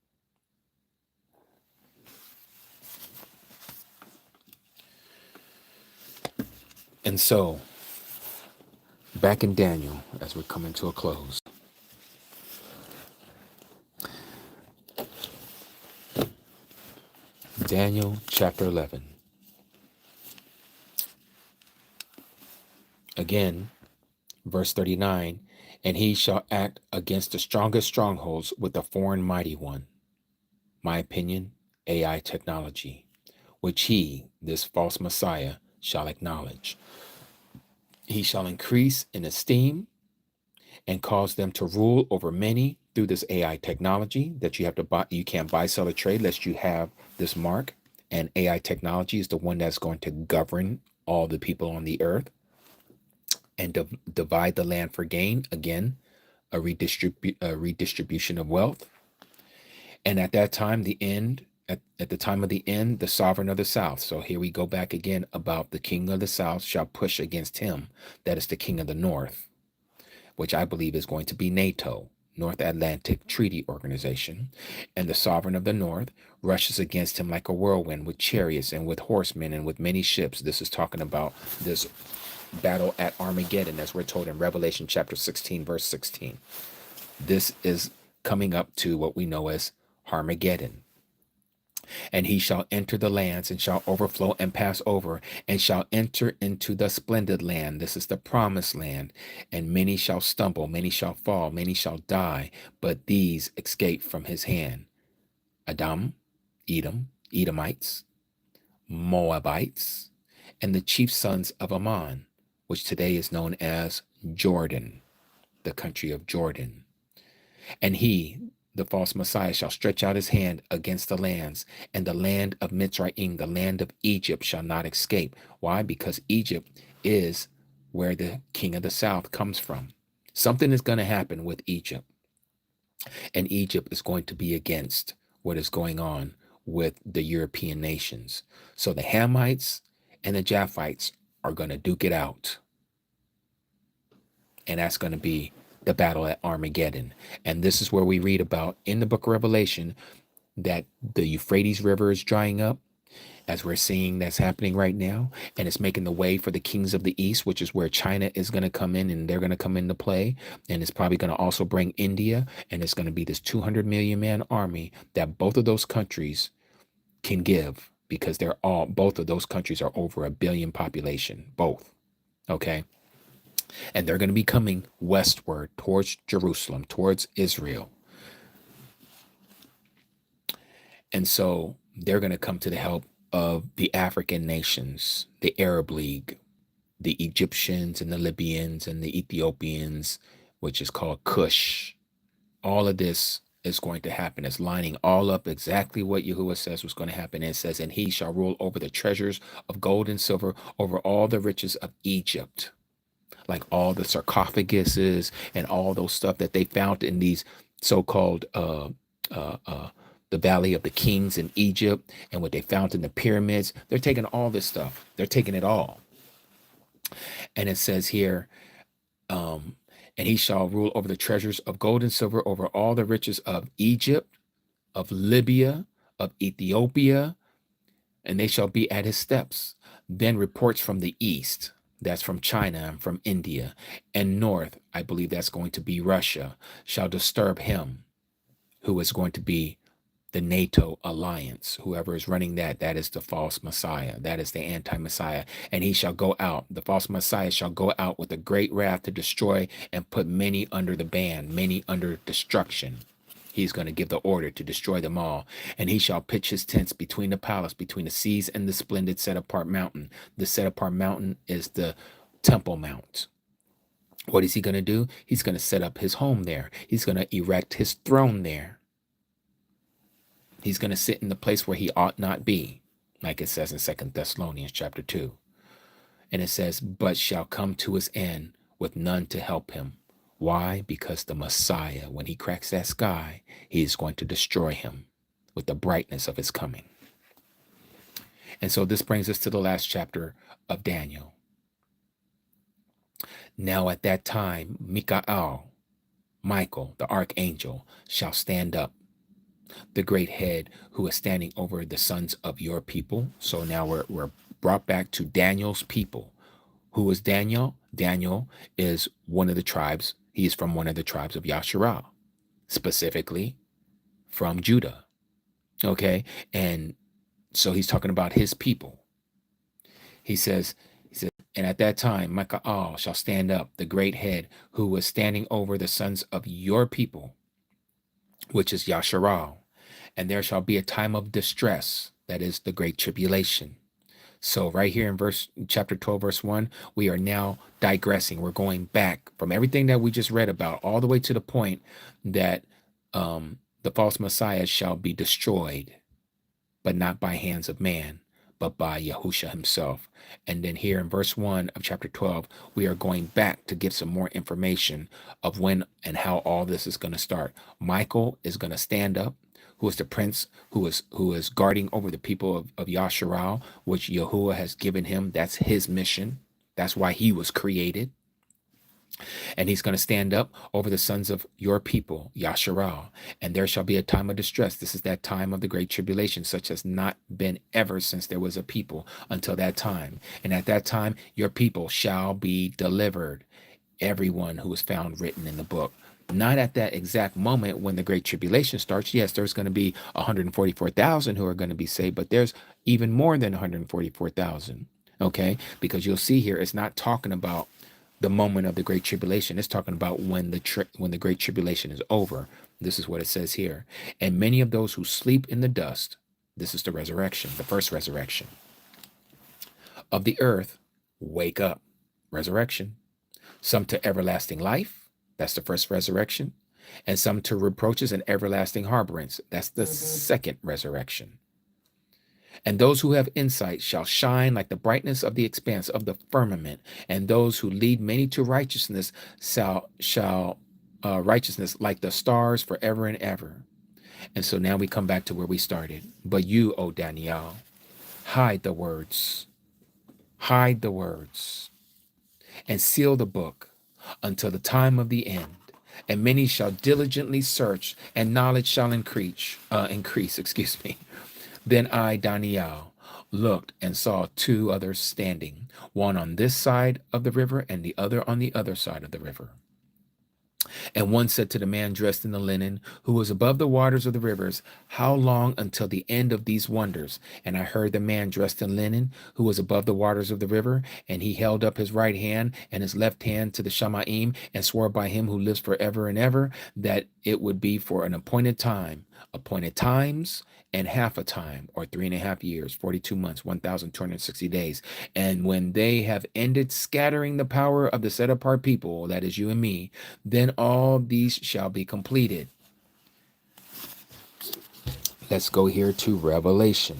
And so, back in Daniel, as we're coming to a close, Daniel chapter 11. Again, verse 39, and he shall act against the strongest strongholds with the foreign mighty one. My opinion, AI technology, which he, this false Messiah, shall acknowledge. He shall increase in esteem and cause them to rule over many through this AI technology that you have to buy. You can't buy, sell, or trade lest you have this mark. And AI technology is the one that's going to govern all the people on the earth and divide the land for gain. Again, a redistribution of wealth. And at that time, at the time of the end, the sovereign of the south. So here we go back again about the king of the south shall push against him. That is the king of the north, which I believe is going to be NATO, North Atlantic Treaty Organization. And the sovereign of the north rushes against him like a whirlwind with chariots and with horsemen and with many ships. This is talking about this battle at Armageddon, as we're told in Revelation chapter 16, verse 16. This is coming up to what we know as Armageddon. And he shall enter the lands and shall overflow and pass over and shall enter into the splendid land. This is the promised land. And many shall stumble, many shall fall, many shall die, but these escape from his hand. Edom, Edomites, Moabites, and the chief sons of Ammon, which today is known as Jordan, the country of Jordan. And he, the false Messiah, shall stretch out his hand against the lands, and the land of Mitzrayim, the land of Egypt, shall not escape. Why? Because Egypt is where the king of the south comes from. Something is going to happen with Egypt, and Egypt is going to be against what is going on with the European nations. So the Hamites and the Japhites are going to duke it out. And that's going to be the battle at Armageddon. And this is where we read about in the book of Revelation that the Euphrates River is drying up, as we're seeing that's happening right now. And it's making the way for the kings of the East, which is where China is going to come in, and they're going to come into play. And it's probably going to also bring India. And it's going to be this 200 million man army that both of those countries can give, because both of those countries are over 1 billion population, both. Okay. And they're going to be coming westward towards Jerusalem, towards Israel. And so they're going to come to the help of the African nations, the Arab League, the Egyptians and the Libyans and the Ethiopians, which is called Cush. All of this is going to happen. It's lining all up exactly what Yahuah says was going to happen. And it says, and he shall rule over the treasures of gold and silver, over all the riches of Egypt. Like all the sarcophaguses and all those stuff that they found in these so-called the Valley of the Kings in Egypt, and what they found in the pyramids. They're taking all this stuff. They're taking it all. And it says here, and he shall rule over the treasures of gold and silver, over all the riches of Egypt, of Libya, of Ethiopia, and they shall be at his steps. Then reports from the east, that's from China and from India, and north, I believe that's going to be Russia, shall disturb him, who is going to be the NATO alliance. Whoever is running that is the false Messiah. That is the anti-Messiah. And he shall go out. The false Messiah shall go out with a great wrath to destroy and put many under the ban, many under destruction. He's going to give the order to destroy them all. And he shall pitch his tents between the palace, between the seas and the splendid set apart mountain. The set apart mountain is the Temple Mount. What is he going to do? He's going to set up his home there. He's going to erect his throne there. He's going to sit in the place where he ought not be, like it says in 2 Thessalonians chapter 2. And it says, but shall come to his end with none to help him. Why? Because the Messiah, when he cracks that sky, he is going to destroy him with the brightness of his coming. And so this brings us to the last chapter of Daniel. Now at that time, Michael, the archangel, shall stand up, the great head who is standing over the sons of your people. So now we're brought back to Daniel's people. Who is Daniel? Daniel is one of the tribes. He is from one of the tribes of Yasharah, specifically from Judah. Okay. And so he's talking about his people. He says, and at that time, Michael shall stand up, the great head who was standing over the sons of your people, which is Yasharal, and there shall be a time of distress, that is the great tribulation. So right here in chapter 12, verse 1, we are now digressing. We're going back from everything that we just read about all the way to the point that the false Messiah shall be destroyed, but not by hands of man, but by Yahusha himself. And then here in verse 1 of chapter 12, we are going back to give some more information of when and how all this is going to start. Michael is going to stand up, who is the prince who is guarding over the people of Yasharal, which Yahuah has given him. That's his mission. That's why he was created. And he's going to stand up over the sons of your people, Yasharal, and there shall be a time of distress. This is that time of the great tribulation, such as not been ever since there was a people until that time. And at that time, your people shall be delivered, everyone who is found written in the book. Not at that exact moment when the Great Tribulation starts. Yes, there's going to be 144,000 who are going to be saved, but there's even more than 144,000. Okay, because you'll see here, it's not talking about the moment of the Great Tribulation. It's talking about when the Great Tribulation is over. This is what it says here. And many of those who sleep in the dust, this is the resurrection, the first resurrection of the earth, wake up. Resurrection. Some to everlasting life. That's the first resurrection. And some to reproaches and everlasting harborings. That's the second resurrection. And those who have insight shall shine like the brightness of the expanse of the firmament. And those who lead many to righteousness shall righteousness like the stars forever and ever. And so now we come back to where we started. But you, O Daniel, hide the words, and seal the book until the time of the end. And many shall diligently search, and knowledge shall increase. Then I, Daniel, looked and saw two others standing, one on this side of the river and the other on the other side of the river. And one said to the man dressed in the linen, who was above the waters of the rivers, how long until the end of these wonders? And I heard the man dressed in linen, who was above the waters of the river, and he held up his right hand and his left hand to the Shamaim, and swore by him who lives forever and ever, that it would be for an appointed time, appointed times, and half a time, or 3.5 years, 42 months, 1,260 days. And when they have ended scattering the power of the set apart people, that is you and me, then all these shall be completed. Let's go here to Revelation,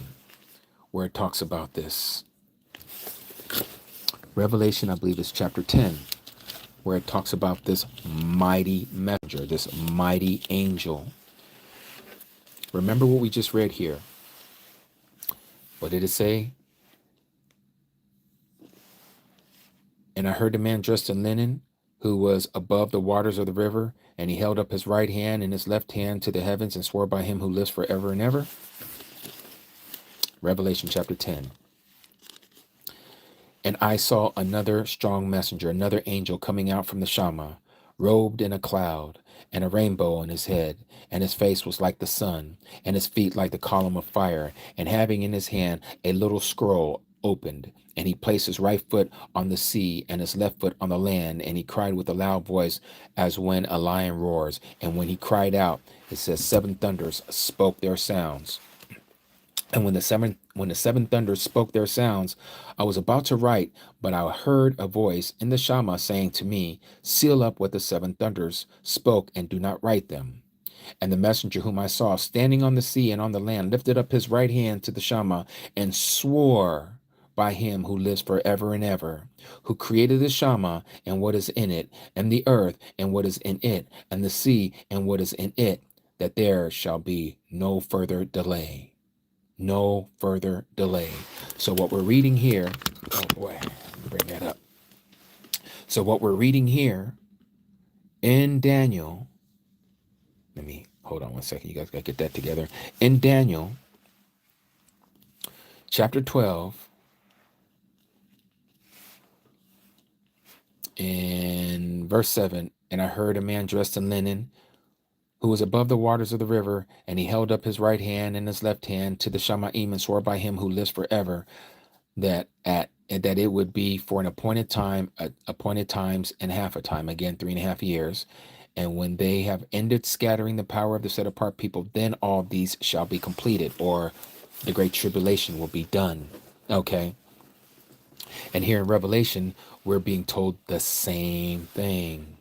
where it talks about this. Revelation, I believe, is chapter 10, where it talks about this mighty messenger, this mighty angel. Remember what we just read here. What did it say? And I heard a man dressed in linen, who was above the waters of the river, and he held up his right hand and his left hand to the heavens, and swore by him who lives forever and ever. Revelation chapter 10. And I saw another strong messenger, another angel coming out from the Shama, robed in a cloud, and a rainbow on his head, and his face was like the sun, and his feet like the column of fire, and having in his hand a little scroll opened. And he placed his right foot on the sea and his left foot on the land, and he cried with a loud voice as when a lion roars. And when he cried out, it says 7 thunders spoke their sounds. And when the seven thunders spoke their sounds, I was about to write, but I heard a voice in the Shama saying to me, seal up what the 7 thunders spoke and do not write them. And the messenger whom I saw standing on the sea and on the land lifted up his right hand to the Shama and swore by him who lives forever and ever, who created the Shama and what is in it, and the earth and what is in it, and the sea and what is in it, that there shall be no further delay. No further delay. So what we're reading here, oh boy, bring that up. So what we're reading here in Daniel, let me hold on one second. You guys got to get that together. In Daniel, chapter 12, in verse 7, and I heard a man dressed in linen, who was above the waters of the river, and he held up his right hand and his left hand to the Shamaim, and swore by him who lives forever, that it would be for an appointed time, appointed times, and half a time, again 3.5 years. And when they have ended scattering the power of the set apart people, then all these shall be completed, or the great tribulation will be done. Okay. And here in Revelation, we're being told the same thing.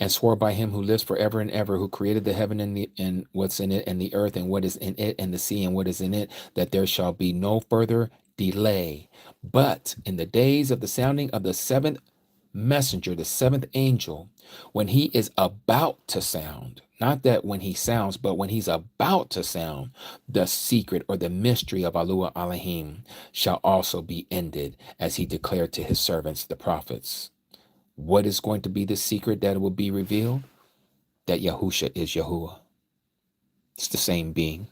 And swore by him who lives forever and ever, who created the heaven and what's in it, and the earth and what is in it, and the sea and what is in it, that there shall be no further delay. But in the days of the sounding of the 7th messenger, the 7th angel, when he is about to sound, not that when he sounds, but when he's about to sound, the secret or the mystery of Yahuah Elohim shall also be ended, as he declared to his servants, the prophets. What is going to be the secret that will be revealed? That Yahusha is Yahuah. It's the same being.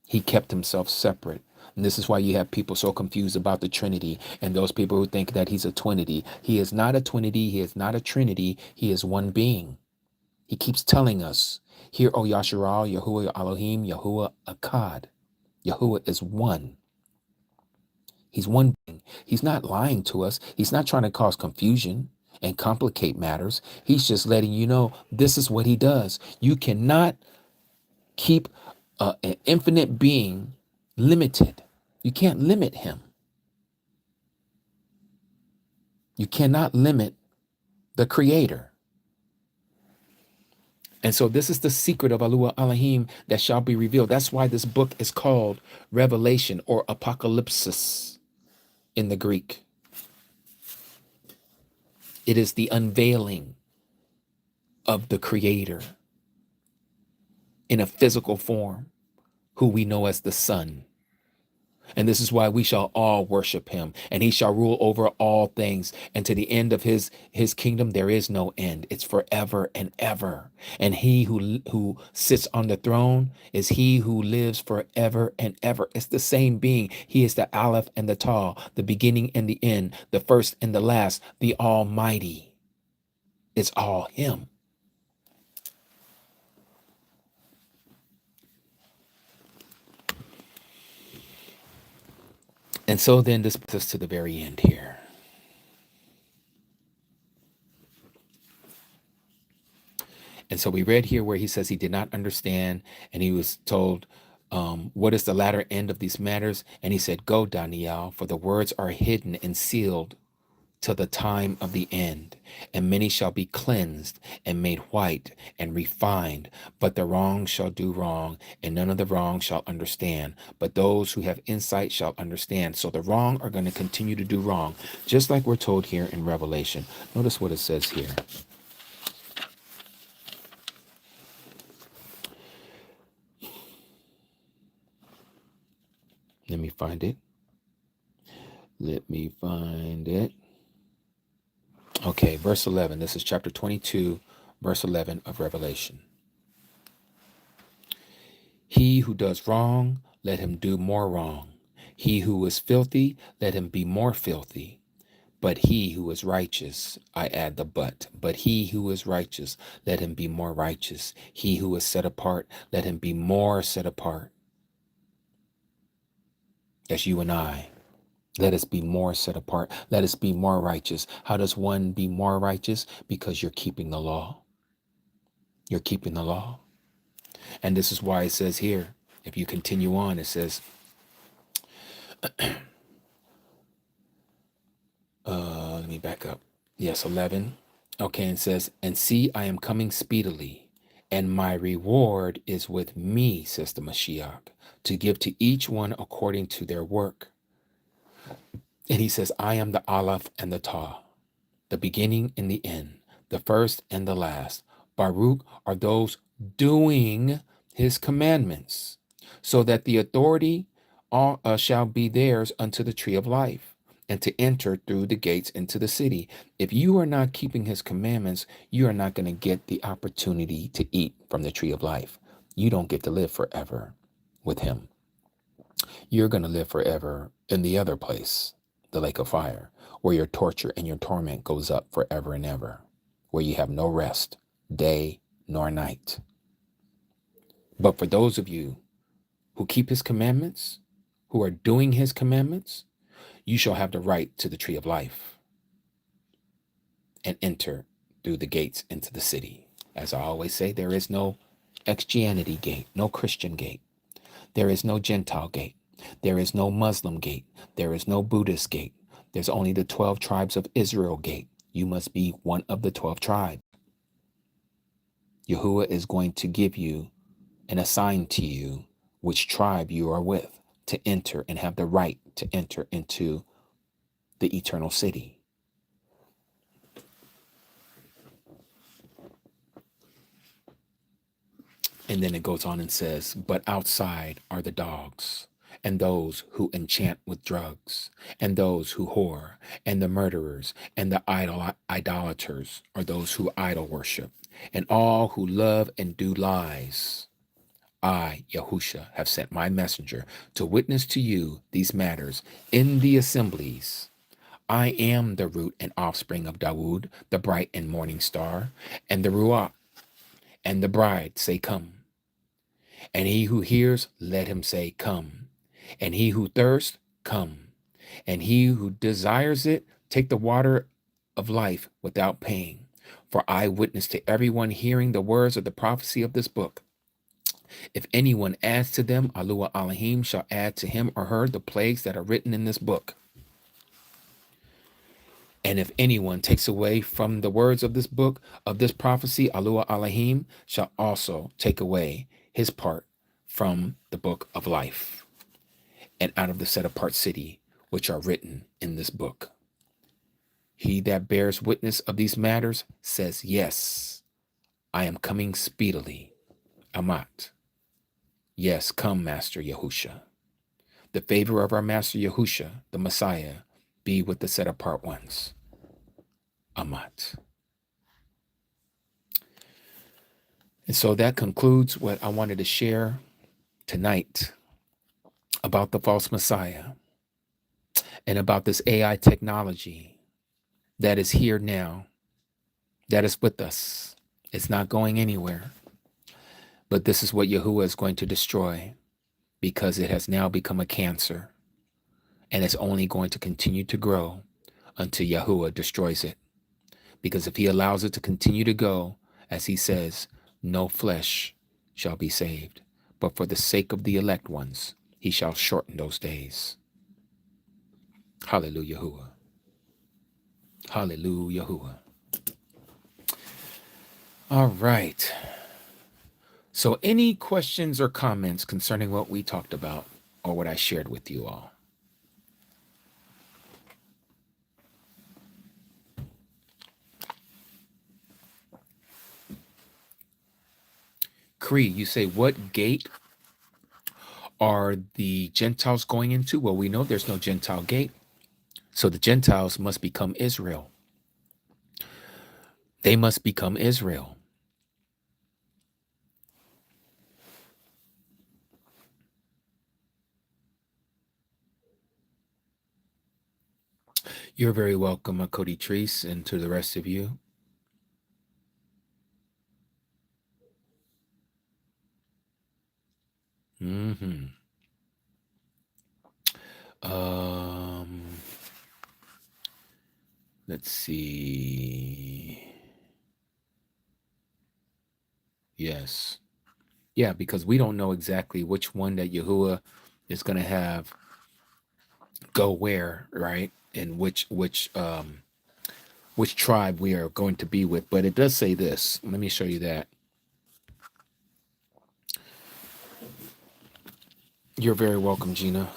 He kept himself separate. And this is why you have people so confused about the Trinity and those people who think that he's a twinity. He is not a twinity. He is not a trinity. He is one being. He keeps telling us, "Hear, O Yasharal, Yahuah Elohim, Yahuah Akkad." Yahuah is one. He's one being. He's not lying to us. He's not trying to cause confusion and complicate matters. He's just letting you know this is what he does. You cannot keep an infinite being limited. You can't limit him. You cannot limit the creator. And so this is the secret of Yahuah Elohim that shall be revealed. That's why this book is called Revelation or Apocalypsis in the Greek. It is the unveiling of the creator in a physical form, who we know as the Son. And this is why we shall all worship him, and he shall rule over all things. And to the end of his kingdom, there is no end. It's forever and ever. And he who sits on the throne is he who lives forever and ever. It's the same being. He is the Aleph and the Tav, the beginning and the end, the first and the last, the Almighty. It's all him. And so then this puts us to the very end here. And so we read here where he says he did not understand, and he was told, what is the latter end of these matters? And he said, go, Daniel, for the words are hidden and sealed till the time of the end. And many shall be cleansed and made white and refined, but the wrong shall do wrong, and none of the wrong shall understand. But those who have insight shall understand. So the wrong are going to continue to do wrong, just like we're told here in Revelation. Notice what it says here. Let me find it. Okay, verse 11. This is chapter 22, verse 11 of Revelation. He who does wrong, let him do more wrong. He who is filthy, let him be more filthy. But he who is righteous, I add the but he who is righteous, let him be more righteous. He who is set apart, let him be more set apart. That's you and I. Let us be more set apart. Let us be more righteous. How does one be more righteous? Because you're keeping the law. You're keeping the law. And this is why it says here, if you continue on, it says, let me back up. Yes, 11. Okay, and it says, and see, I am coming speedily, and my reward is with me, says the Mashiach, to give to each one according to their work. And he says, I am the Aleph and the Tav, the beginning and the end, the first and the last. Baruch are those doing his commandments, so that the authority shall be theirs unto the tree of life, and to enter through the gates into the city. If you are not keeping his commandments, you are not going to get the opportunity to eat from the tree of life. You don't get to live forever with him. You're going to live forever in the other place, the lake of fire, where your torture and your torment goes up forever and ever, where you have no rest, day nor night. But for those of you who keep his commandments, who are doing his commandments, you shall have the right to the tree of life and enter through the gates into the city. As I always say, there is no Christianity gate, no Christian gate. There is no Gentile gate. There is no Muslim gate. There is no Buddhist gate. There's only the 12 tribes of Israel gate. You must be one of the 12 tribes. Yahuah is going to give you and assign to you which tribe you are with to enter and have the right to enter into the eternal city. And then it goes on and says, but outside are the dogs, and those who enchant with drugs, and those who whore, and the murderers, and the idolaters are those who idol worship, and all who love and do lies I, Yahusha, have sent my messenger to witness to you these matters in the assemblies. I am the root and offspring of Dawood, the bright and morning star, and the Ruach, and the bride say, Come. And he who hears, let him say, Come. And he who thirsts, come. And he who desires it, take the water of life without paying. For I witness to everyone hearing the words of the prophecy of this book. If anyone adds to them, Yahuah Elohim shall add to him or her the plagues that are written in this book. And if anyone takes away from the words of this book, of this prophecy, Yahuah Elohim shall also take away his part from the book of life and out of the set apart city which are written in this book. He that bears witness of these matters says, Yes, I am coming speedily. Amat. Yes, come, Master Yahusha. The favor of our Master Yahusha, the Messiah, be with the set apart ones. Amat. And so that concludes what I wanted to share tonight about the false Messiah and about this AI technology that is here now, that is with us. It's not going anywhere. But this is what Yahuah is going to destroy, because it has now become a cancer, and it's only going to continue to grow until Yahuah destroys it. Because if he allows it to continue to go, as he says, no flesh shall be saved, but for the sake of the elect ones, he shall shorten those days. Hallelujah, Yahuah. Hallelujah, Yahuah. All right. So any questions or comments concerning what we talked about or what I shared with you all? Cree, you say, what gate are the Gentiles going into? Well, we know there's no Gentile gate. So the Gentiles must become Israel. They must become Israel. You're very welcome, Cody Treese, and to the rest of you. Mm-hmm. Let's see. Yes. Yeah, because we don't know exactly which one that Yahuah is going to have go where, right? And which tribe we are going to be with. But it does say this. Let me show you that. You're very welcome, Gina.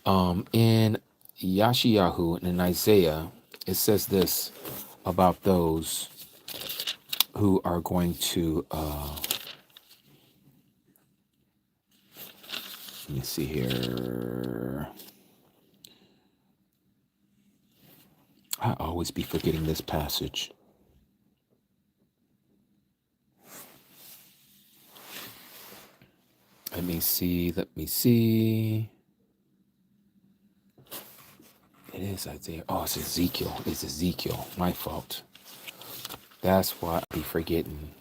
In Yashiyahu and in Isaiah, it says this about those who are going to, let me see here. I always be forgetting this passage. Let me see. It is Isaiah. Oh, it's Ezekiel. It's Ezekiel. My fault. That's why I be forgetting.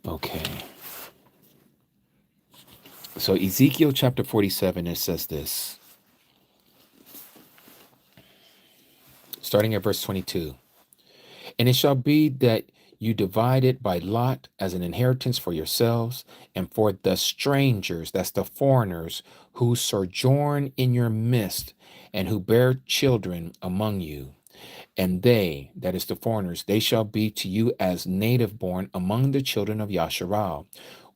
Okay. So Ezekiel chapter 47, it says this. Starting at verse 22. And it shall be that you divide it by lot as an inheritance for yourselves and for the strangers, that's the foreigners, who sojourn in your midst and who bear children among you. And they, that is the foreigners, they shall be to you as native born among the children of Yasharal.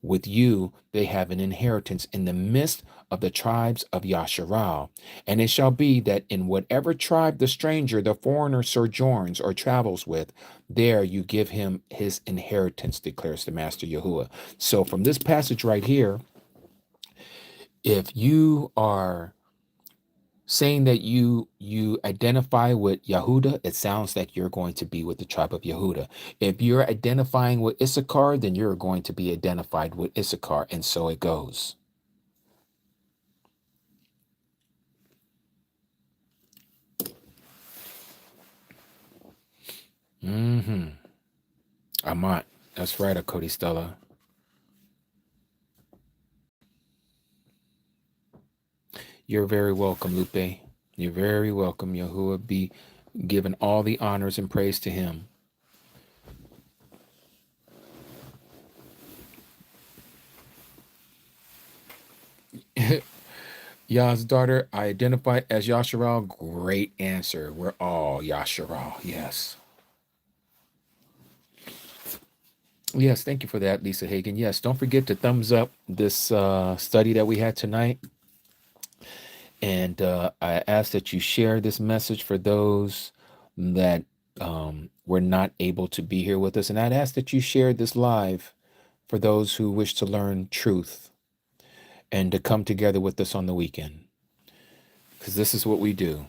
With you they have an inheritance in the midst of the tribes of Yasharal. And it shall be that in whatever tribe the stranger, the foreigner sojourns or travels with, there you give him his inheritance, declares the Master Yahuah. So from this passage right here, if you are saying that you identify with Yehuda, it sounds like you're going to be with the tribe of Yehuda. If you're identifying with Issachar, then you're going to be identified with Issachar, and so it goes. Mm-hmm. Amat. That's right, Akodi Stella. You're very welcome, Lupe. You're very welcome. Yahuah be given all the honors and praise to him. Yah's daughter, I identify as Yasharal. Great answer. We're all Yasharal. Yes. Yes, thank you for that, Lisa Hagen. Yes, don't forget to thumbs up this study that we had tonight. And I ask that you share this message for those that were not able to be here with us. And I'd ask that you share this live for those who wish to learn truth and to come together with us on the weekend. Because this is what we do.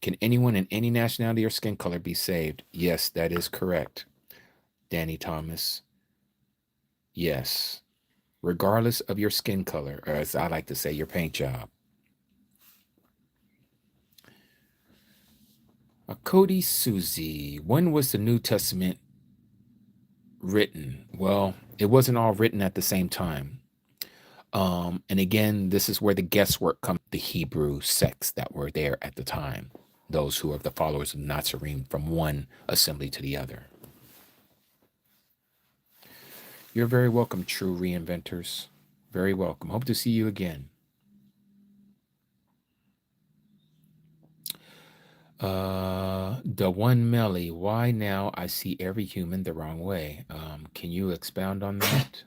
Can anyone in any nationality or skin color be saved? Yes, that is correct. Danny Thomas. Yes. Regardless of your skin color, or as I like to say, your paint job. Cody Susie, when was the New Testament written? Well, it wasn't all written at the same time. And again, this is where the guesswork comes, the Hebrew sects that were there at the time, those who are the followers of Nazarene from one assembly to the other. You're very welcome, true reinventors. Very welcome. Hope to see you again. The one Melly, why now I see every human the wrong way. Can you expound on that?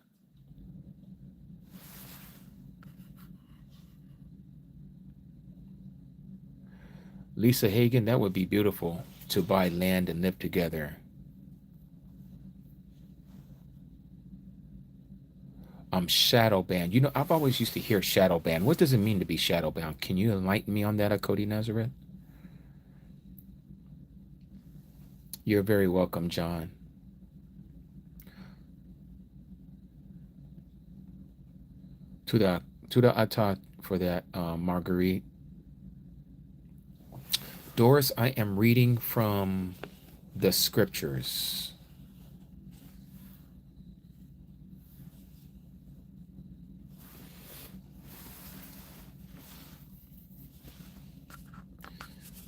Lisa Hagen, that would be beautiful to buy land and live together. Shadow banned. You know, I've always used to hear shadow banned. What does it mean to be shadow bound? Can you enlighten me on that, Cody Nazareth? You're very welcome, John. Tuda Ata for that, Marguerite. Doris, I am reading from the scriptures.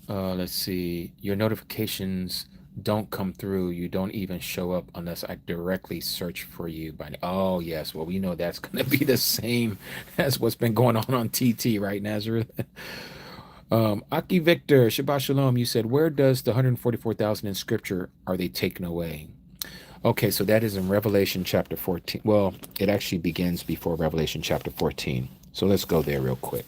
Let's see. Your notifications don't come through. You don't even show up unless I directly search for you. Oh, yes. Well, we know that's going to be the same as what's been going on TT, right, Nazareth? Aki Victor, Shabbat Shalom, you said, where does the 144,000 in scripture, are they taken away? Okay, so that is in Revelation chapter 14. Well, it actually begins before Revelation chapter 14. So let's go there real quick.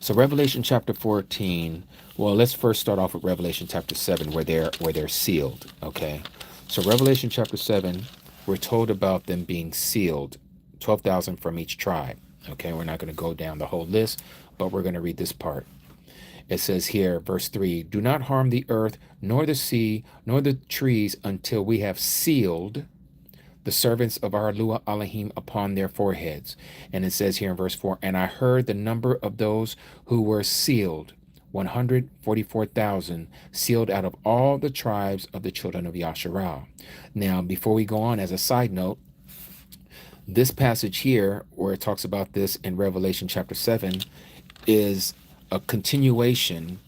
So Revelation chapter 14, well, let's first start off with Revelation chapter 7, where they're sealed, okay? So Revelation chapter 7, we're told about them being sealed, 12,000 from each tribe, okay? We're not going to go down the whole list, but we're going to read this part. It says here, verse 3, do not harm the earth, nor the sea, nor the trees, until we have sealed the servants of our Lua Elohim upon their foreheads. And it says here in verse 4, and I heard the number of those who were sealed, 144,000, sealed out of all the tribes of the children of Yasharal. Now, before we go on, as a side note, this passage here, where it talks about this in Revelation chapter 7, is a continuation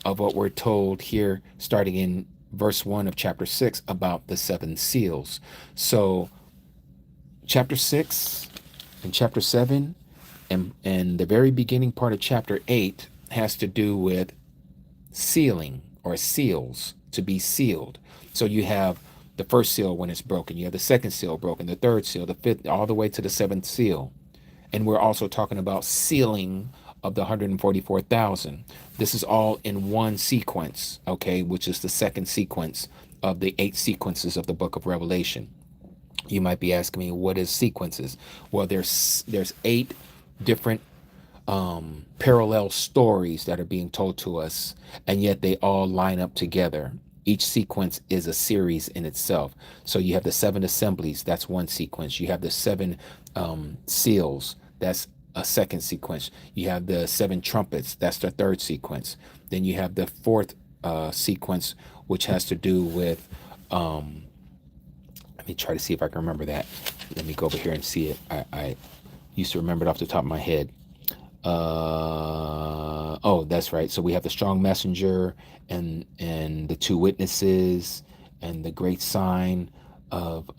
of what we're told here, starting in verse 1 of chapter 6 about the 7 seals. So chapter 6 and chapter 7 and the very beginning part of chapter 8 has to do with sealing, or seals, to be sealed. So you have the first seal when it's broken, you have the second seal broken, the third seal, the fifth, all the way to the 7th seal. And we're also talking about sealing of the 144,000. This is all in one sequence, okay, which is the second sequence of the 8 sequences of the book of Revelation. You might be asking me, what is sequences? Well, there's 8 different parallel stories that are being told to us, and yet they all line up together. Each sequence is a series in itself. So you have the seven assemblies, that's one sequence. You have the seven seals, that's a second sequence. You have the seven trumpets, that's the third sequence. Then you have the fourth sequence, which has to do with, let me try to see if I can remember that. Let me go over here and see it. I used to remember it off the top of my head. Oh, that's right. So we have the strong messenger and the two witnesses and the great sign of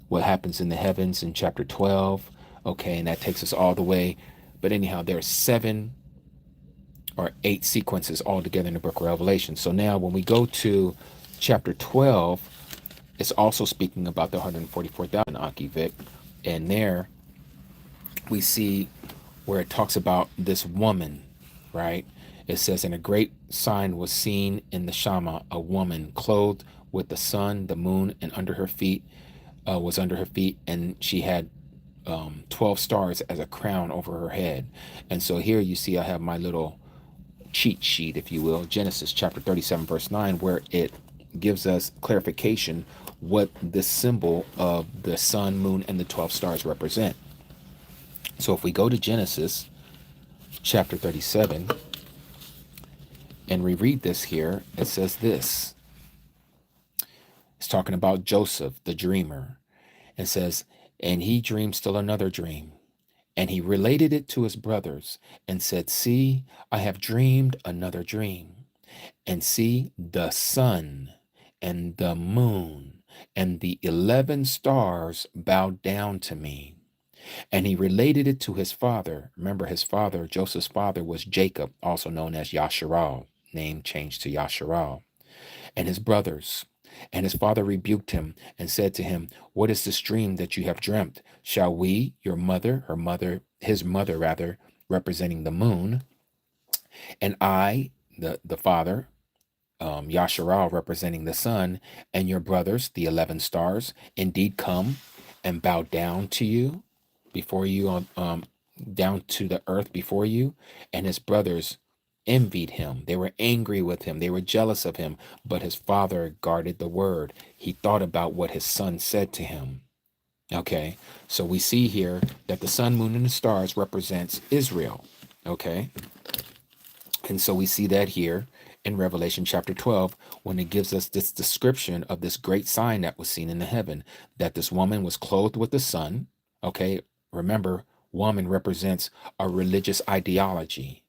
what happens in the heavens in chapter 12. Okay, and that takes us all the way. But anyhow, there are 7 or 8 sequences all together in the book of Revelation. So now when we go to chapter 12, it's also speaking about the 144,000 Akivik, and there we see where it talks about this woman, right? It says, and a great sign was seen in the Shama, a woman clothed with the sun, the moon, and under her feet was under her feet, and she had 12 stars as a crown over her head. And so here you see I have my little cheat sheet, if you will, Genesis chapter 37, verse 9, where it gives us clarification what the symbol of the sun, moon, and the 12 stars represent. So if we go to Genesis chapter 37 and reread this here, it says this. It's talking about Joseph, the dreamer. It says, and he dreamed still another dream. And he related it to his brothers and said, see, I have dreamed another dream. And see, the sun and the moon and the 11 stars bowed down to me. And he related it to his father. Remember, his father, Joseph's father, was Jacob, also known as Yasharal, name changed to Yasharal, and his brothers. And his father rebuked him and said to him, what is this dream that you have dreamt? Shall we, your mother, his mother rather, representing the moon, and I, the father, Yasharal representing the sun, and your brothers, the 11 stars, indeed come and bow down to you, before you, down to the earth before you? And his brothers envied him. They were angry with him. They were jealous of him. But his father guarded the word. He thought about what his son said to him. Okay, so we see here that the sun, moon, and the stars represents Israel. Okay, and so we see that here in Revelation chapter 12, when it gives us this description of this great sign that was seen in the heaven, that this woman was clothed with the sun. Okay, remember, woman represents a religious ideology,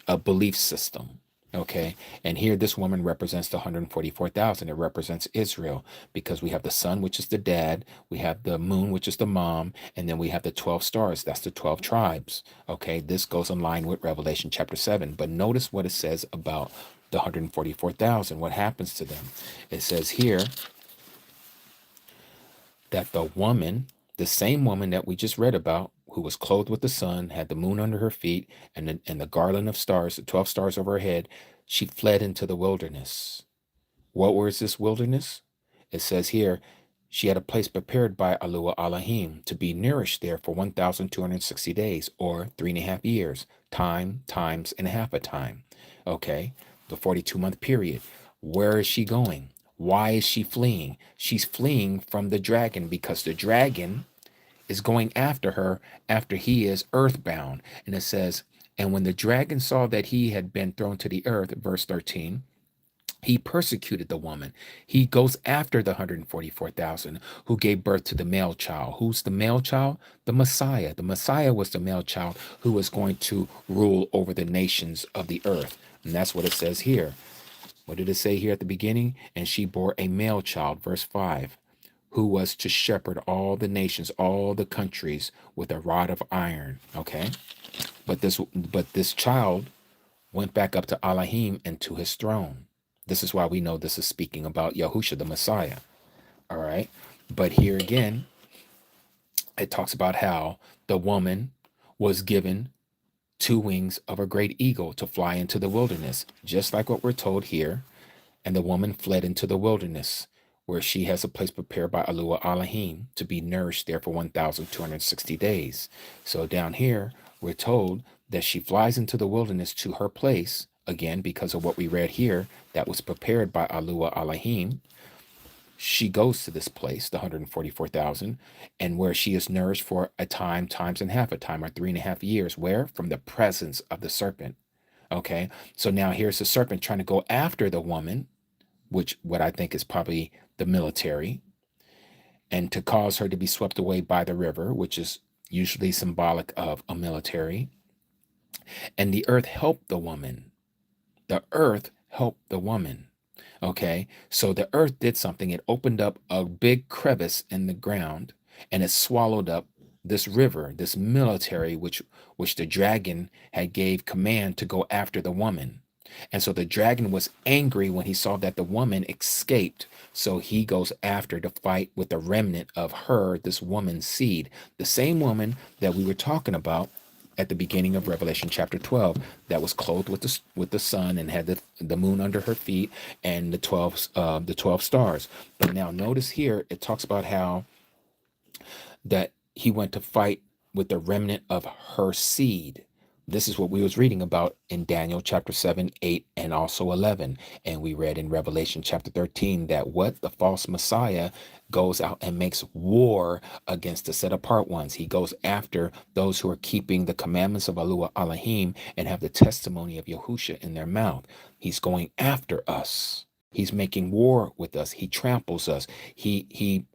a belief system. Okay, and here this woman represents the 144,000. It represents Israel, because we have the sun, which is the dad, we have the moon, which is the mom, and then we have the 12 stars. That's the 12 tribes. Okay, this goes in line with Revelation chapter 7. But notice what it says about the 144,000. What happens to them? It says here that the woman, the same woman that we just read about, who was clothed with the sun, had the moon under her feet, and the garland of stars, the 12 stars over her head, she fled into the wilderness. What was this wilderness? It says here, she had a place prepared by Yahuah Elohim to be nourished there for 1,260 days, or 3.5 years, times and a half a time. Okay, the 42-month period. Where is she going? Why is she fleeing? She's fleeing from the dragon, because the dragon is going after her after he is earthbound. And it says, and when the dragon saw that he had been thrown to the earth, verse 13, he persecuted the woman. He goes after the 144,000 who gave birth to the male child. Who's the male child? The Messiah. The Messiah was the male child who was going to rule over the nations of the earth. And that's what it says here. What did it say here at the beginning? And she bore a male child, verse 5, who was to shepherd all the nations, all the countries, with a rod of iron. Okay, but this child went back up to Elohim and to his throne. This is why we know this is speaking about Yahusha, the Messiah. All right, but here again, it talks about how the woman was given 2 wings of a great eagle to fly into the wilderness, just like what we're told here. And the woman fled into the wilderness, where she has a place prepared by Yahuah Elohim to be nourished there for 1,260 days. So down here, we're told that she flies into the wilderness to her place, again, because of what we read here, that was prepared by Yahuah Elohim. She goes to this place, the 144,000, and where she is nourished for a time, times and half a time, or 3.5 years. Where? From the presence of the serpent. Okay, so now here's the serpent trying to go after the woman, which what I think is probably the military, and to cause her to be swept away by the river, which is usually symbolic of a military. And the earth helped the woman. The earth helped the woman. Okay, so the earth did something. It opened up a big crevice in the ground, and it swallowed up this river, this military, which the dragon had gave command to go after the woman. And so the dragon was angry when he saw that the woman escaped. So he goes after to fight with the remnant of her, this woman's seed, the same woman that we were talking about at the beginning of Revelation chapter 12, that was clothed with the sun and had the moon under her feet and the 12 stars. But now notice here it talks about how that he went to fight with the remnant of her seed. This is what we was reading about in Daniel chapter 7, 8, and also 11. And we read in Revelation chapter 13 that what the false Messiah goes out and makes war against the set apart ones. He goes after those who are keeping the commandments of Yahuah Elohim and have the testimony of Yahusha in their mouth. He's going after us. He's making war with us. He tramples us. He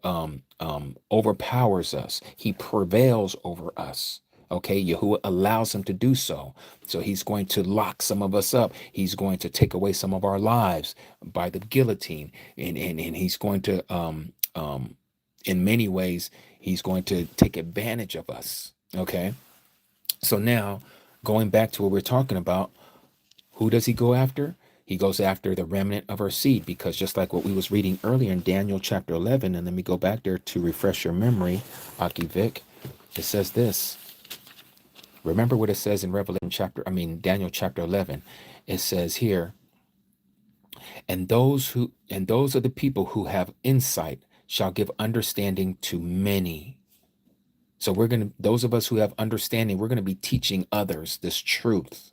overpowers us. He prevails over us. Okay, Yahuah allows him to do so. So he's going to lock some of us up. He's going to take away some of our lives by the guillotine, and he's going to in many ways he's going to take advantage of us. Okay, so now going back to what we're talking about, who does he go after? He goes after the remnant of her seed, because just like what we was reading earlier in Daniel chapter 11, and let me go back there to refresh your memory, Akivik, it says this. Remember what it says in Daniel chapter 11. It says here, and those are the people who have insight shall give understanding to many. So those of us who have understanding, we're going to be teaching others this truth.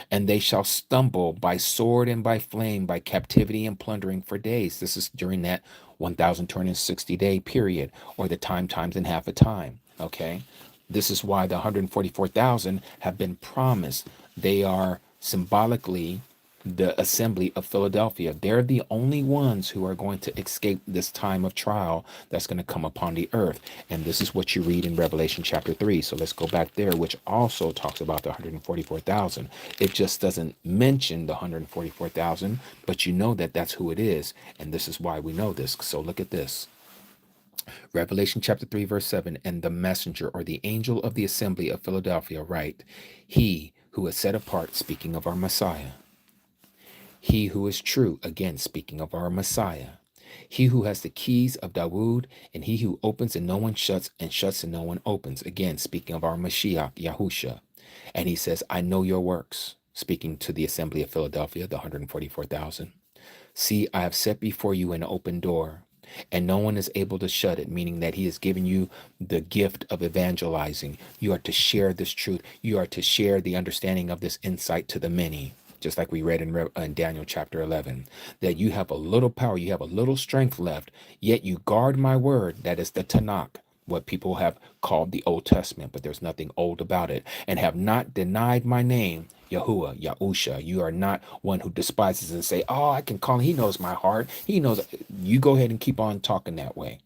And they shall stumble by sword and by flame, by captivity and plundering for days. This is during that 1,260-day period, or the times and half a time. Okay, this is why the 144,000 have been promised. They are symbolically the assembly of Philadelphia. They're the only ones who are going to escape this time of trial that's going to come upon the earth. And this is what you read in Revelation chapter 3. So let's go back there, which also talks about the 144,000. It just doesn't mention the 144,000, but you know that that's who it is. And this is why we know this. So look at this. Revelation chapter 3, verse 7, and the messenger or the angel of the assembly of Philadelphia write, he who is set apart, speaking of our Messiah, he who is true, again speaking of our Messiah, he who has the keys of Dawood, and he who opens and no one shuts, and shuts and no one opens, again speaking of our Mashiach, Yahusha. And he says, I know your works, speaking to the assembly of Philadelphia, the 144,000. See, I have set before you an open door, and no one is able to shut it, meaning that he has given you the gift of evangelizing. You are to share this truth. You are to share the understanding of this insight to the many, just like we read in Daniel chapter 11, that you have a little power, you have a little strength left, yet you guard my word, that is the Tanakh, what people have called the Old Testament, but there's nothing old about it, and have not denied my name, Yahuah, Yahusha. You are not one who despises and say, oh, I can call him. He knows my heart. He knows. You go ahead and keep on talking that way.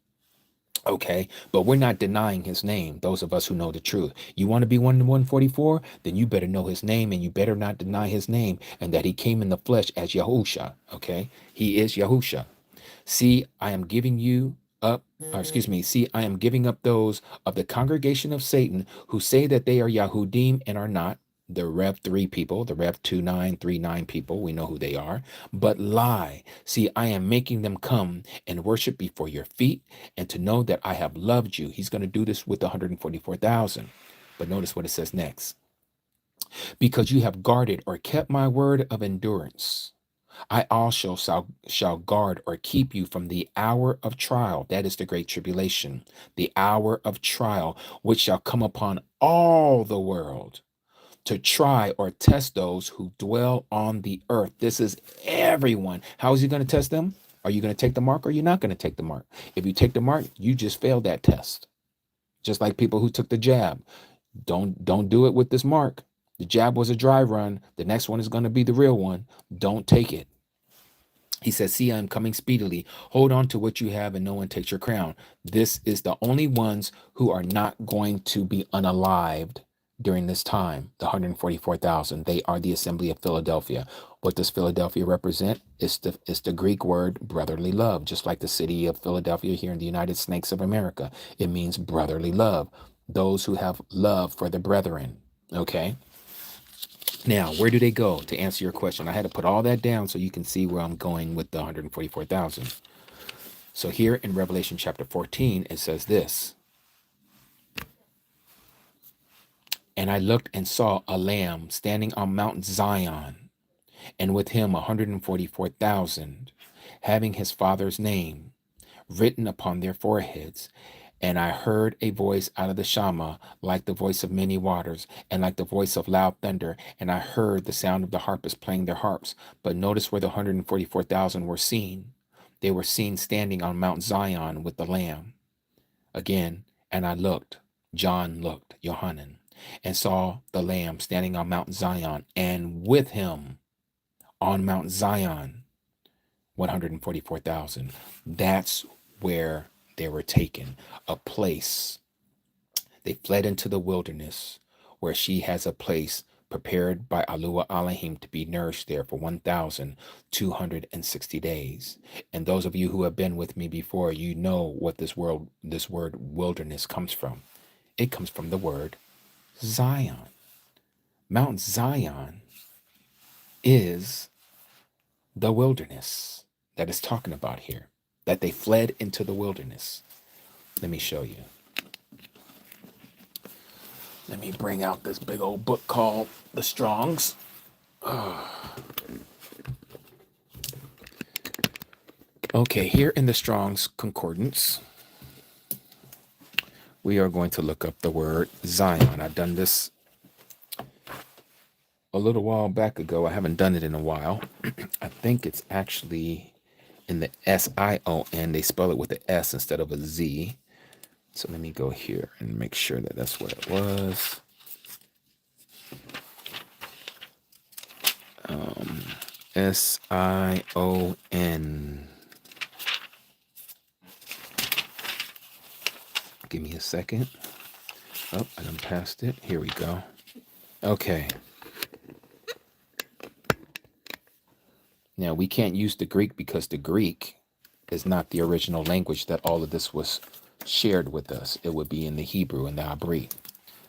Okay, but we're not denying his name, those of us who know the truth. You want to be 144? Then you better know his name, and you better not deny his name, and that he came in the flesh as Yahusha. Okay, he is Yahusha. See, I am giving you up, or excuse me, see, I am giving up those of the congregation of Satan who say that they are Yahudim and are not. The Rev 3 people, the Rev 2939 people, we know who they are, but lie. See, I am making them come and worship before your feet, and to know that I have loved you. He's going to do this with the 144,000. But notice what it says next. Because you have guarded or kept my word of endurance, I also shall guard or keep you from the hour of trial. That is the great tribulation, the hour of trial, which shall come upon all the world to try or test those who dwell on the earth. This is everyone. How is he going to test them? Are you going to take the mark or are you not going to take the mark? If you take the mark, you just failed that test. Just like people who took the jab. Don't do it with this mark. The jab was a dry run. The next one is going to be the real one. Don't take it. He says, see, I'm coming speedily. Hold on to what you have and no one takes your crown. This is the only ones who are not going to be unalived during this time, the 144,000. They are the assembly of Philadelphia. What does Philadelphia represent? It's the Greek word brotherly love, just like the city of Philadelphia here in the United Snakes of America. It means brotherly love, those who have love for the brethren. Okay. Now, where do they go? To answer your question, I had to put all that down so you can see where I'm going with the 144,000. So here in Revelation chapter 14, it says this. And I looked and saw a lamb standing on Mount Zion, and with him 144,000, having his father's name written upon their foreheads. And I heard a voice out of the Shama, like the voice of many waters, and like the voice of loud thunder. And I heard the sound of the harpists playing their harps. But notice where the 144,000 were seen. They were seen standing on Mount Zion with the Lamb. Again, and I looked, John looked, Yohanan, and saw the Lamb standing on Mount Zion, and with him on Mount Zion, 144,000. That's where they were taken, a place. They fled into the wilderness where she has a place prepared by Yahuah Elohim to be nourished there for 1,260 days. And those of you who have been with me before, you know what this word wilderness comes from. It comes from the word Zion. Mount Zion is the wilderness that is talking about here, that they fled into the wilderness. Let me show you. Let me bring out this big old book called The Strongs. Okay, here in the Strong's Concordance, we are going to look up the word Zion. I've done this a little while back ago. I haven't done it in a while. I think it's actually in the S-I-O-N. They spell it with an S instead of a Z. So let me go here and make sure that that's what it was. S-I-O-N. Give me a second. Oh, I done passed it. Here we go. Okay. Now, we can't use the Greek because the Greek is not the original language that all of this was shared with us. It would be in the Hebrew and the Abri.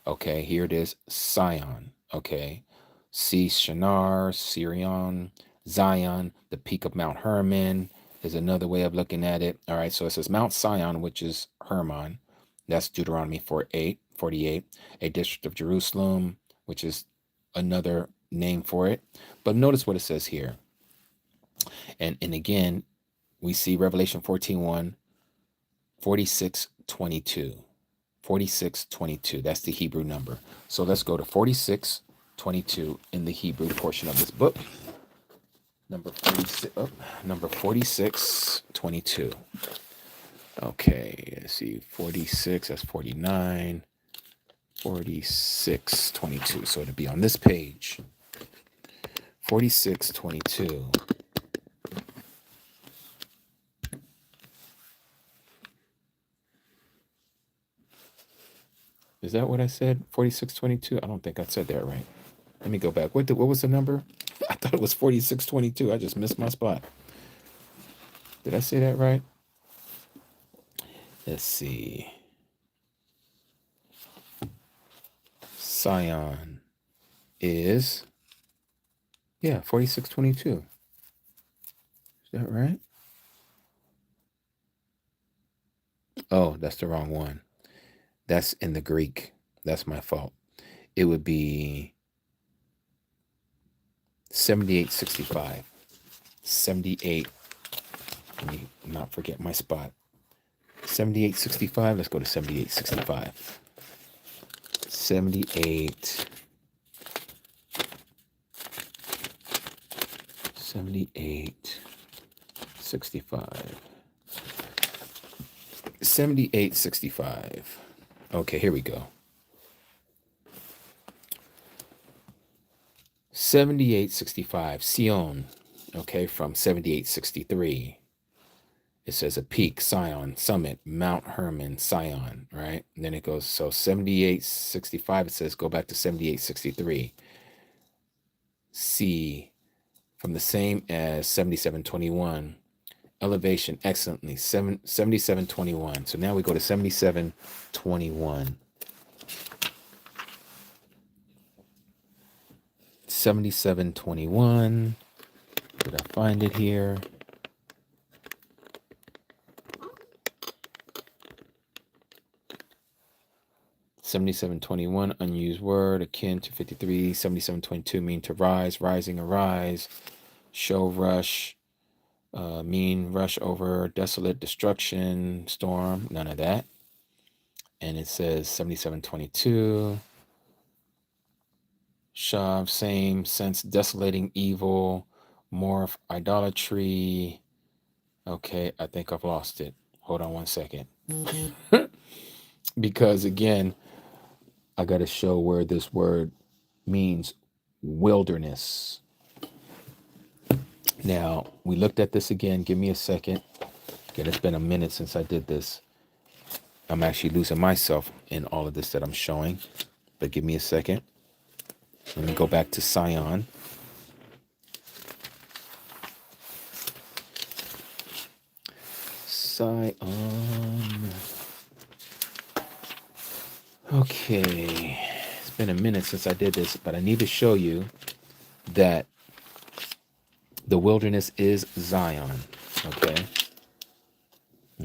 Okay, here it is, Sion. Okay, Shinar, Sirion, Zion, the peak of Mount Hermon is another way of looking at it. All right, so it says Mount Sion, which is Hermon. That's Deuteronomy 48, a district of Jerusalem, which is another name for it. But notice what it says here. And again, we see Revelation 14:1, 46:22. 46:22. That's the Hebrew number. So let's go to 46:22 in the Hebrew portion of this book. Number 46:22. Okay, let's see. 46, that's 49. 46:22. So it'll be on this page. 46:22. Is that what I said? 46:22? I don't think I said that right. Let me go back. What was the number? I thought it was 46:22. I just missed my spot. Did I say that right? Let's see. Sion is, 46:22. Is that right? Oh, that's the wrong one. That's in the Greek. That's my fault. It would be 78:65. 78. Let me not forget my spot. 78:65. Let's go to 78:65. 78. 7865. 7865. Okay, here we go. 7865, Sion. Okay, from 7863. It says a peak, Sion, summit, Mount Hermon, Sion, right? And then it goes, so 7865, it says go back to 7863. C, from the same as 7721. Elevation, excellently, 7721. So now we go to 7721. 7721. Did I find it here? $77.21, unused word, akin to 53. $77.22, mean to rise, rising, arise. Show rush, mean rush over, desolate, destruction, storm, none of that. And it says $77.22. Shav, same sense, desolating evil, morph, idolatry. Okay, I think I've lost it. Hold on one second. Because again, I got to show where this word means wilderness. Now, we looked at this again. Give me a second. Again, it's been a minute since I did this. I'm actually losing myself in all of this that I'm showing. But give me a second. Let me go back to Sion. Sion. Okay. It's been a minute since I did this, but I need to show you that the wilderness is Zion. Okay.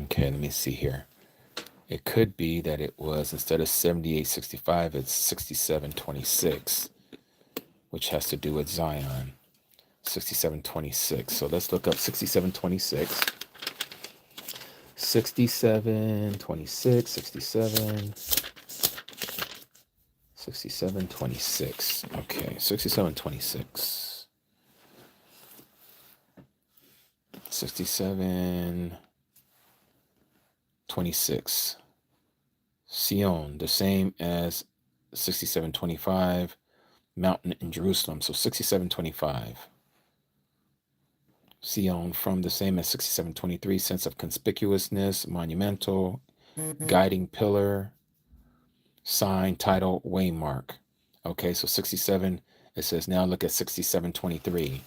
Okay, let me see here. It could be that it was, instead of 7865, it's 6726, which has to do with Zion. 6726. So let's look up 6726. 6726, 6726. Okay, 6726. 6726. Sion, the same as 6725. Mountain in Jerusalem. So 6725. Sion, from the same as 6723. Sense of conspicuousness, monumental, guiding pillar, sign, title, waymark. Okay, so 67, it says now look at 6723.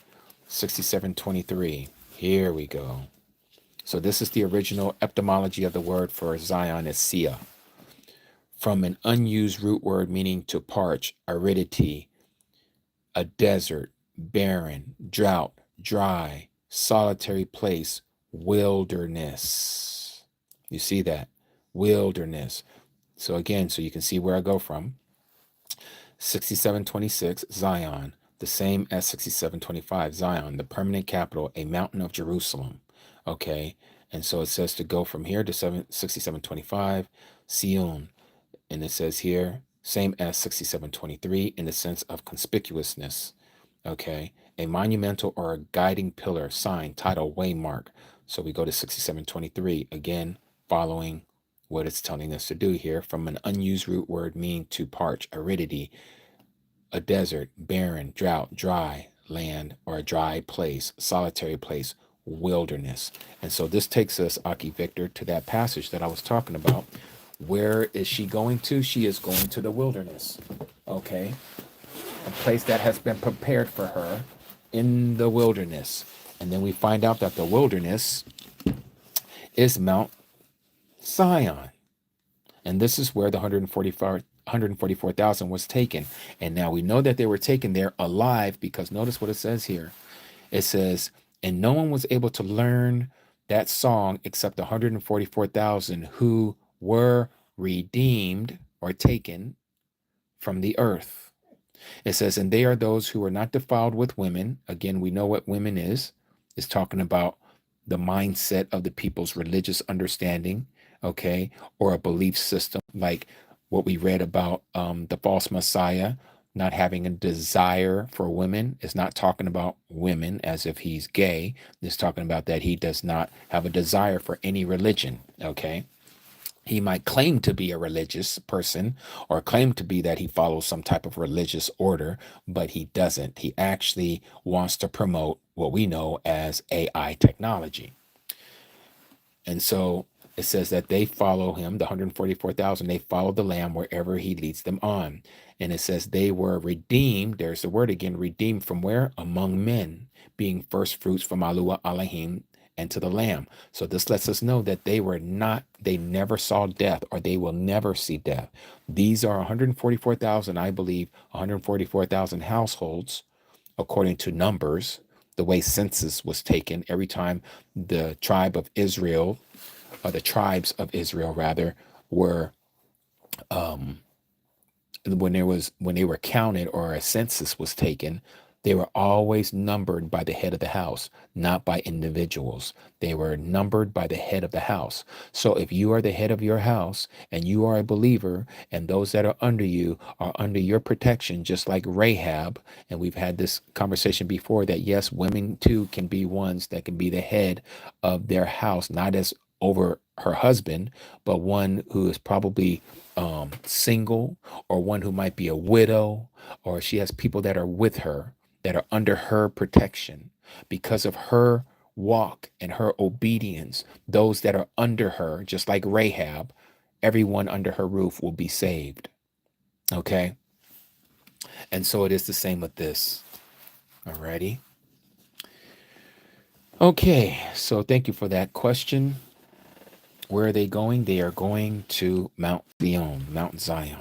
6723. Here we go. So this is the original etymology of the word for Zion is Sia. From an unused root word meaning to parch, aridity, a desert, barren, drought, dry, solitary place, wilderness. You see that? Wilderness. So again, so you can see where I go from. 6726, Zion, the same as 6725, Zion, the permanent capital, a mountain of Jerusalem. Okay, and so it says to go from here to 6725, Sion, and it says here, same as 6723 in the sense of conspicuousness. Okay, a monumental or a guiding pillar, sign, title, waymark. So we go to 6723, again, following what it's telling us to do here. From an unused root word meaning to parch, aridity, a desert, barren, drought, dry land, or a dry place, solitary place, wilderness. And so this takes us, Aki Victor, to that passage that I was talking about. Where is she going to? She is going to the wilderness. Okay, a place that has been prepared for her in the wilderness. And then we find out that the wilderness is Mount Sion. And this is where the 144,000 was taken. And now we know that they were taken there alive, because notice what it says here. It says, and no one was able to learn that song except the 144,000 who were redeemed or taken from the earth. It says, and they are those who are not defiled with women. Again, we know what women is. It's talking about the mindset of the people's religious understanding, okay, or a belief system, like what we read about the false Messiah, not having a desire for women. It's not talking about women as if he's gay. It's talking about that he does not have a desire for any religion. Okay. He might claim to be a religious person or claim to be that he follows some type of religious order, but he doesn't. He actually wants to promote what we know as AI technology. And so it says that they follow him, the 144,000, they follow the Lamb wherever he leads them on. And it says they were redeemed. There's the word again, redeemed from where? Among men, being first fruits from Alua Alahim and to the Lamb. So this lets us know that they never saw death, or they will never see death. These are 144,000, I believe, 144,000 households, according to Numbers, the way census was taken. Every time the tribe of Israel, or the tribes of Israel rather, were when they were counted or a census was taken, they were always numbered by the head of the house, not by individuals. They were numbered by the head of the house. So if you are the head of your house and you are a believer, and those that are under you are under your protection, just like Rahab, and we've had this conversation before, that yes, women too can be ones that can be the head of their house, not as over her husband, but one who is probably single, or one who might be a widow, or she has people that are with her, that are under her protection. Because of her walk and her obedience, those that are under her, just like Rahab, everyone under her roof will be saved. Okay? And so it is the same with this. Alrighty. Okay, so thank you for that question. Where are they going? They are going to Mount Zion, Mount Zion.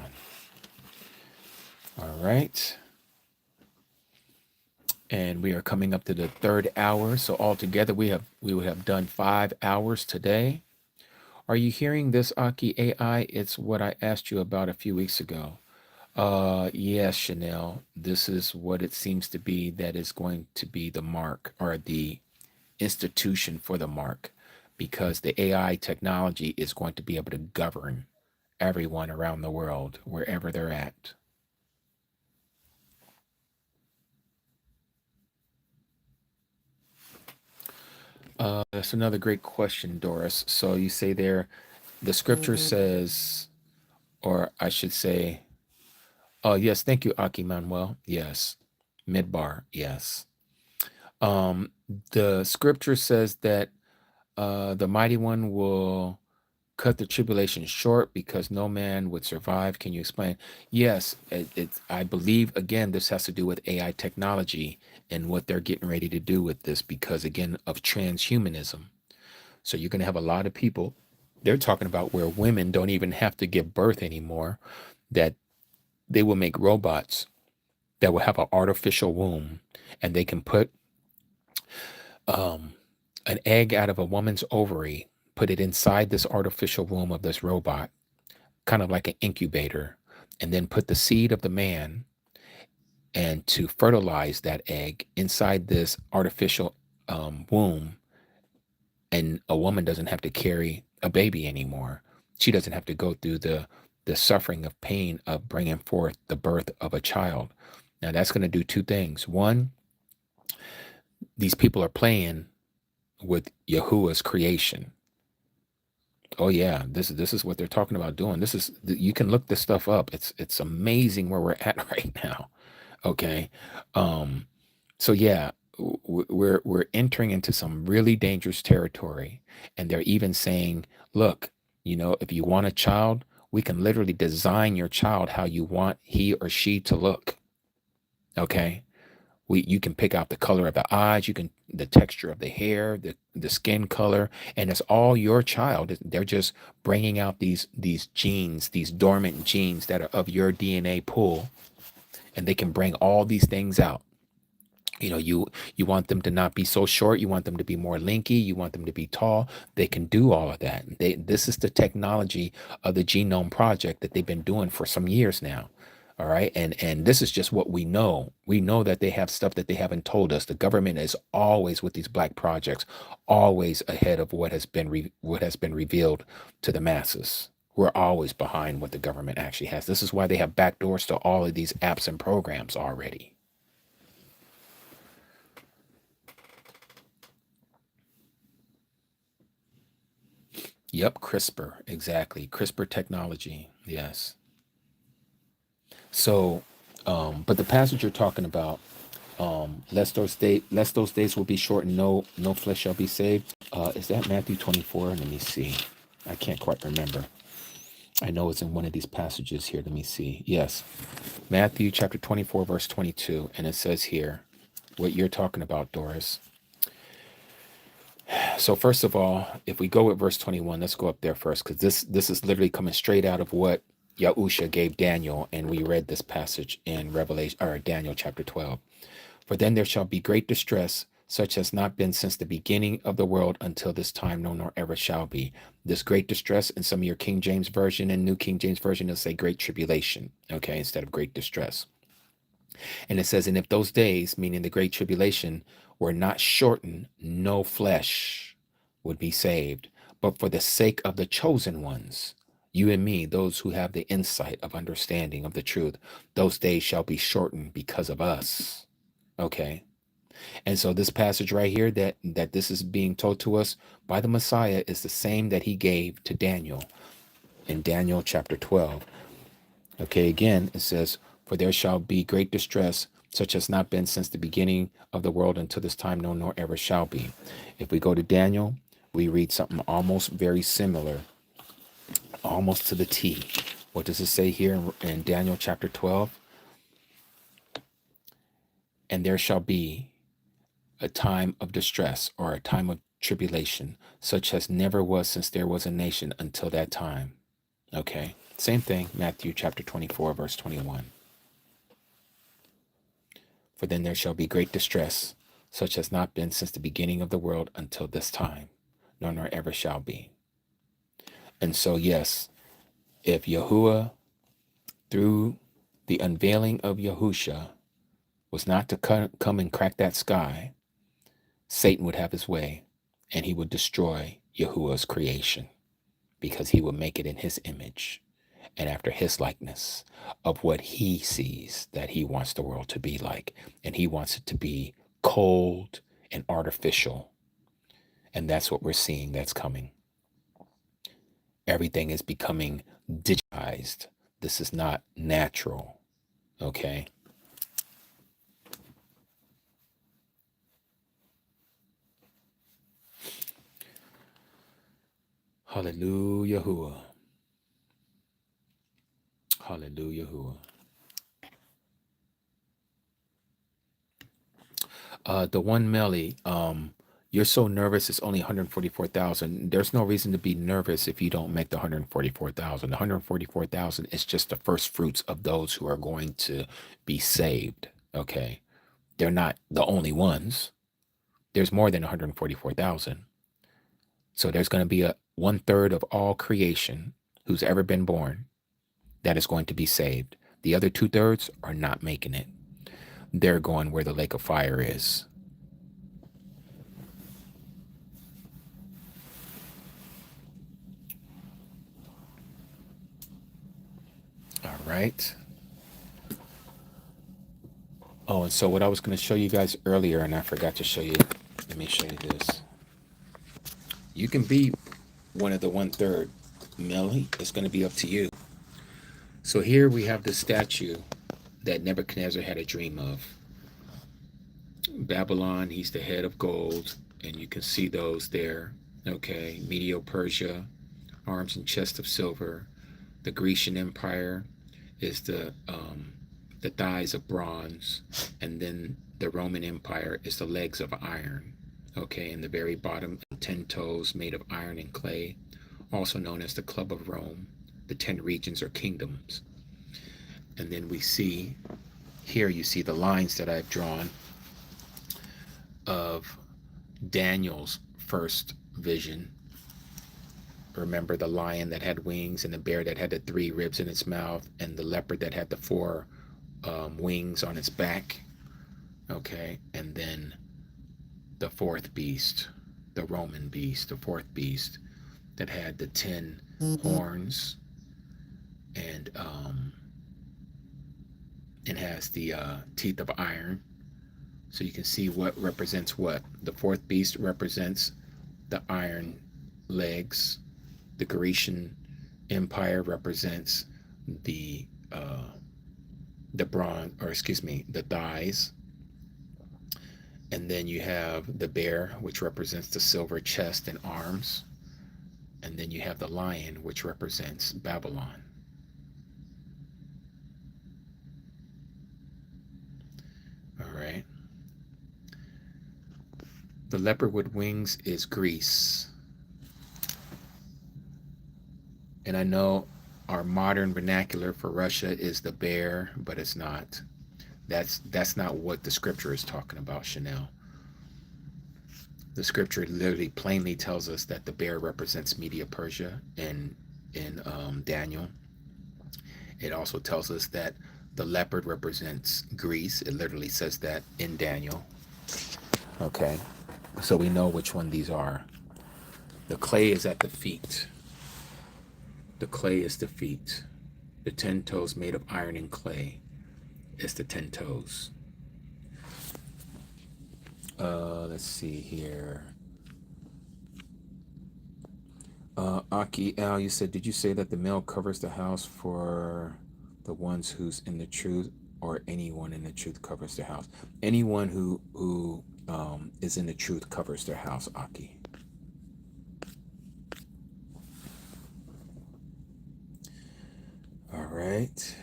All right. And we are coming up to the third hour. So altogether we would have done 5 hours today. Are you hearing this, Aki AI? It's what I asked you about a few weeks ago. Yes, Chanel. This is what it seems to be that is going to be the mark, or the institution for the mark, because the AI technology is going to be able to govern everyone around the world, wherever they're at. That's another great question, Doris. So you say there, the scripture says, or I should say, oh, yes, thank you, Aki Manuel. Yes. Midbar, yes. The scripture says that the mighty one will cut the tribulation short, because no man would survive. Can you explain? Yes, I believe, again, this has to do with AI technology and what they're getting ready to do with this, because, again, of transhumanism. So you're going to have a lot of people, they're talking about where women don't even have to give birth anymore, that they will make robots that will have an artificial womb, and they can put an egg out of a woman's ovary, put it inside this artificial womb of this robot, kind of like an incubator, and then put the seed of the man, and to fertilize that egg inside this artificial womb. And a woman doesn't have to carry a baby anymore. She doesn't have to go through the suffering of pain of bringing forth the birth of a child. Now that's going to do two things. One, these people are playing with Yahuah's creation. Oh yeah, this is what they're talking about doing. This is, you can look this stuff up. It's amazing where we're at right now. Okay, so yeah, we're entering into some really dangerous territory, and they're even saying, look, if you want a child, we can literally design your child how you want he or she to look. Okay, you can pick out the color of the eyes, the texture of the hair, the skin color, and it's all your child. They're just bringing out these genes, these dormant genes that are of your DNA pool, and they can bring all these things out. You want them to not be so short, you want them to be more lanky, you want them to be tall. They can do all of that. This is the technology of the Genome Project that they've been doing for some years now. All right. And this is just what we know. We know that they have stuff that they haven't told us. The government is always, with these black projects, always ahead of what has been revealed to the masses. We're always behind what the government actually has. This is why they have backdoors to all of these apps and programs already. Yep, CRISPR, exactly. CRISPR technology, yes. So, but the passage you're talking about, lest those days will be shortened, no flesh shall be saved. Is that Matthew 24? Let me see. I can't quite remember. I know it's in one of these passages here. Let me see. Yes, Matthew chapter 24, verse 22. And it says here, what you're talking about, Doris. So first of all, if we go with verse 21, let's go up there first, because this is literally coming straight out of what Yahusha gave Daniel, and we read this passage in Revelation or Daniel chapter 12. For then there shall be great distress, such as not been since the beginning of the world until this time, no nor ever shall be. This great distress, in some of your King James Version and New King James Version, it'll say great tribulation, okay, instead of great distress. And it says, and if those days, meaning the great tribulation, were not shortened, no flesh would be saved. But for the sake of the chosen ones, you and me, those who have the insight of understanding of the truth, those days shall be shortened because of us. Okay. And so this passage right here that this is being told to us by the Messiah is the same that he gave to Daniel in Daniel chapter 12. Okay, again, it says, for there shall be great distress, such as not been since the beginning of the world until this time, no, nor ever shall be. If we go to Daniel, we read something almost very similar, almost to the T. What does it say here in Daniel chapter 12? And there shall be a time of distress or a time of tribulation, such as never was since there was a nation until that time. Okay, same thing, Matthew chapter 24, verse 21. For then there shall be great distress, such as not been since the beginning of the world until this time, nor ever shall be. And so, yes, if Yahuah, through the unveiling of Yahusha, was not to come and crack that sky, Satan would have his way, and he would destroy Yahuwah's creation, because he would make it in his image and after his likeness of what he sees that he wants the world to be like. And he wants it to be cold and artificial. And that's what we're seeing that's coming. Everything is becoming digitized. This is not natural. Okay. Hallelujah. Hallelujah. The one Melly, you're so nervous it's only 144,000. There's no reason to be nervous if you don't make the 144,000. The 144,000 is just the first fruits of those who are going to be saved. Okay. They're not the only ones. There's more than 144,000. So there's going to be a 1/3 of all creation who's ever been born that is going to be saved. The other 2/3 are not making it. They're going where the lake of fire is. All right. Oh, and so what I was going to show you guys earlier, and I forgot to show you, let me show you this. You can be one of the 1/3. Melly, it's going to be up to you. So here we have the statue that Nebuchadnezzar had a dream of. Babylon, he's the head of gold, and you can see those there. Okay, Medo-Persia, arms and chest of silver. The Grecian Empire is the thighs of bronze, and then the Roman Empire is the legs of iron. Okay, and the very bottom, 10 toes made of iron and clay, also known as the Club of Rome. The 10 regions or kingdoms. And then we see here, you see the lines that I've drawn of Daniel's first vision. Remember the lion that had wings, and the bear that had the 3 ribs in its mouth, and the leopard that had the 4 wings on its back. Okay, and then the 4th beast, the Roman beast, the 4th beast that had the 10 horns and it has the teeth of iron. So you can see what represents what. The fourth beast represents the iron legs. The Grecian Empire represents the bronze, or excuse me, the thighs. And then you have the bear, which represents the silver chest and arms. And then you have the lion, which represents Babylon. All right. The leopard with wings is Greece. And I know our modern vernacular for Russia is the bear, but it's not. That's not what the scripture is talking about, Chanel. The scripture literally plainly tells us that the bear represents Media Persia in Daniel. It also tells us that the leopard represents Greece. It literally says that in Daniel. Okay, so we know which one these are. The clay is at the feet. The clay is the feet. The 10 toes made of iron and clay is the 10 toes. Let's see here. Aki Al, you said, did you say that the male covers the house for the ones who's in the truth, or anyone in the truth covers their house? Anyone who is in the truth covers their house, Aki. All right.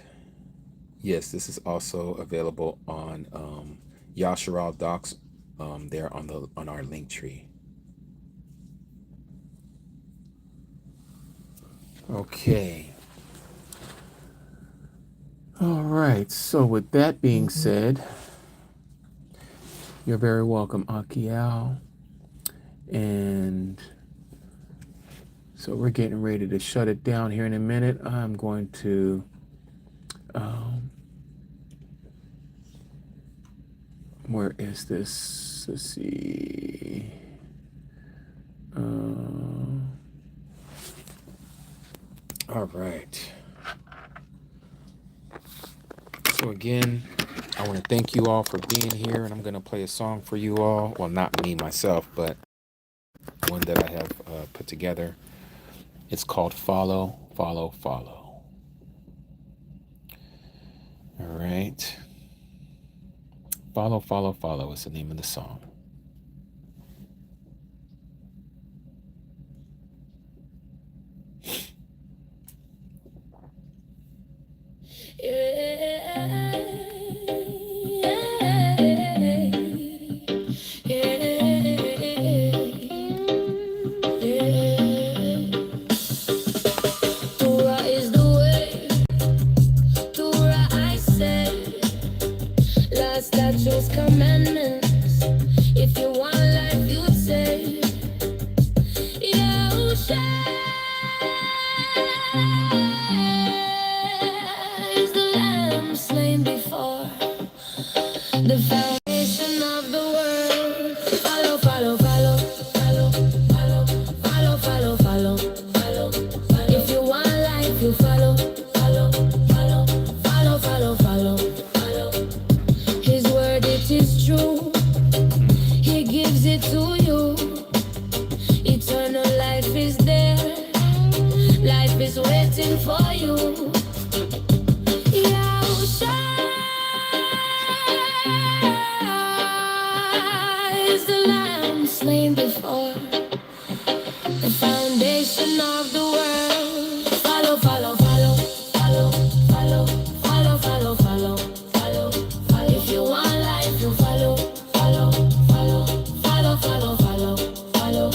Yes, this is also available on Yasharal Docs there on our link tree. Okay. All right. So with that being said, you're very welcome, Akial. And so we're getting ready to shut it down here in a minute. I'm going to where is this? Let's see. All right. So again, I want to thank you all for being here, and I'm going to play a song for you all. Well, not me myself, but one that I have put together. It's called Follow, Follow, Follow. All right. Follow, Follow, Follow is the name of the song. Commandments. If you want life, you'd say, Yahuah is the lamb slain before the foundation of the world. Follow, follow, follow, follow, follow, follow, follow, follow, follow, follow. If you want life, you follow, follow, follow, follow, follow, follow, follow. His word, it is true. He gives it to you. Eternal life is there. Life is waiting for you. Yahuah is the lamb slain before the foundation of the world. Follow, follow, follow, follow, follow, follow, follow, follow, follow, follow. If you want life, you follow, follow, follow, follow, follow, follow, follow.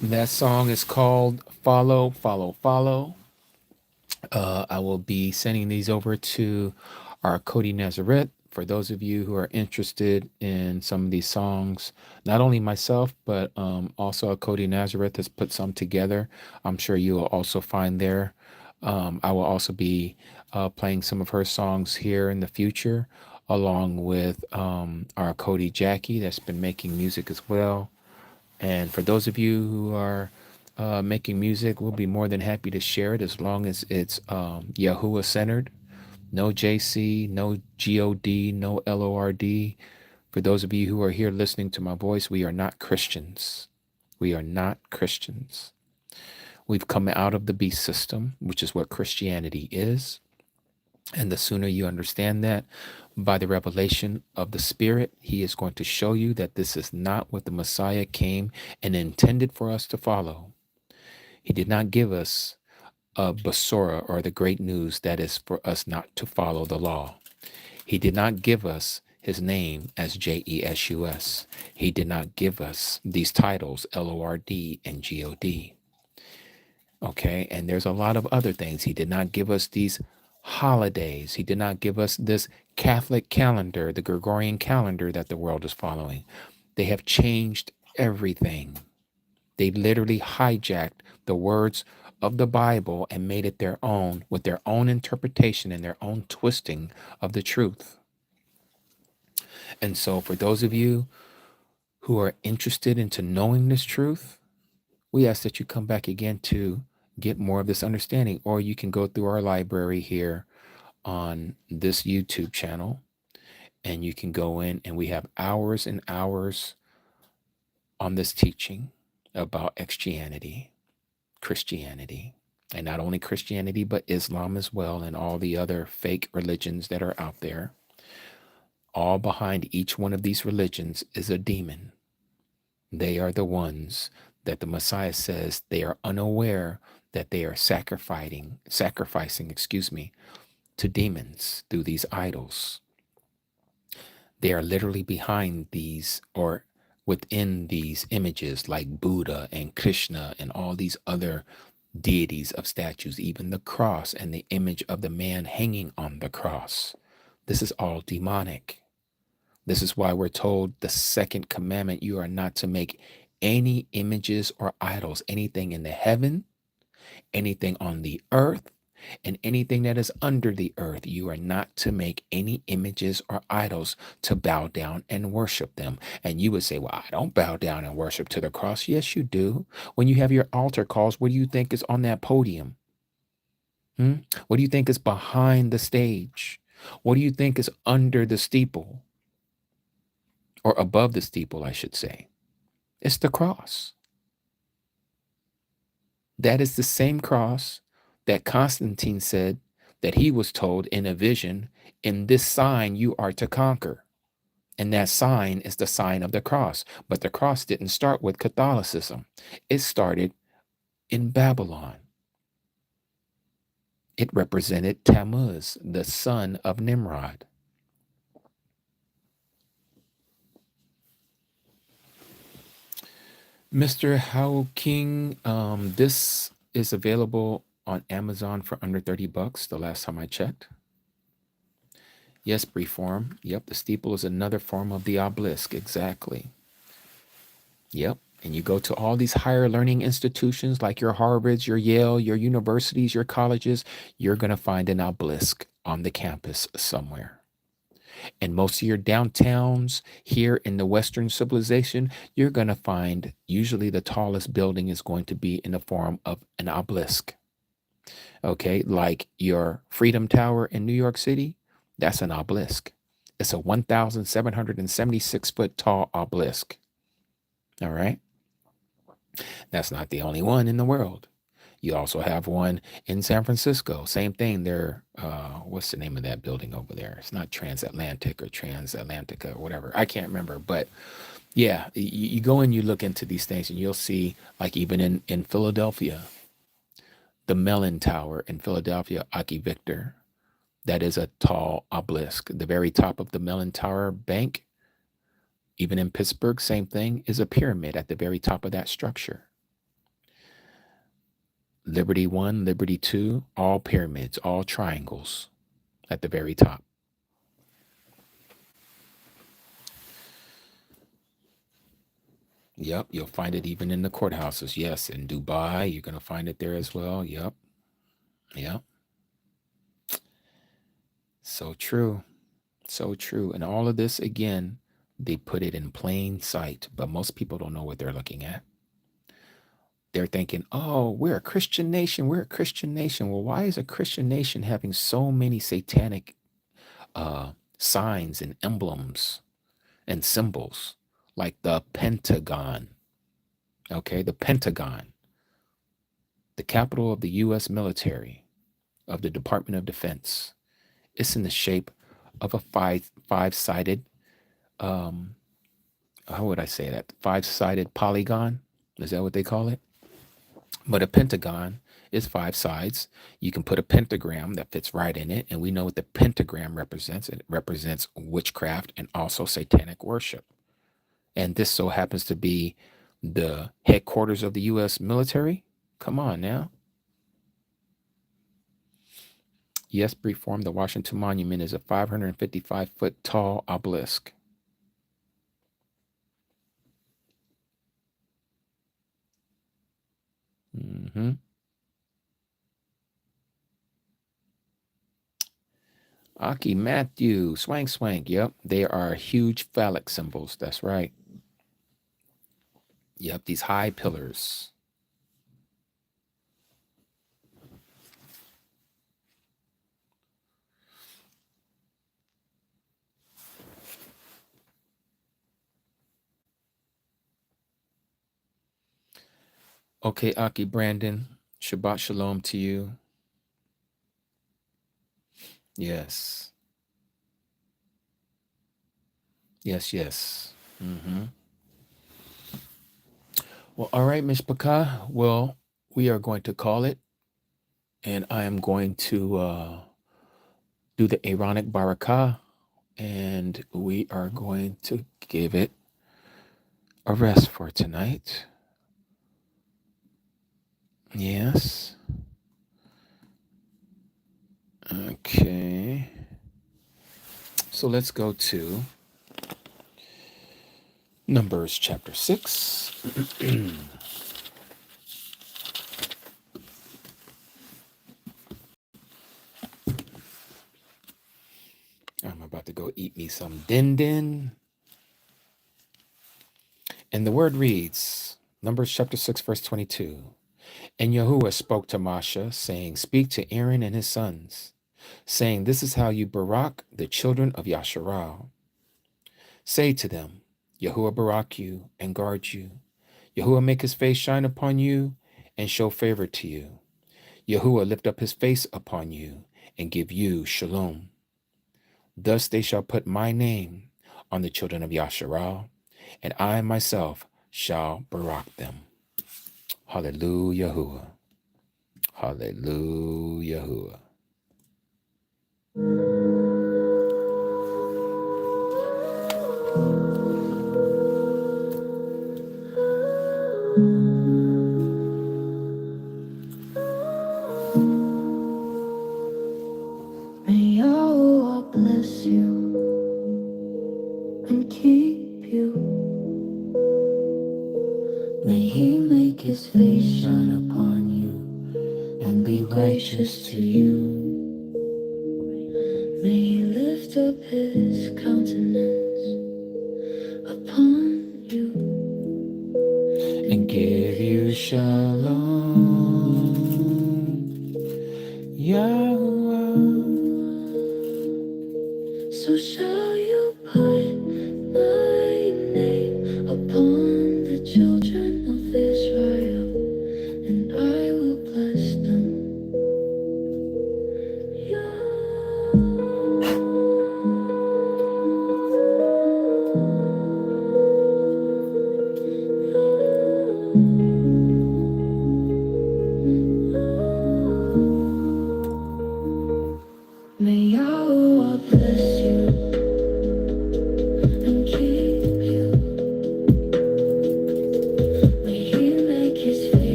That song is called Follow, Follow, Follow. I will be sending these over to our Cody Nazareth. For those of you who are interested in some of these songs, not only myself, but also Cody Nazareth has put some together. I'm sure you will also find there. I will also be playing some of her songs here in the future, along with our Cody Jackie that's been making music as well. And for those of you who are making music, we'll be more than happy to share it as long as it's Yahuah centered. No JC, no GOD, no LORD. For those of you who are here listening to my voice, we are not Christians. We are not Christians. We've come out of the beast system, which is what Christianity is. And the sooner you understand that, by the revelation of the Spirit, He is going to show you that this is not what the Messiah came and intended for us to follow. He did not give us a basora, or the great news that is for us not to follow the law. He did not give us His name as JESUS. He did not give us these titles, LORD and GOD. Okay, and there's a lot of other things. He did not give us these holidays. He did not give us this Catholic calendar, the Gregorian calendar that the world is following. They have changed everything. They literally hijacked the words of the Bible and made it their own with their own interpretation and their own twisting of the truth. And so for those of you who are interested into knowing this truth, we ask that you come back again to get more of this understanding, or you can go through our library here on this YouTube channel, and you can go in and we have hours and hours on this teaching about Christianity, and not only Christianity, but Islam as well, and all the other fake religions that are out there. All behind each one of these religions is a demon. They are the ones that the Messiah says they are unaware that they are sacrificing, to demons through these idols. They are literally behind these, or within these images like Buddha and Krishna and all these other deities of statues, even the cross and the image of the man hanging on the cross. This is all demonic. This is why we're told the second commandment, you are not to make any images or idols, anything in the heaven, anything on the earth, and anything that is under the earth. You are not to make any images or idols to bow down and worship them. And you would say, well, I don't bow down and worship to the cross. Yes, you do. When you have your altar calls, what do you think is on that podium? What do you think is behind the stage? What do you think is under the steeple? Or above the steeple, I should say. It's the cross. That is the same cross that Constantine said that he was told in a vision, in this sign you are to conquer. And that sign is the sign of the cross. But the cross didn't start with Catholicism. It started in Babylon. It represented Tammuz, the son of Nimrod. Mr. How King, this is available on Amazon for under $30 the last time I checked. Yes, brief form. Yep, the steeple is another form of the obelisk. Exactly. Yep. And you go to all these higher learning institutions like your Harvards, your Yale, your universities, your colleges, you're going to find an obelisk on the campus somewhere. And most of your downtowns here in the Western civilization, you're going to find usually the tallest building is going to be in the form of an obelisk. Okay, like your Freedom Tower in New York City, that's an obelisk. It's a 1,776 foot tall obelisk. All right. That's not the only one in the world. You also have one in San Francisco. Same thing there. What's the name of that building over there? It's not Transatlantic or Transatlantica or whatever. I can't remember. But yeah, you go and you look into these things and you'll see, like even in Philadelphia, the Mellon Tower in Philadelphia, Aki Victor, That is a tall obelisk. The very top of the Mellon Tower Bank, even in Pittsburgh, same thing, is a pyramid at the very top of that structure. Liberty 1, Liberty 2, all pyramids, all triangles at the very top. Yep, you'll find it even in the courthouses. Yes, in Dubai, you're going to find it there as well. Yep. Yep. So true. So true. And all of this, again, they put it in plain sight, but most people don't know what they're looking at. They're thinking, oh, we're a Christian nation. We're a Christian nation. Well, why is a Christian nation having so many satanic signs and emblems and symbols like the Pentagon? Okay, the Pentagon, the capital of the U.S. military, of the Department of Defense. It's in the shape of a five-sided, how would I say that? Five-sided polygon. Is that what they call it? But a pentagon is 5 sides. You can put a pentagram that fits right in it. And we know what the pentagram represents. It represents witchcraft and also satanic worship. And this so happens to be the headquarters of the U.S. military. Come on now. Yes, brief form, the Washington Monument is a 555-foot tall obelisk. Mm-hmm. Aki Matthew, swank swank. Yep, they are huge phallic symbols. That's right. Yep, these high pillars. Okay, Aki Brandon, Shabbat Shalom to you. Yes. Yes, yes. Mm-hmm. Well, all right, Mishpachah. Well, we are going to call it, and I am going to do the Aaronic Barakah, and we are going to give it a rest for tonight. Yes. Okay. So let's go to Numbers chapter 6. I'm about to go eat me some din din. And the word reads, Numbers chapter 6, verse 22. And Yahuah spoke to Moshe, saying, Speak to Aaron and his sons, saying, This is how you barak the children of Yasharal. Say to them, Yahuah barak you and guard you. Yahuah make his face shine upon you and show favor to you. Yahuah lift up his face upon you and give you shalom. Thus they shall put my name on the children of Yasharal, and I myself shall barak them. Hallelujah. Yahuah. Hallelujah. Yahuah. May Yahuah bless you and keep you. May he make his face shine upon you and be gracious to you. May he lift up his countenance upon you and give you shalom. Yahuah. So shall you put my name upon the children of Israel, and I will bless them.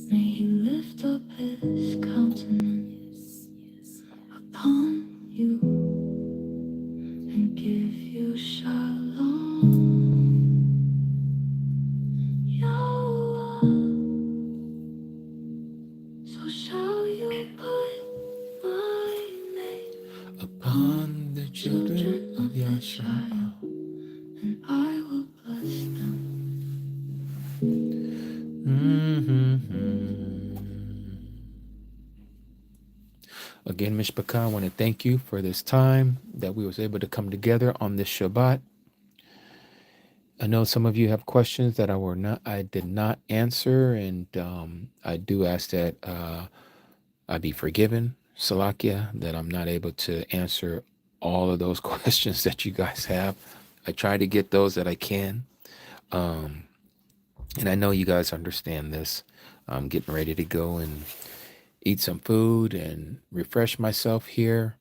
May he lift up his countenance upon you and give you shalom. Yahuah, so shall you put my name upon the children of Yahshua, and I will bless them. Again, Mishpachah, I want to thank you for this time that we was able to come together on this Shabbat. I know some of you have questions that I did not answer, and I do ask that I be forgiven, Salakia, that I'm not able to answer all of those questions that you guys have. I try to get those that I can. And I know you guys understand this. I'm getting ready to go and eat some food and refresh myself here.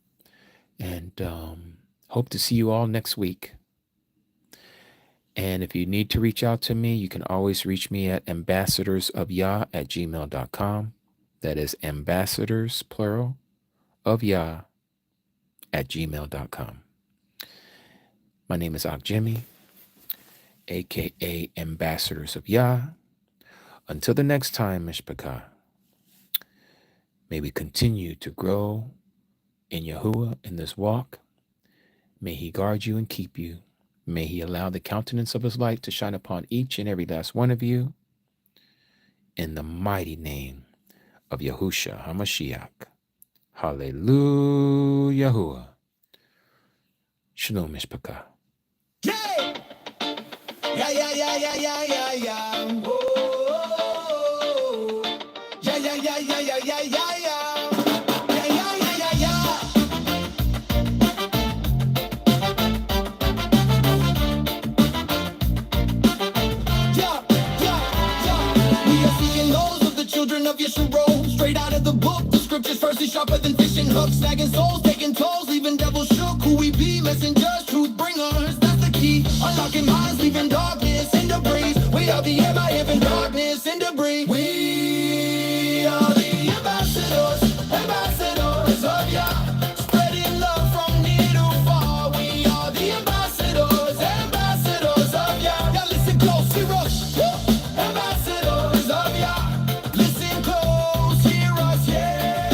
And hope to see you all next week. And if you need to reach out to me, you can always reach me at ambassadorsofyah@gmail.com. That is ambassadors, plural, of Yah @gmail.com. My name is Jimmy, aka Ambassadors of Yah. Until the next time, Mishpachah, may we continue to grow in Yahuah in this walk. May he guard you and keep you. May he allow the countenance of his light to shine upon each and every last one of you. In the mighty name of Yahusha HaMashiach. Hallelujah. Yahuah. Shalom, Mishpachah. Yeah, yeah, yeah, yeah, yeah, yeah, yeah. Oh, yeah, yeah, yeah, yeah, yeah, yeah, yeah, yeah. Yeah, yeah, yeah, yeah, yeah. Yeah, yeah, yeah. We are seeking those of the children of Yeshua, straight out of the book. The scriptures first is sharper than fishing hooks, snagging souls, taking tolls, leaving devils shook. Who we be, messengers, truth bringers. That's the key. Unlocking minds, leaving darkness in the breeze. We are the MIF in darkness in debris. We are the ambassadors, ambassadors of Yah. Spreading love from near to far. We are the ambassadors, ambassadors of Yah. Now listen close, hear us. Woo! Ambassadors of Yah. Listen close, hear us, yeah.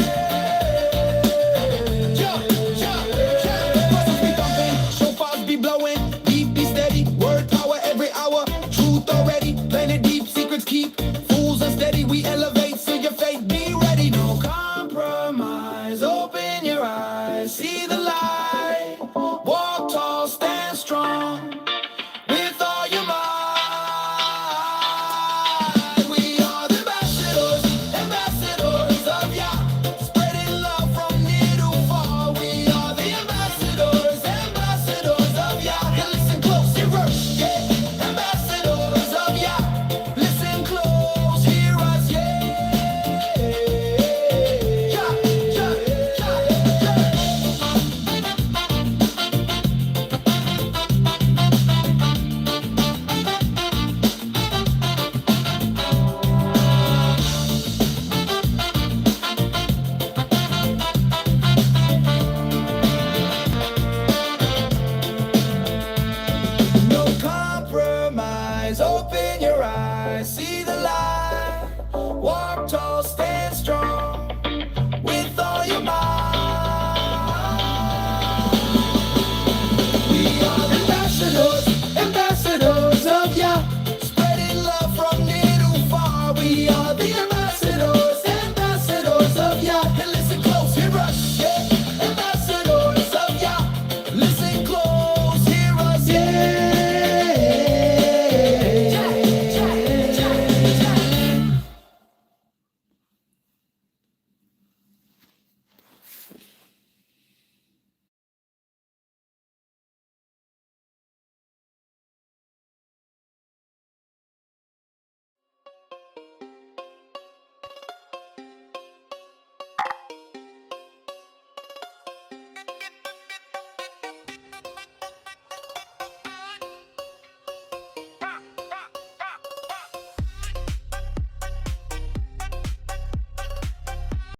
Yeah, yeah, yeah. Buzzers be thumping, shofars be blowing, beat be steady, word power every hour. Truth already, planet deep, secrets keep, fools unsteady, we elevate.